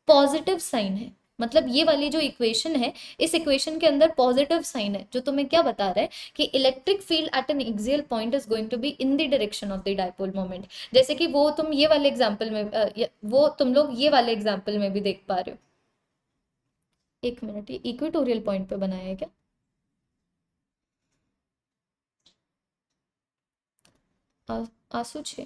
पॉजिटिव साइन है, मतलब ये वाली जो इक्वेशन है, इस इक्वेशन के अंदर पॉजिटिव साइन है, जो तुम्हें क्या बता रहा है कि electric field at an axial point is going to be in the direction of the dipole moment. जैसे कि वो तुम ये वाले एग्जांपल में वो तुम लोग ये वाले एग्जांपल में भी देख पा रहे हो। एक मिनट, ये इक्वेटोरियल पॉइंट पे बनाया है क्या? आंसू छे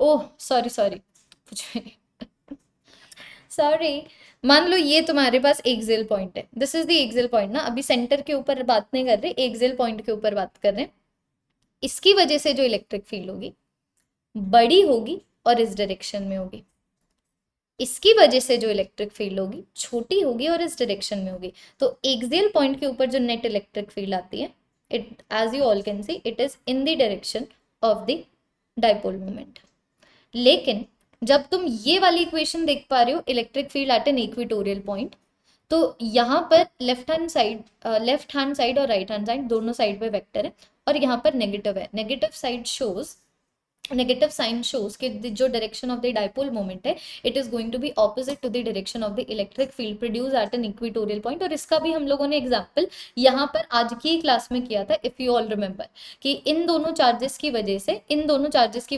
ओह सॉरी सॉरी, कुछ सॉरी। मान लो ये तुम्हारे पास एक्सियल पॉइंट है, this is the axial point ना, अभी सेंटर के ऊपर बात नहीं कर रहे, एक्सियल पॉइंट के ऊपर बात कर रहे हैं। इसकी वजह से जो इलेक्ट्रिक फील्ड होगी बड़ी होगी और इस डायरेक्शन में होगी, इसकी वजह से जो इलेक्ट्रिक फील्ड होगी छोटी होगी और इस डायरेक्शन में होगी। तो एक्सियल पॉइंट के ऊपर जो नेट इलेक्ट्रिक फील्ड आती है, it as you all can see it is in the direction of the dipole moment. लेकिन जब तुम ये वाली इक्वेशन देख पा रहे हो, electric field at an equatorial point, तो यहाँ पर लेफ्ट हैंड साइड और राइट हैंड साइड दोनों साइड पे वेक्टर है, और यहाँ पर नेगेटिव है। नेगेटिव साइन शोज कि जो direction of the dipole moment है, it is going to be opposite to the direction of the electric field produce at an equatorial point. और इसका भी हम लोगों ने एग्जांपल यहाँ पर आज की क्लास में किया था, इफ यू ऑल रिमेंबर, कि इन दोनों चार्जेस की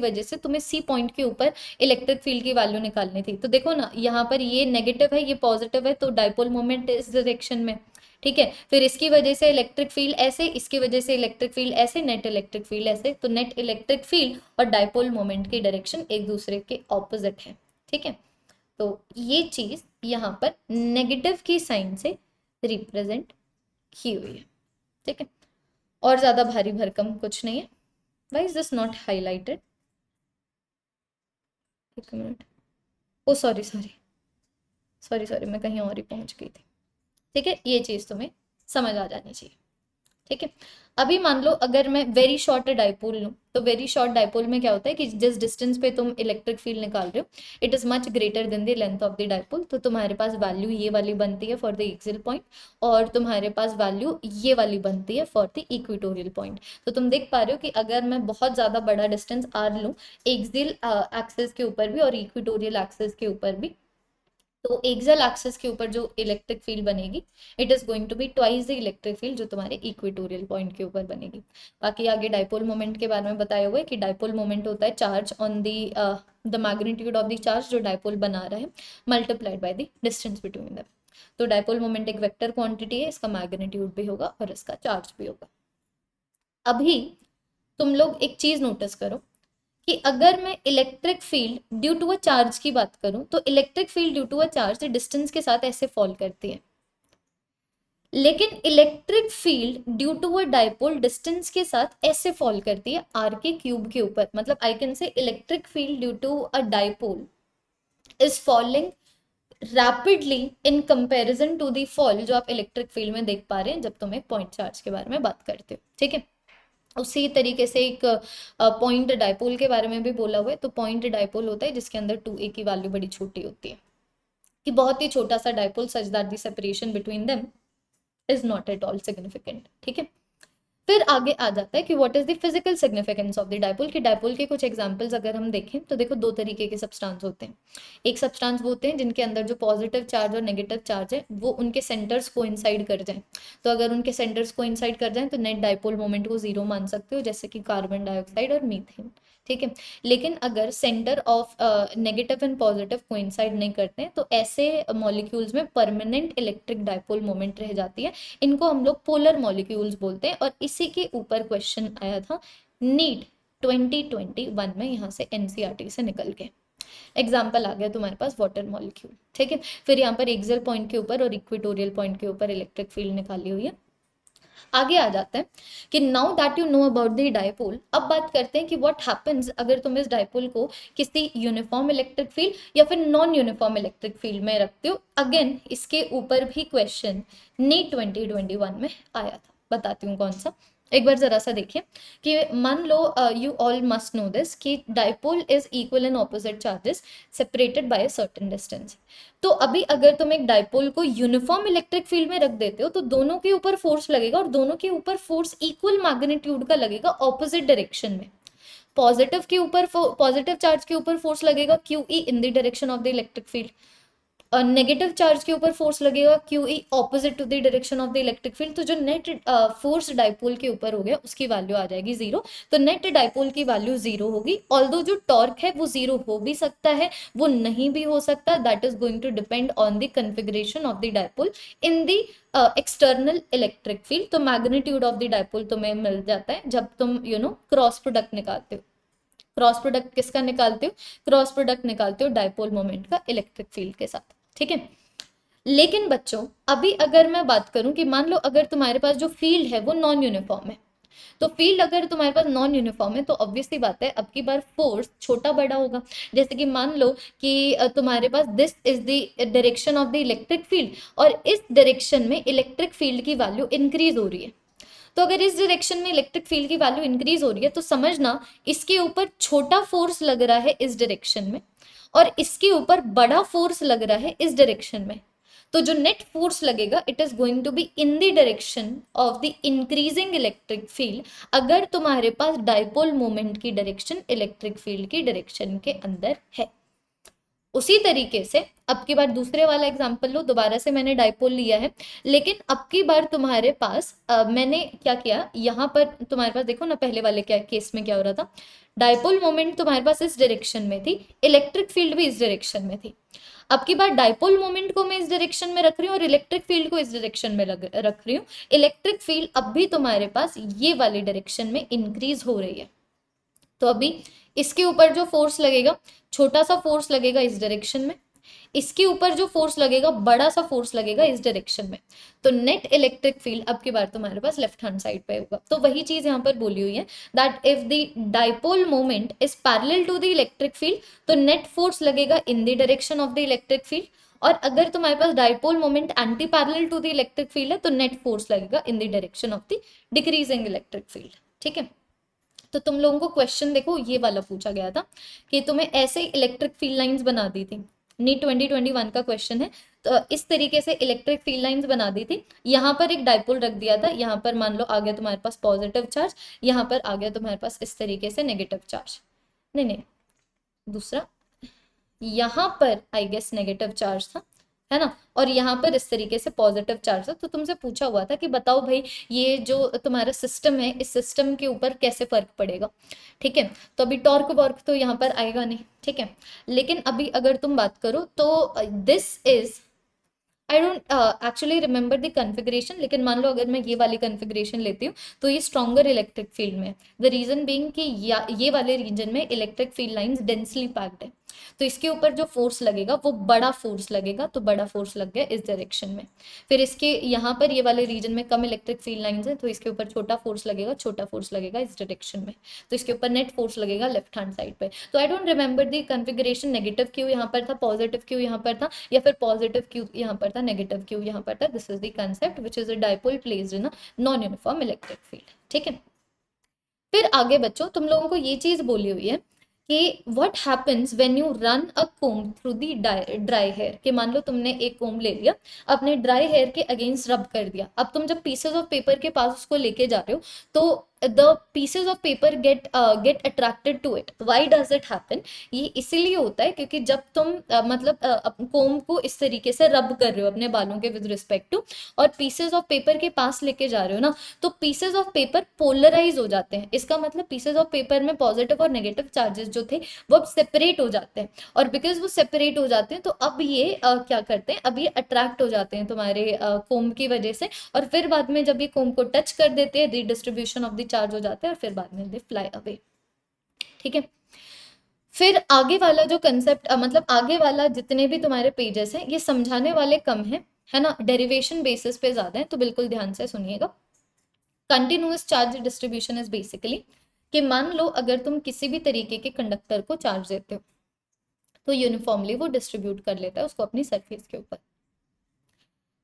वजह से तुम्हें सी पॉइंट के ऊपर इलेक्ट्रिक फील्ड की वैल्यू निकालनी थी। तो देखो ना, यहाँ पर ये नेगेटिव है, ये पॉजिटिव है, तो डायपोल मोमेंट इस डायरेक्शन में, ठीक है। फिर इसकी वजह से इलेक्ट्रिक फील्ड ऐसे, इसकी वजह से इलेक्ट्रिक फील्ड ऐसे, नेट इलेक्ट्रिक फील्ड ऐसे, तो नेट इलेक्ट्रिक फील्ड और डायपोल मोमेंट की डायरेक्शन एक दूसरे के ऑपोजिट है, ठीक है। तो ये चीज यहाँ पर नेगेटिव की साइन से रिप्रेजेंट की हुई है, ठीक है। और ज्यादा भारी भरकम कुछ नहीं है। Why is this not highlighted? एक मिनट, ओ सॉरी सॉरी सॉरी सॉरी, मैं कहीं और ही पहुंच गई थी, ठीक है। ये चीज तुम्हें समझ आ जानी चाहिए, ठीक है। अभी मान लो अगर मैं वेरी शॉर्ट डायपोल लूँ, तो वेरी शॉर्ट डायपोल में क्या होता है कि जिस डिस्टेंस पे तुम इलेक्ट्रिक फील्ड निकाल रहे हो, it is much greater than the length of the dipole, तो तुम्हारे पास वैल्यू ये वाली बनती है फॉर द एक्सियल पॉइंट, और तुम्हारे पास वैल्यू ये वाली बनती है फॉर द इक्वेटोरियल पॉइंट। तो तुम देख पा रहे हो कि अगर मैं बहुत ज्यादा बड़ा डिस्टेंस आर लूँ एक्सियल एक्सिस के ऊपर भी और इक्वेटोरियल एक्सिस के ऊपर भी, तो एक्सियल एक्सिस के ऊपर जो इलेक्ट्रिक फील्ड बनेगी, it is going to be twice the electric field जो तुम्हारे इक्वेटोरियल पॉइंट के ऊपर बनेगी। बाकी आगे डायपोल मोमेंट के बारे में बताया हुआ है कि डायपोल मोमेंट होता है charge on the magnitude of the charge जो डायपोल बना रहा है multiplied by the distance between them. तो डायपोल मोमेंट एक वेक्टर क्वांटिटी है, इसका मैग्नीट्यूड भी होगा और इसका चार्ज भी होगा। अभी तुम लोग एक चीज नोटिस करो कि अगर मैं electric field due to a charge की बात करूं, तो electric field due to a charge distance के साथ ऐसे फॉल करती है, लेकिन electric field due to a dipole distance के साथ ऐसे फॉल करती है आर के क्यूब के ऊपर। मतलब I can say electric field due to a dipole is falling rapidly in comparison to the fall जो आप इलेक्ट्रिक फील्ड में देख पा रहे हैं जब तुम एक पॉइंट चार्ज के बारे में बात करते हो, ठीक है। उसी तरीके से एक पॉइंट डायपोल के बारे में भी बोला हुआ है। तो पॉइंट डायपोल होता है जिसके अंदर 2a की वैल्यू बड़ी छोटी होती है, कि बहुत ही छोटा सा dipole such that the separation between them is not at all significant, ठीक है। फिर आगे आ जाता है कि what is the physical significance of the dipole. कि डायपोल के कुछ एग्जांपल्स अगर हम देखें तो देखो, दो तरीके के सब्सटेंस होते हैं। एक सब्सटेंस वो होते हैं जिनके अंदर जो पॉजिटिव चार्ज और नेगेटिव चार्ज है वो उनके सेंटर्स को इंसाइड कर जाएं। तो अगर उनके सेंटर्स को इंसाइड कर जाएं तो नेट डायपोल मोमेंट को जीरो मान सकते हो, जैसे कि कार्बन डाइऑक्साइड और मीथेन, ठीक है। लेकिन अगर centre of negative and positive coincide नहीं करते हैं तो ऐसे मॉलिक्यूल्स में परमानेंट इलेक्ट्रिक डायपोल मोमेंट रह जाती है। इनको हम लोग पोलर मॉलिक्यूल्स बोलते हैं। और इसी के ऊपर क्वेश्चन आया था, नीड 2021 में यहाँ से एनसीईआरटी से निकल के। एग्जाम्पल आ गया तुम्हारे पास वाटर मॉलिक्यूल, ठीक है। फिर यहाँ पर एक्सियल पॉइंट के ऊपर और इक्वेटोरियल पॉइंट के ऊपर इलेक्ट्रिक फील्ड निकाली हुई है। आगे आ जाते हैं कि now that you know about the dipole, अब बात करते हैं कि व्हाट हैपेंस अगर तुम इस डाइपोल को किसी यूनिफॉर्म इलेक्ट्रिक फील्ड या फिर नॉन यूनिफॉर्म इलेक्ट्रिक फील्ड में रखते हो। अगेन इसके ऊपर भी क्वेश्चन नीट 2021 में आया था, बताती हूँ कौन सा। एक बार जरा सा देखिए कि मान लो you all must know this कि dipole is equal and opposite charges separated by a certain distance. तो अभी अगर तुम एक डाइपोल को यूनिफॉर्म इलेक्ट्रिक फील्ड में रख देते हो तो दोनों के ऊपर फोर्स लगेगा और दोनों के ऊपर फोर्स इक्वल मैग्नीट्यूड का लगेगा ऑपोजिट डायरेक्शन में। पॉजिटिव के ऊपर पॉजिटिव चार्ज के ऊपर फोर्स लगेगा QE in the direction of the electric field, और नेगेटिव चार्ज के ऊपर फोर्स लगेगा QE opposite to the direction of the electric field. तो जो नेट फोर्स डाइपोल के ऊपर हो गया उसकी वैल्यू आ जाएगी 0। तो नेट डाइपोल की वैल्यू 0 होगी। ऑल्दो जो टॉर्क है वो 0 हो भी सकता है, वो नहीं भी हो सकता, that is going to depend on the configuration of the dipole in the external electric field. तो मैग्नीट्यूड ऑफ द डाइपोल तुम्हें मिल जाता है जब तुम क्रॉस प्रोडक्ट निकालते हो। क्रॉस प्रोडक्ट किसका निकालते हो? क्रॉस प्रोडक्ट निकालते हो डाइपोल मोमेंट का इलेक्ट्रिक फील्ड के साथ, ठीक है। लेकिन बच्चों अभी अगर मैं बात करूं कि मान लो अगर तुम्हारे पास जो फील्ड है वो नॉन यूनिफॉर्म है, तो फील्ड अगर तुम्हारे पास नॉन यूनिफॉर्म है तो ऑब्वियसली बात है अब की बार फोर्स छोटा बड़ा होगा। जैसे कि मान लो कि तुम्हारे पास this is the direction of the electric field और इस डायरेक्शन में इलेक्ट्रिक फील्ड की वैल्यू इंक्रीज हो रही है। तो अगर इस डायरेक्शन में इलेक्ट्रिक फील्ड की वैल्यू इंक्रीज हो रही है तो समझना इसके ऊपर छोटा फोर्स लग रहा है इस डायरेक्शन में और इसके ऊपर बड़ा फोर्स लग रहा है इस डायरेक्शन में। तो जो नेट फोर्स लगेगा it is going to be in the direction of the increasing electric field अगर तुम्हारे पास डाइपोल मोमेंट की डायरेक्शन इलेक्ट्रिक फील्ड की डायरेक्शन के अंदर है। उसी तरीके से अब की बार दूसरे वाला एग्जांपल लो, दोबारा से मैंने डाइपोल लिया है लेकिन अब की बार तुम्हारे पास मैंने क्या किया, यहाँ पर तुम्हारे पास देखो ना पहले वाले क्या केस में क्या हो रहा था, डाइपोल मोमेंट तुम्हारे पास इस डायरेक्शन में थी, इलेक्ट्रिक फील्ड भी इस डायरेक्शन में थी। अब की बार डाइपोल मोमेंट को मैं इस डायरेक्शन में रख रही हूँ और इलेक्ट्रिक फील्ड को इस डायरेक्शन में रख रही हूँ। इलेक्ट्रिक फील्ड अब भी तुम्हारे पास ये वाली डायरेक्शन में इंक्रीज हो रही है। तो अभी इसके ऊपर जो फोर्स लगेगा छोटा सा फोर्स लगेगा इस डायरेक्शन में, इसके ऊपर जो फोर्स लगेगा बड़ा सा फोर्स लगेगा इस डायरेक्शन में। तो नेट इलेक्ट्रिक फील्ड अब की बार तुम्हारे पास लेफ्ट हैंड साइड पे होगा। तो वही चीज यहाँ पर बोली हुई है that if the dipole moment is parallel to the electric field तो नेट फोर्स लगेगा in the direction of the electric field, और अगर तुम्हारे पास dipole moment anti parallel to the electric field है तो नेट फोर्स लगेगा in the direction of the decreasing electric field, ठीक है। तो तुम लोगों को क्वेश्चन देखो ये वाला पूछा गया था कि तुम्हें ऐसे इलेक्ट्रिक फील्ड लाइंस बना दी थी, नीट 2021 का क्वेश्चन है। तो इस तरीके से इलेक्ट्रिक फील्ड लाइंस बना दी थी, यहाँ पर एक डाइपोल रख दिया था, यहाँ पर मान लो आ गया तुम्हारे पास पॉजिटिव चार्ज, यहाँ पर आ गया तुम्हारे पास इस तरीके से नेगेटिव चार्ज, नहीं दूसरा यहाँ पर आई गेस नेगेटिव चार्ज था, है ना, और यहाँ पर इस तरीके से पॉजिटिव चार्ज था। तो तुमसे पूछा हुआ था कि बताओ भाई ये जो तुम्हारा सिस्टम है इस सिस्टम के ऊपर कैसे फर्क पड़ेगा, ठीक है। तो अभी टॉर्क वर्क तो यहाँ पर आएगा नहीं, ठीक है। लेकिन अभी अगर तुम बात करो तो this is I don't actually remember the configuration, लेकिन मान लो अगर मैं ये वाली कन्फिग्रेशन लेती हूँ तो ये स्ट्रॉन्गर इलेक्ट्रिक फील्ड में, द रीजन बीइंग कि ये वाले रीजन में electric field lines densely packed है, तो इसके ऊपर जो फोर्स लगेगा वो बड़ा फोर्स लगेगा, तो बड़ा फोर्स लग गया इस डायरेक्शन में। फिर इसके यहाँ पर ये वाले रीजन में कम इलेक्ट्रिक फील्ड लाइंस है तो इसके ऊपर छोटा फोर्स लगेगा, छोटा फोर्स लगेगा इस डायरेक्शन में, तो इसके ऊपर नेट फोर्स लगेगा लेफ्ट हैंड साइड पे। तो I don't remember the configuration, negative Q यहाँ पर था, पॉजिटिव क्यू यहाँ पर था, या फिर पॉजिटिव क्यू यहाँ पर था, नेगेटिव क्यू यहाँ पर था। This is the concept which is a dipole placed in a non uniform electric field, ठीक है। फिर आगे बच्चों तुम लोगों को ये चीज बोली हुई है कि what happens when you run a comb through the dry hair, कि मान लो तुमने एक कोम ले लिया अपने ड्राई हेयर के अगेंस्ट रब कर दिया, अब तुम जब पीसेस ऑफ पेपर के पास उसको लेके जा रहे हो तो the pieces of paper get attracted to it. Why does it happen? ये इसीलिए होता है क्योंकि जब तुम मतलब कोम को इस तरीके से रब कर रहे हो अपने बालों के विद रिस्पेक्ट टू और पीसेज ऑफ पेपर के पास लेके जा रहे हो ना, तो पीसेज ऑफ पेपर पोलराइज हो जाते हैं। इसका मतलब पीसेज ऑफ पेपर में पॉजिटिव और नेगेटिव चार्जेस जो थे वो अब सेपरेट हो जाते हैं, और बिकॉज वो सेपरेट हो जाते हैं तो अब ये क्या करते हैं, अब ये अट्रैक्ट हो जाते हैं तुम्हारे कोम की वजह से, और फिर बाद में जब ये कोम को टच कर देते हैं रीडिस्ट्रीब्यूशन ऑफ द चार्ज हो जाता है और फिर बाद में दे फ्लाई अवे। ठीक है। फिर आगे वाला जो कंसेप्ट मतलब आगे वाला जितने भी तुम्हारे पेजेस हैं ये समझाने वाले कम है ना, डेरिवेशन बेसिस पे ज्यादा है, तो बिल्कुल ध्यान से सुनिएगा। Continuous charge distribution is basically कि मान लो अगर तुम किसी भी तरीके के कंडक्टर को चार्ज देते हो तो यूनिफॉर्मली वो डिस्ट्रीब्यूट कर लेता है उसको अपनी सरफेस के ऊपर।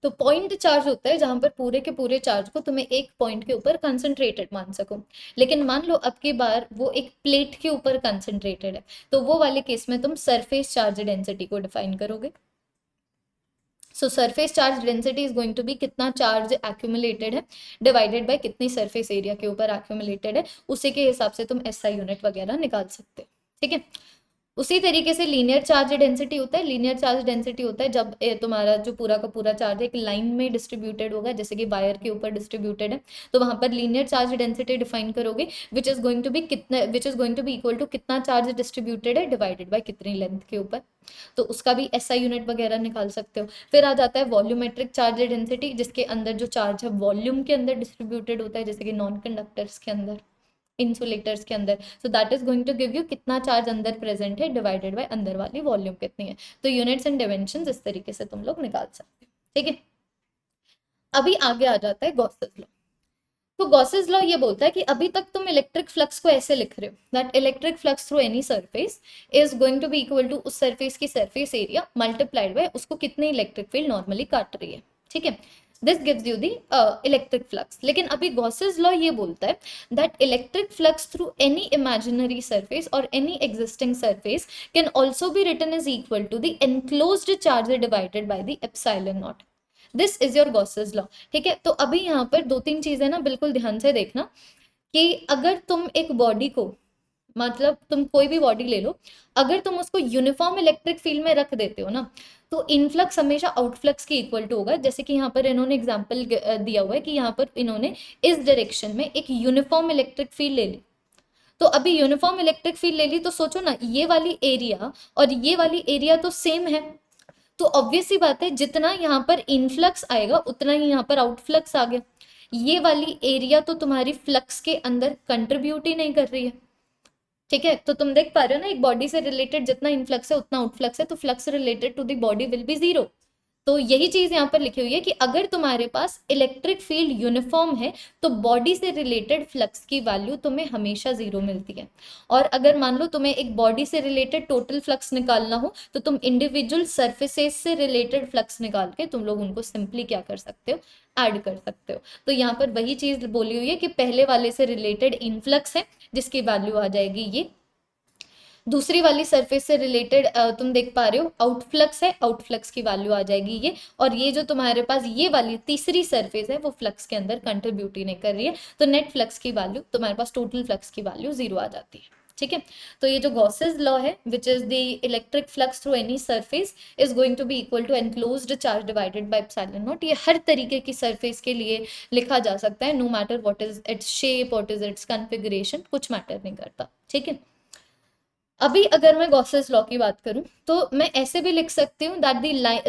तो पॉइंट चार्ज होता है जहां पर पूरे के पूरे चार्ज को तुम्हें एक पॉइंट के ऊपर कंसंट्रेटेड मान सको। लेकिन मान लो अब की बार वो एक प्लेट के ऊपर कंसंट्रेटेड है, तो वो वाले केस में तुम सरफेस चार्ज डेंसिटी को डिफाइन करोगे। So surface charge density is going to be कितना चार्ज एक्यूमुलेटेड है डिवाइडेड बाय कितनी सरफेस एरिया के ऊपर एक्यूमुलेटेड है, उसी के हिसाब से तुम एसआई यूनिट वगैरह निकाल सकते हो। ठीक है। उसी तरीके से लीनियर चार्ज डेंसिटी होता है। लीनियर चार्ज डेंसिटी होता है जब तुम्हारा जो पूरा का पूरा चार्ज एक लाइन में डिस्ट्रीब्यूटेड होगा, जैसे कि वायर के ऊपर डिस्ट्रीब्यूटेड है, तो वहां पर लीनियर चार्ज डेंसिटी डिफाइन करोगे which is going to be equal to कितना चार्ज डिस्ट्रीब्यूटेड है डिवाइडेड बाय कितनी लेंथ के ऊपर। तो उसका भी एसआई यूनिट वगैरह निकाल सकते हो। फिर आ जाता है वॉल्यूमेट्रिक चार्ज डेंसिटी, जिसके अंदर जो चार्ज है वॉल्यूम के अंदर डिस्ट्रीब्यूटेड होता है, जैसे कि नॉन कंडक्टर्स के अंदर, इंसुलेटर्स के अंदर। So that is going to give you कितना चार्ज अंदर प्रेजेंट है डिवाइडेड बाय अंदर वाली वॉल्यूम कितनी है। तो यूनिट्स एंड डायमेंशंस इस तरीके से तुम लोग निकाल सकते हो। ठीक है। अभी आगे आ जाता है गॉसेस लॉ। तो गॉसेस लॉ ये बोलता है कि अभी तक तुम इलेक्ट्रिक फ्लक्स को ऐसे लिख रहे हो that electric flux through any surface is going to be equal to उस सरफेस की सरफेस एरिया मल्टीप्लाइड बाय उसको कितनी इलेक्ट्रिक फील्ड नॉर्मली काट रही है। ठीक है। This gives you the electric flux. लेकिन अभी गॉसेस लॉ ये बोलता है that electric flux through any imaginary surface और any existing surface can also be written is equal to the enclosed charge divided by the epsilon not. This is your Gauss's law. ठीक है। तो अभी यहाँ पर दो तीन चीजें ना बिल्कुल ध्यान से देखना कि अगर तुम एक बॉडी को, मतलब तुम कोई भी बॉडी ले लो, अगर तुम उसको यूनिफॉर्म इलेक्ट्रिक फील्ड में रख देते हो ना, तो इनफ्लक्स हमेशा आउटफ्लक्स के इक्वल टू होगा। जैसे कि यहाँ पर इन्होंने एग्जाम्पल दिया हुआ है कि यहाँ पर इन्होंने इस डायरेक्शन में एक यूनिफॉर्म इलेक्ट्रिक फील्ड ले ली। तो अभी यूनिफॉर्म इलेक्ट्रिक फील्ड ले ली तो सोचो ना, ये वाली एरिया और ये वाली एरिया तो सेम है, तो ऑब्वियस सी बात है जितना यहाँ पर इनफ्लक्स आएगा उतना ही यहाँ पर आउटफ्लक्स आ गया। ये वाली एरिया तो तुम्हारी फ्लक्स के अंदर कंट्रीब्यूट ही नहीं कर रही है। ठीक है। तो तुम देख पा रहे हो ना, एक बॉडी से रिलेटेड जितना इनफ्लक्स है उतना आउटफ्लक्स है, तो flux related to the body will be zero. तो यही चीज यहाँ पर लिखी हुई है कि अगर तुम्हारे पास इलेक्ट्रिक फील्ड यूनिफॉर्म है तो बॉडी से रिलेटेड फ्लक्स की वैल्यू तुम्हें हमेशा जीरो मिलती है। और अगर मान लो तुम्हें एक बॉडी से रिलेटेड टोटल फ्लक्स निकालना हो तो तुम इंडिविजुअल सर्फेसेस से रिलेटेड फ्लक्स निकाल के तुम लोग उनको सिंपली क्या कर सकते हो, ऐड कर सकते हो। तो यहाँ पर वही चीज बोली हुई है कि पहले वाले से रिलेटेड इनफ्लक्स है जिसकी वैल्यू आ जाएगी ये, दूसरी वाली सरफेस से रिलेटेड तुम देख पा रहे हो आउटफ्लक्स है, आउटफ्लक्स की वैल्यू आ जाएगी ये, और ये जो तुम्हारे पास ये वाली तीसरी सरफेस है वो फ्लक्स के अंदर कंट्रीब्यूट ही नहीं कर रही है, तो नेट फ्लक्स की वैल्यू तुम्हारे पास टोटल फ्लक्स की वैल्यू जीरो आ जाती है। ठीक है। तो ये जो गॉसेस लॉ है which is the electric flux through any surface is going to be equal to enclosed charge divided by epsilon naught, ये हर तरीके की सरफेस के लिए लिखा जा सकता है, no matter what is its shape, what is its configuration, कुछ मैटर नहीं करता। ठीक है। अभी अगर मैं गॉसेस लॉ की बात करूं तो मैं ऐसे भी लिख सकती हूँ that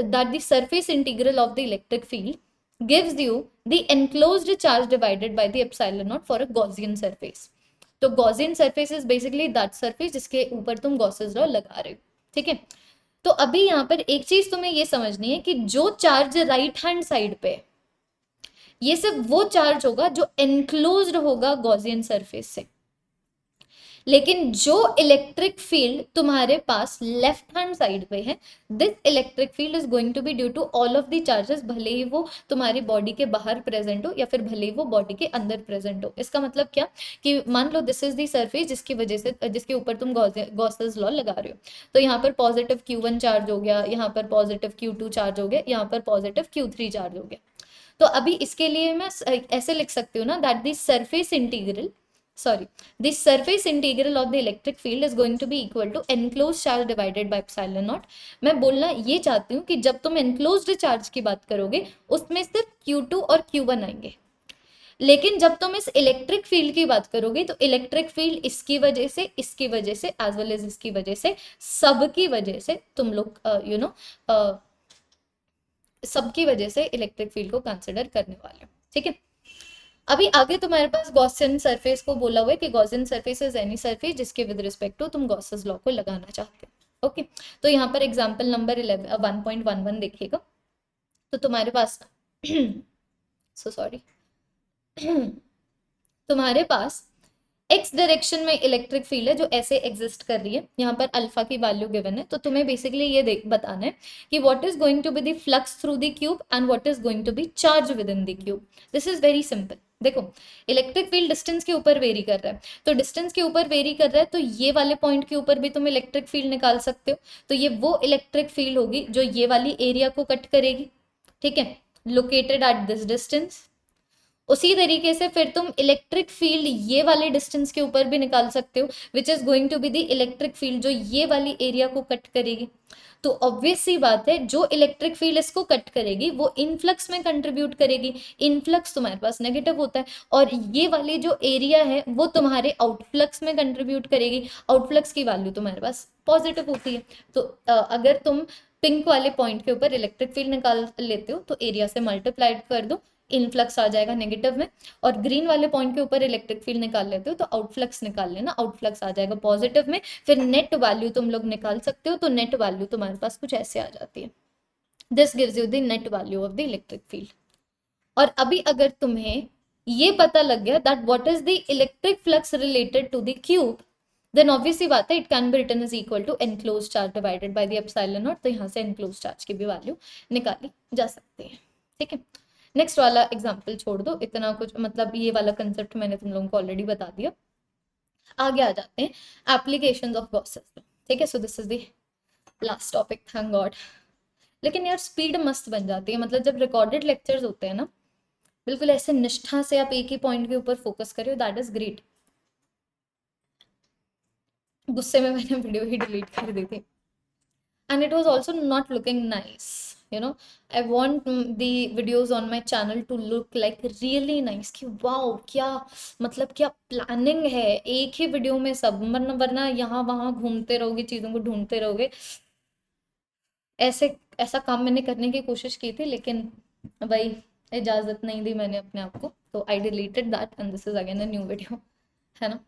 the surface integral of the electric field gives you the enclosed charge divided by the epsilon not for a Gaussian surface. तो Gaussian surface is basically that surface जिसके ऊपर तुम गॉसेस लॉ लगा रहे हो। ठीक है। तो अभी यहाँ पर एक चीज तुम्हें ये समझनी है कि जो चार्ज राइट हैंड साइड पे है, ये सिर्फ वो चार्ज होगा जो एनक्लोज्ड होगा गॉसियन सरफेस से। लेकिन जो इलेक्ट्रिक फील्ड तुम्हारे पास लेफ्ट हैंड साइड पे है, this electric field is going to be due to all of the charges, भले ही वो तुम्हारी बॉडी के बाहर प्रेजेंट हो या फिर भले ही वो बॉडी के अंदर प्रेजेंट हो। इसका मतलब क्या कि मान लो दिस इज द सरफेस जिसकी वजह से जिसके ऊपर तुम गॉसेस लॉ लगा रहे हो, तो यहाँ पर पॉजिटिव Q1 चार्ज हो गया, यहाँ पर पॉजिटिव Q2 चार्ज हो गया, यहाँ पर पॉजिटिव Q3 चार्ज हो गया। तो अभी इसके लिए मैं ऐसे लिख सकती हूँ ना that the surface integral the surface integral of the electric field is going to be equal to enclosed charge divided by epsilon naught। मैं बोलना ये चाहती हूँ कि जब तुम enclosed चार्ज की बात करोगे उसमें सिर्फ Q2 और Q1 आएंगे, लेकिन जब तुम इस इलेक्ट्रिक फील्ड की बात करोगे तो इलेक्ट्रिक फील्ड इसकी वजह से, इसकी वजह से, एज वेल एज इसकी वजह से, सबकी वजह से तुम लोग सबकी वजह से इलेक्ट्रिक फील्ड को कंसिडर करने वाले हो। ठीक है। अभी आगे तुम्हारे पास गॉसियन सरफेस को बोला हुआ है कि Gaussian surface is any surface जिसके विद रिस्पेक्ट टू तुम गॉसेस लॉ को लगाना चाहते हो। ओके, तो यहाँ पर एग्जाम्पल नंबर 1.11 देखिएगा। तो तुम्हारे पास सो सॉरी तुम्हारे पास एक्स डायरेक्शन में इलेक्ट्रिक फील्ड है जो ऐसे एग्जिस्ट कर रही है, यहाँ पर अल्फा की वैल्यू गिवन है। तो तुम्हें बेसिकली ये बताना है कि what is going to be the flux through the cube and what is going to be charge within the cube. This is very simple. देखो, इलेक्ट्रिक फील्ड डिस्टेंस के ऊपर वेरी कर रहा है, तो डिस्टेंस के ऊपर वेरी कर रहा है तो ये वाले पॉइंट के ऊपर भी तुम इलेक्ट्रिक फील्ड निकाल सकते हो। तो ये वो इलेक्ट्रिक फील्ड होगी जो ये वाली एरिया को कट करेगी, ठीक है, लोकेटेड एट दिस डिस्टेंस। उसी तरीके से फिर तुम इलेक्ट्रिक फील्ड ये वाले डिस्टेंस के ऊपर भी निकाल सकते हो, which is going to be the electric field जो ये वाली एरिया को कट करेगी। तो ऑब्वियस सी बात है, जो इलेक्ट्रिक फील्ड इसको कट करेगी वो इनफ्लक्स में कंट्रीब्यूट करेगी। इनफ्लक्स तुम्हारे पास नेगेटिव होता है, और ये वाली जो एरिया है वो तुम्हारे आउटफ्लक्स में कंट्रीब्यूट करेगी। आउटफ्लक्स की वैल्यू तुम्हारे पास पॉजिटिव होती है। तो अगर तुम पिंक वाले पॉइंट के ऊपर इलेक्ट्रिक फील्ड निकाल लेते हो तो एरिया से मल्टीप्लाइड कर दो, इनफ्लक्स आ जाएगा नेगेटिव में। और ग्रीन वाले पॉइंट के ऊपर इलेक्ट्रिक फील्ड निकाल लेते हो तो आउटफ्लक्स निकाल लेना, आउटफ्लक्स आ जाएगा पॉजिटिव में। फिर नेट वैल्यू तुम लोग निकाल सकते हो, तो नेट वैल्यू तुम्हारे पास कुछ ऐसे आ जाती है। This gives you the net value of the electric field. और अभी अगर तुम्हें ये पता लग गया that what is the electric flux related to the cube, then obviously बात है it can be written is equal to enclose charge divided by the epsilon naught. तो यहाँ से एनक्लोज चार्ज की भी वैल्यू निकाली जा सकती है, ठीक है। नेक्स्ट वाला एग्जाम्पल छोड़ दो, इतना कुछ मतलब ये वाला कंसेप्ट मैंने तुम लोगों को ऑलरेडी बता दिया। आगे आ जाते हैं एप्लीकेशंस ऑफ गॉसेस लॉ, ठीक है। सो this is the last topic, thank God. लेकिन यार स्पीड मस्त बन जाती है, मतलब जब रिकॉर्डेड लेक्चर्स होते हैं ना, बिल्कुल ऐसे निष्ठा से आप एक ही पॉइंट के ऊपर फोकस करो, दैट इज ग्रेट। गुस्से में मैंने वीडियो ही डिलीट कर दी थी, and it was also not looking nice, you know. I want the videos on my channel to look like really nice कि वाओ क्या मतलब क्या प्लानिंग है, एक ही वीडियो में सब, वरना यहाँ वहाँ घूमते रहोगे, चीज़ों को ढूंढते रहोगे। ऐसे ऐसा काम मैंने करने की कोशिश की थी, लेकिन भाई इजाज़त नहीं दी मैंने अपने आप को, तो आई deleted that and this is again a new video, है ना।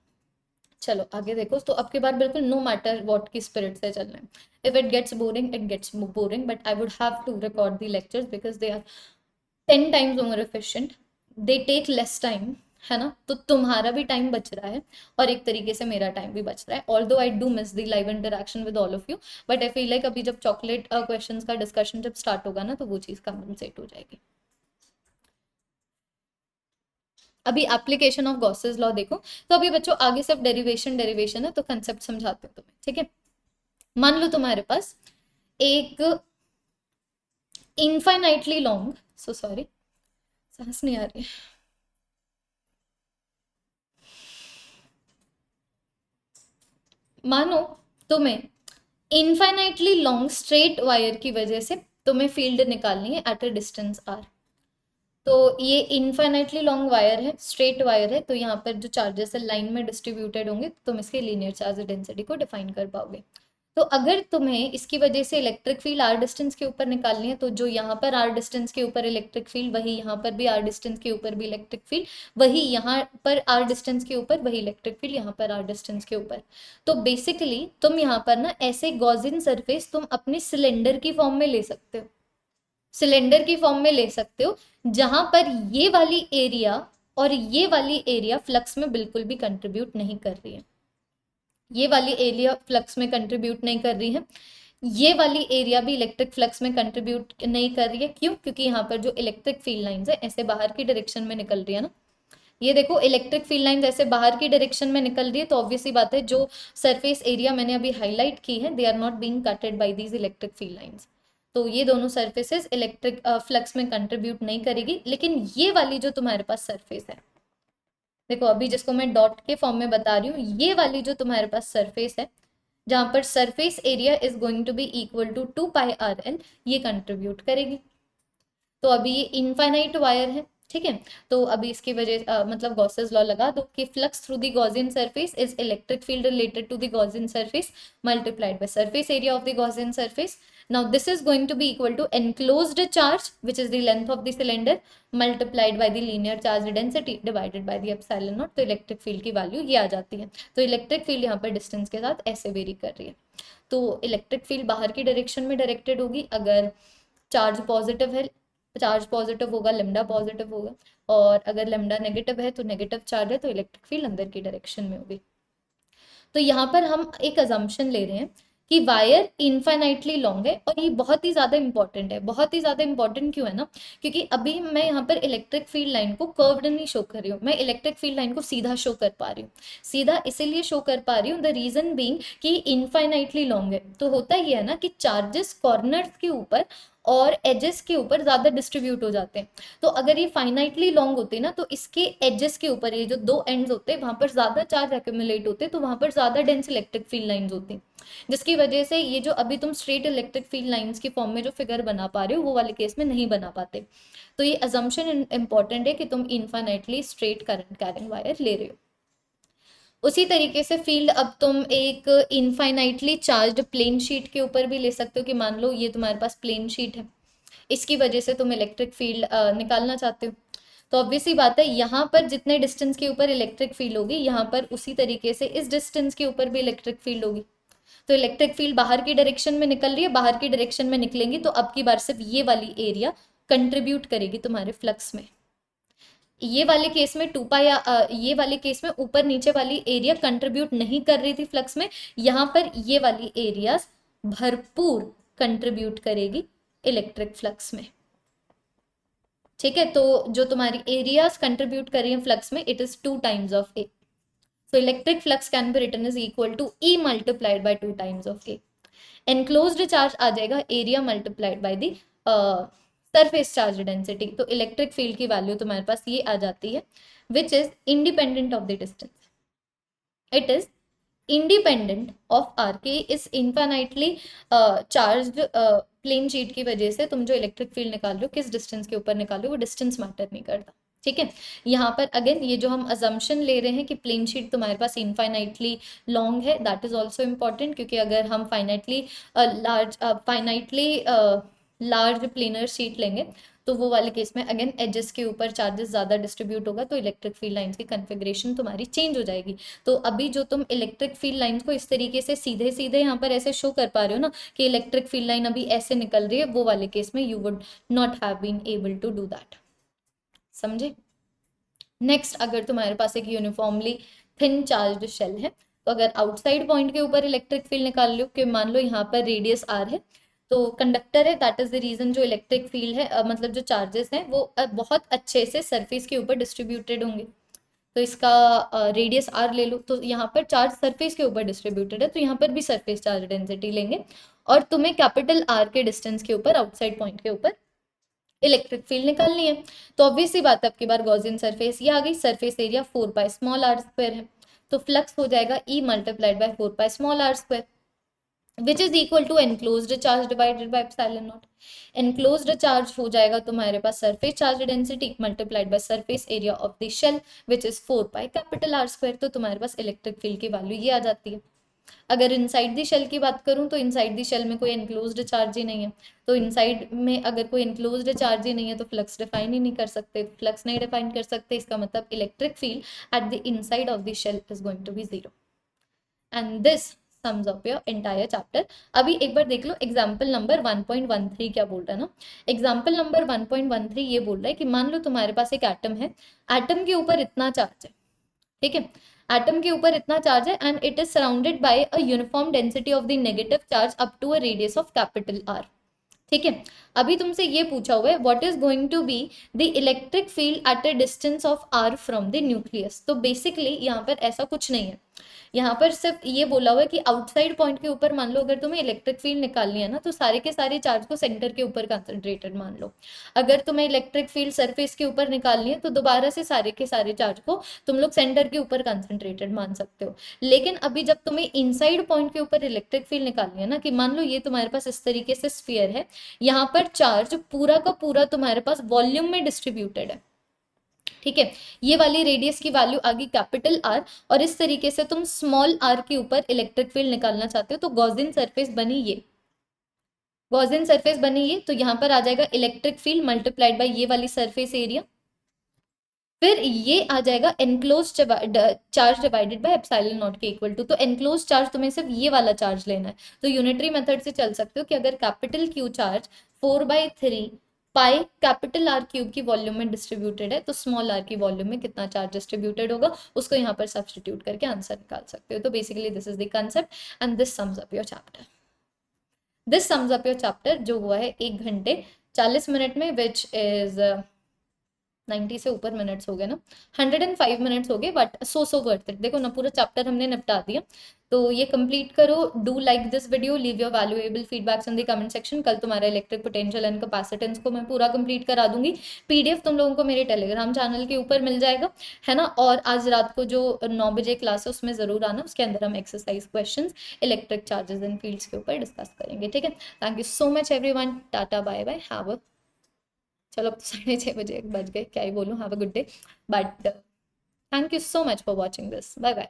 चलो आगे देखो। तो अब की बार बिल्कुल नो मैटर व्हाट की स्पिरिट से चलना है। If it gets boring, it gets boring, but I would have to record the lectures because they are 10 times more efficient, they take less time, है ना। तो तुम्हारा भी टाइम बच रहा है और एक तरीके से मेरा टाइम भी बच रहा है। Although I do miss the live interaction with all of you, but I feel like अभी जब चॉकलेट क्वेश्चंस का डिस्कशन जब स्टार्ट होगा ना, तो वो चीज़ कंपनसेट हो जाएगी। अभी एप्लीकेशन ऑफ गॉसेस लॉ देखो। तो अभी बच्चों आगे सिर्फ डेरिवेशन डेरिवेशन है, तो कंसेप्ट समझाते हो तुम्हें, ठीक है। मान लो तुम्हारे पास एक इनफाइनाइटली लॉन्ग, सो सॉरी सांस नहीं आ रही है, मानो तुम्हें इनफाइनाइटली लॉन्ग स्ट्रेट वायर की वजह से तुम्हें फील्ड निकालनी है एट अ डिस्टेंस आर। तो ये इनफाइनाइटली लॉन्ग वायर है, स्ट्रेट वायर है, तो यहाँ पर जो चार्जेस है लाइन में डिस्ट्रीब्यूटेड होंगे, तो तुम इसके लीनियर चार्ज डेंसिटी को डिफाइन कर पाओगे। तो अगर तुम्हें इसकी वजह से इलेक्ट्रिक फील्ड आर डिस्टेंस के ऊपर निकालनी है, तो जो यहाँ पर आर डिस्टेंस के ऊपर इलेक्ट्रिक फील्ड, वही यहाँ पर भी आर डिस्टेंस के ऊपर भी इलेक्ट्रिक फील्ड, वही यहाँ पर आर डिस्टेंस के ऊपर वही इलेक्ट्रिक फील्ड, यहाँ पर आर डिस्टेंस के ऊपर। तो बेसिकली तुम यहाँ पर ना ऐसे गॉसियन सरफेस तुम अपने सिलेंडर की फॉर्म में ले सकते हो, सिलेंडर की फॉर्म में ले सकते हो, जहां पर ये वाली एरिया और ये वाली एरिया फ्लक्स में बिल्कुल भी कंट्रीब्यूट नहीं कर रही है। ये वाली एरिया फ्लक्स में कंट्रीब्यूट नहीं कर रही है, ये वाली एरिया भी इलेक्ट्रिक फ्लक्स में कंट्रीब्यूट नहीं कर रही है। क्यों? क्योंकि यहाँ पर जो इलेक्ट्रिक फील्ड लाइंस है ऐसे बाहर की डायरेक्शन में निकल रही है ना। ये देखो इलेक्ट्रिक फील्ड लाइंस ऐसे बाहर की डायरेक्शन में निकल रही है, तो ऑब्वियसली बात है जो सरफेस एरिया मैंने अभी हाईलाइट की है, they are not being cutted by these electric field lines. तो ये दोनों सरफेसेस इलेक्ट्रिक फ्लक्स में कंट्रीब्यूट नहीं करेगी। लेकिन ये वाली जो तुम्हारे पास सरफेस है, देखो अभी जिसको मैं डॉट के फॉर्म में बता रही हूँ, ये वाली जो तुम्हारे पास सरफेस है, जहां पर surface area is going to be equal to 2πr_l, ये कंट्रीब्यूट करेगी। तो अभी ये इनफाइनाइट वायर है, ठीक है। तो अभी इसकी वजह मतलब गॉसेस लॉ लगा दो कि flux through the Gaussian surface is electric field related to the Gaussian surface multiplied by surface area of the Gaussian surface. Now this is going to be equal to enclosed charge, which is the length of the cylinder, multiplied by the linear charge density divided by the epsilon not. तो electric field की value ये आ जाती है. तो electric field यहाँ पर distance के साथ ऐसे वेरी कर रही है. तो इलेक्ट्रिक फील्ड बाहर की डायरेक्शन में डायरेक्टेड होगी. अगर चार्ज पॉजिटिव है, चार्ज पॉजिटिव होगा, लेमडा पॉजिटिव होगा. और अगर लेमडा नेगेटिव है तो नेगेटिव चार्ज है, तो इलेक्ट्रिक फील्ड अंदर की डायरेक्शन में होगी. तो यहाँ पर हम एक अजम्पशन ले रहे हैं कि वायर इनफाइनाइटली लॉन्ग है. और ये बहुत ही ज़्यादा इंपॉर्टेंट है. बहुत ही ज़्यादा इंपॉर्टेंट क्यों है ना, क्योंकि अभी मैं यहाँ पर इलेक्ट्रिक फील्ड लाइन को कर्व्ड नहीं शो कर रही हूँ, मैं इलेक्ट्रिक फील्ड लाइन को सीधा शो कर पा रही हूँ. सीधा इसीलिए शो कर पा रही हूँ, द रीज़न बीइंग कि इनफाइनाइटली लॉन्ग है. तो होता ये है ना कि चार्जेस कॉर्नर्स के ऊपर और एजेस के ऊपर ज़्यादा डिस्ट्रीब्यूट हो जाते हैं. तो अगर ये फाइनाइटली लॉन्ग होते ना, तो इसके एजेस के ऊपर, ये जो दो एंड्स होते हैं, वहाँ पर ज़्यादा चार्ज एक्यूमुलेट होते, तो वहाँ पर ज़्यादा डेंस इलेक्ट्रिक फील्ड लाइंस होती, जिसकी वजह से ये जो अभी तुम स्ट्रेट इलेक्ट्रिक फील्ड लाइंस की फॉर्म में जो फिगर बना पा रहे हो, वो वाले केस में नहीं बना पाते. तो ये अजम्पशन इंपॉर्टेंट है कि तुम infinitely straight current carrying wire ले रहे हो. उसी तरीके से फील्ड अब तुम एक इनफाइनाइटली चार्ज्ड प्लेन शीट के ऊपर भी ले सकते हो, कि मान लो ये तुम्हारे पास प्लेन शीट है, इसकी वजह से तुम इलेक्ट्रिक फील्ड निकालना चाहते हो. तो ऑब्वियसली बात है, यहाँ पर जितने डिस्टेंस के ऊपर इलेक्ट्रिक फील्ड होगी, यहाँ पर उसी तरीके से इस डिस्टेंस के ऊपर भी इलेक्ट्रिक फील्ड होगी. तो इलेक्ट्रिक फील्ड बाहर की डायरेक्शन में निकल रही है, बाहर की डायरेक्शन में निकलेंगी तो अब की बार सिर्फ ये वाली एरिया कंट्रीब्यूट करेगी तुम्हारे फ्लक्स में. ये वाले केस में 2 पाई, ये वाले केस में ऊपर नीचे वाली एरिया कंट्रीब्यूट नहीं कर रही थी फ्लक्स में. यहाँ पर ये वाली एरियाज भरपूर कंट्रीब्यूट करेगी इलेक्ट्रिक फ्लक्स में. ठीक है, तो जो तुम्हारी एरियाज कंट्रीब्यूट कर रही है फ्लक्स में, it is 2 times of A. So electric flux can be written as equal to E multiplied by 2 times of A. Enclosed charge आ जाएगा area multiplied by the surface charge density. तो electric field की value तुम्हारे पास ये आ जाती है, which is independent of the distance. It is independent of R. के इस infinitely charged प्लेन शीट की वजह से तुम जो इलेक्ट्रिक फील्ड निकाल रहे हो, किस डिस्टेंस के ऊपर निकाल रहे हो, वो डिस्टेंस मैटर नहीं करता. ठीक है, यहाँ पर अगेन ये जो हम अजम्पशन ले रहे हैं कि प्लेन शीट तुम्हारे पास इनफाइनाइटली लॉन्ग है, दैट इज ऑल्सो इम्पॉर्टेंट. क्योंकि अगर हम फाइनाइटली लार्ज प्लेनर शीट लेंगे, तो वो वाले केस में अगेन एजेस के ऊपर चार्जेस ज़्यादा डिस्ट्रीब्यूट होगा, तो इलेक्ट्रिक फील्ड लाइंस की कन्फिग्रेशन तुम्हारी चेंज हो जाएगी. तो अभी जो तुम इलेक्ट्रिक फील्ड लाइंस को इस तरीके से सीधे सीधे यहाँ पर ऐसे शो कर पा रहे हो ना, कि इलेक्ट्रिक फील्ड लाइन अभी ऐसे निकल रही है, वो वाले केस में you would not have been able to do that. समझे? नेक्स्ट, अगर तुम्हारे पास एक यूनिफॉर्मली थिन चार्ज्ड शेल है, तो अगर आउटसाइड पॉइंट के ऊपर इलेक्ट्रिक फील्ड निकाल लो, कि मान लो यहाँ पर रेडियस आर है, तो कंडक्टर है, दैट इज द रीजन जो इलेक्ट्रिक फील्ड है, मतलब जो चार्जेस हैं वो बहुत अच्छे से सरफेस के ऊपर डिस्ट्रीब्यूटेड होंगे. तो इसका रेडियस आर ले लो, तो यहाँ पर चार्ज सरफेस के ऊपर डिस्ट्रीब्यूटेड है, तो यहाँ पर भी सरफेस चार्ज डेंसिटी लेंगे, और तुम्हें कैपिटल आर के डिस्टेंस के ऊपर, आउटसाइड पॉइंट के ऊपर इलेक्ट्रिक फील्ड निकालनी है. तो ऑब्वियसली बात है, आपकी बार गॉसियन सरफेस ये आ गई, surface area 4 pi small r square है, तो फ्लक्स हो जाएगा E multiplied by 4 pi small r square, which is equal to enclosed charge divided by epsilon not. Enclosed charge हो जाएगा तुम्हारे पास surface charge density multiplied by surface area of the shell, which is 4 pi capital r square. तो तुम्हारे पास electric field की value ये आ जाती है. अगर इनसाइड दी शेल की बात करूं, तो इनसाइड दी शेल में कोई एनक्लोज्ड चार्ज ही नहीं है, तो इनसाइड में अगर कोई एनक्लोज्ड चार्ज ही नहीं है, तो फ्लक्स डिफाइन ही नहीं कर सकते. फ्लक्स नहीं डिफाइन कर सकते, इसका मतलब electric field at the inside of the shell is going to be 0. And this sums up your entire chapter. अभी एक बार देख लो एग्जाम्पल नंबर 1.13 क्या बोल रहा है ना. एग्जाम्पल नंबर 1.13 ये बोल रहा है कि मान लो तुम्हारे पास एक एटम है, एटम के ऊपर इतना चार्ज है, ठीक है, एटम के ऊपर इतना चार्ज है, and it is surrounded by a uniform density of the negative charge up to a radius of capital R. ठीक है, अभी तुमसे ये पूछा हुआ है what is going to be the electric field at a distance of R from the nucleus. तो basically यहाँ पर ऐसा कुछ नहीं है, यहाँ पर सिर्फ ये बोला हुआ है कि आउटसाइड पॉइंट के ऊपर मान लो अगर तुम्हें इलेक्ट्रिक फील्ड निकालनी है ना, तो सारे के सारे चार्ज को सेंटर के ऊपर कंसंट्रेटेड मान लो. अगर तुम्हें इलेक्ट्रिक फील्ड सरफेस के ऊपर निकालनी है, तो दोबारा से सारे के सारे चार्ज को तुम लोग सेंटर के ऊपर कंसंट्रेटेड मान सकते हो. लेकिन अभी जब तुम्हें इनसाइड पॉइंट के ऊपर इलेक्ट्रिक फील्ड निकालनी है ना, कि मान लो ये तुम्हारे पास इस तरीके से स्फीयर है, यहाँ पर चार्ज पूरा का पूरा तुम्हारे पास वॉल्यूम में डिस्ट्रीब्यूटेड है. ठीक है, ये वाली रेडियस की वैल्यू आ गई कैपिटल आर, और इस तरीके से तुम स्मॉल आर के ऊपर इलेक्ट्रिक फील्ड निकालना चाहते हो, तो गॉसियन सरफेस बनी ये. गॉसियन सरफेस बनी ये, तो यहाँ पर आ जाएगा इलेक्ट्रिक फील्ड मल्टीप्लाइड बाय ये वाली सरफेस एरिया, फिर ये आ जाएगा enclose charge divided by epsilon not के इक्वल टू। तो एनक्लोज चार्ज तुम्हें सिर्फ ये वाला चार्ज लेना है, तो यूनिटरी मेथड से चल सकते हो कि अगर capital Q charge 4/3 pi capital are cube की वॉल्यूम में डिस्ट्रीब्यूटेड है, तो स्मॉल आर की वॉल्यूम में कितना चार्ज डिस्ट्रीब्यूटेड होगा उसको यहाँ पर सब्सटीट्यूट करके आंसर निकाल सकते हो। तो basically this is the concept and this sums up your chapter. This sums up your chapter जो हुआ है 1 घंटे 40 मिनट में, विच इज 90 से ऊपर मिनट्स हो गए ना, 105 मिनट्स हो गए, बट सो वर्थ इट। देखो ना पूरा चैप्टर हमने निपटा दिया। तो ये कंप्लीट करो। Do like this video, leave your valuable feedbacks in the comment section. कल तुम्हारा इलेक्ट्रिक पोटेंशियल एंड कैपेसिटेंस को मैं पूरा कंप्लीट करा दूंगी। पीडीएफ तुम लोगों को मेरे टेलीग्राम चैनल के ऊपर मिल जाएगा, है ना। और आज रात को जो 9 बजे क्लास है उसमें जरूर आना, उसके अंदर हम exercise questions electric charges and fields के ऊपर डिस्कस करेंगे, ठीक है। Thank you so much everyone, tata bye bye, have a, चलो अब तो 6:30 बज गए, क्या ही बोलूँ, have a good day, but thank you so much for watching this, bye bye.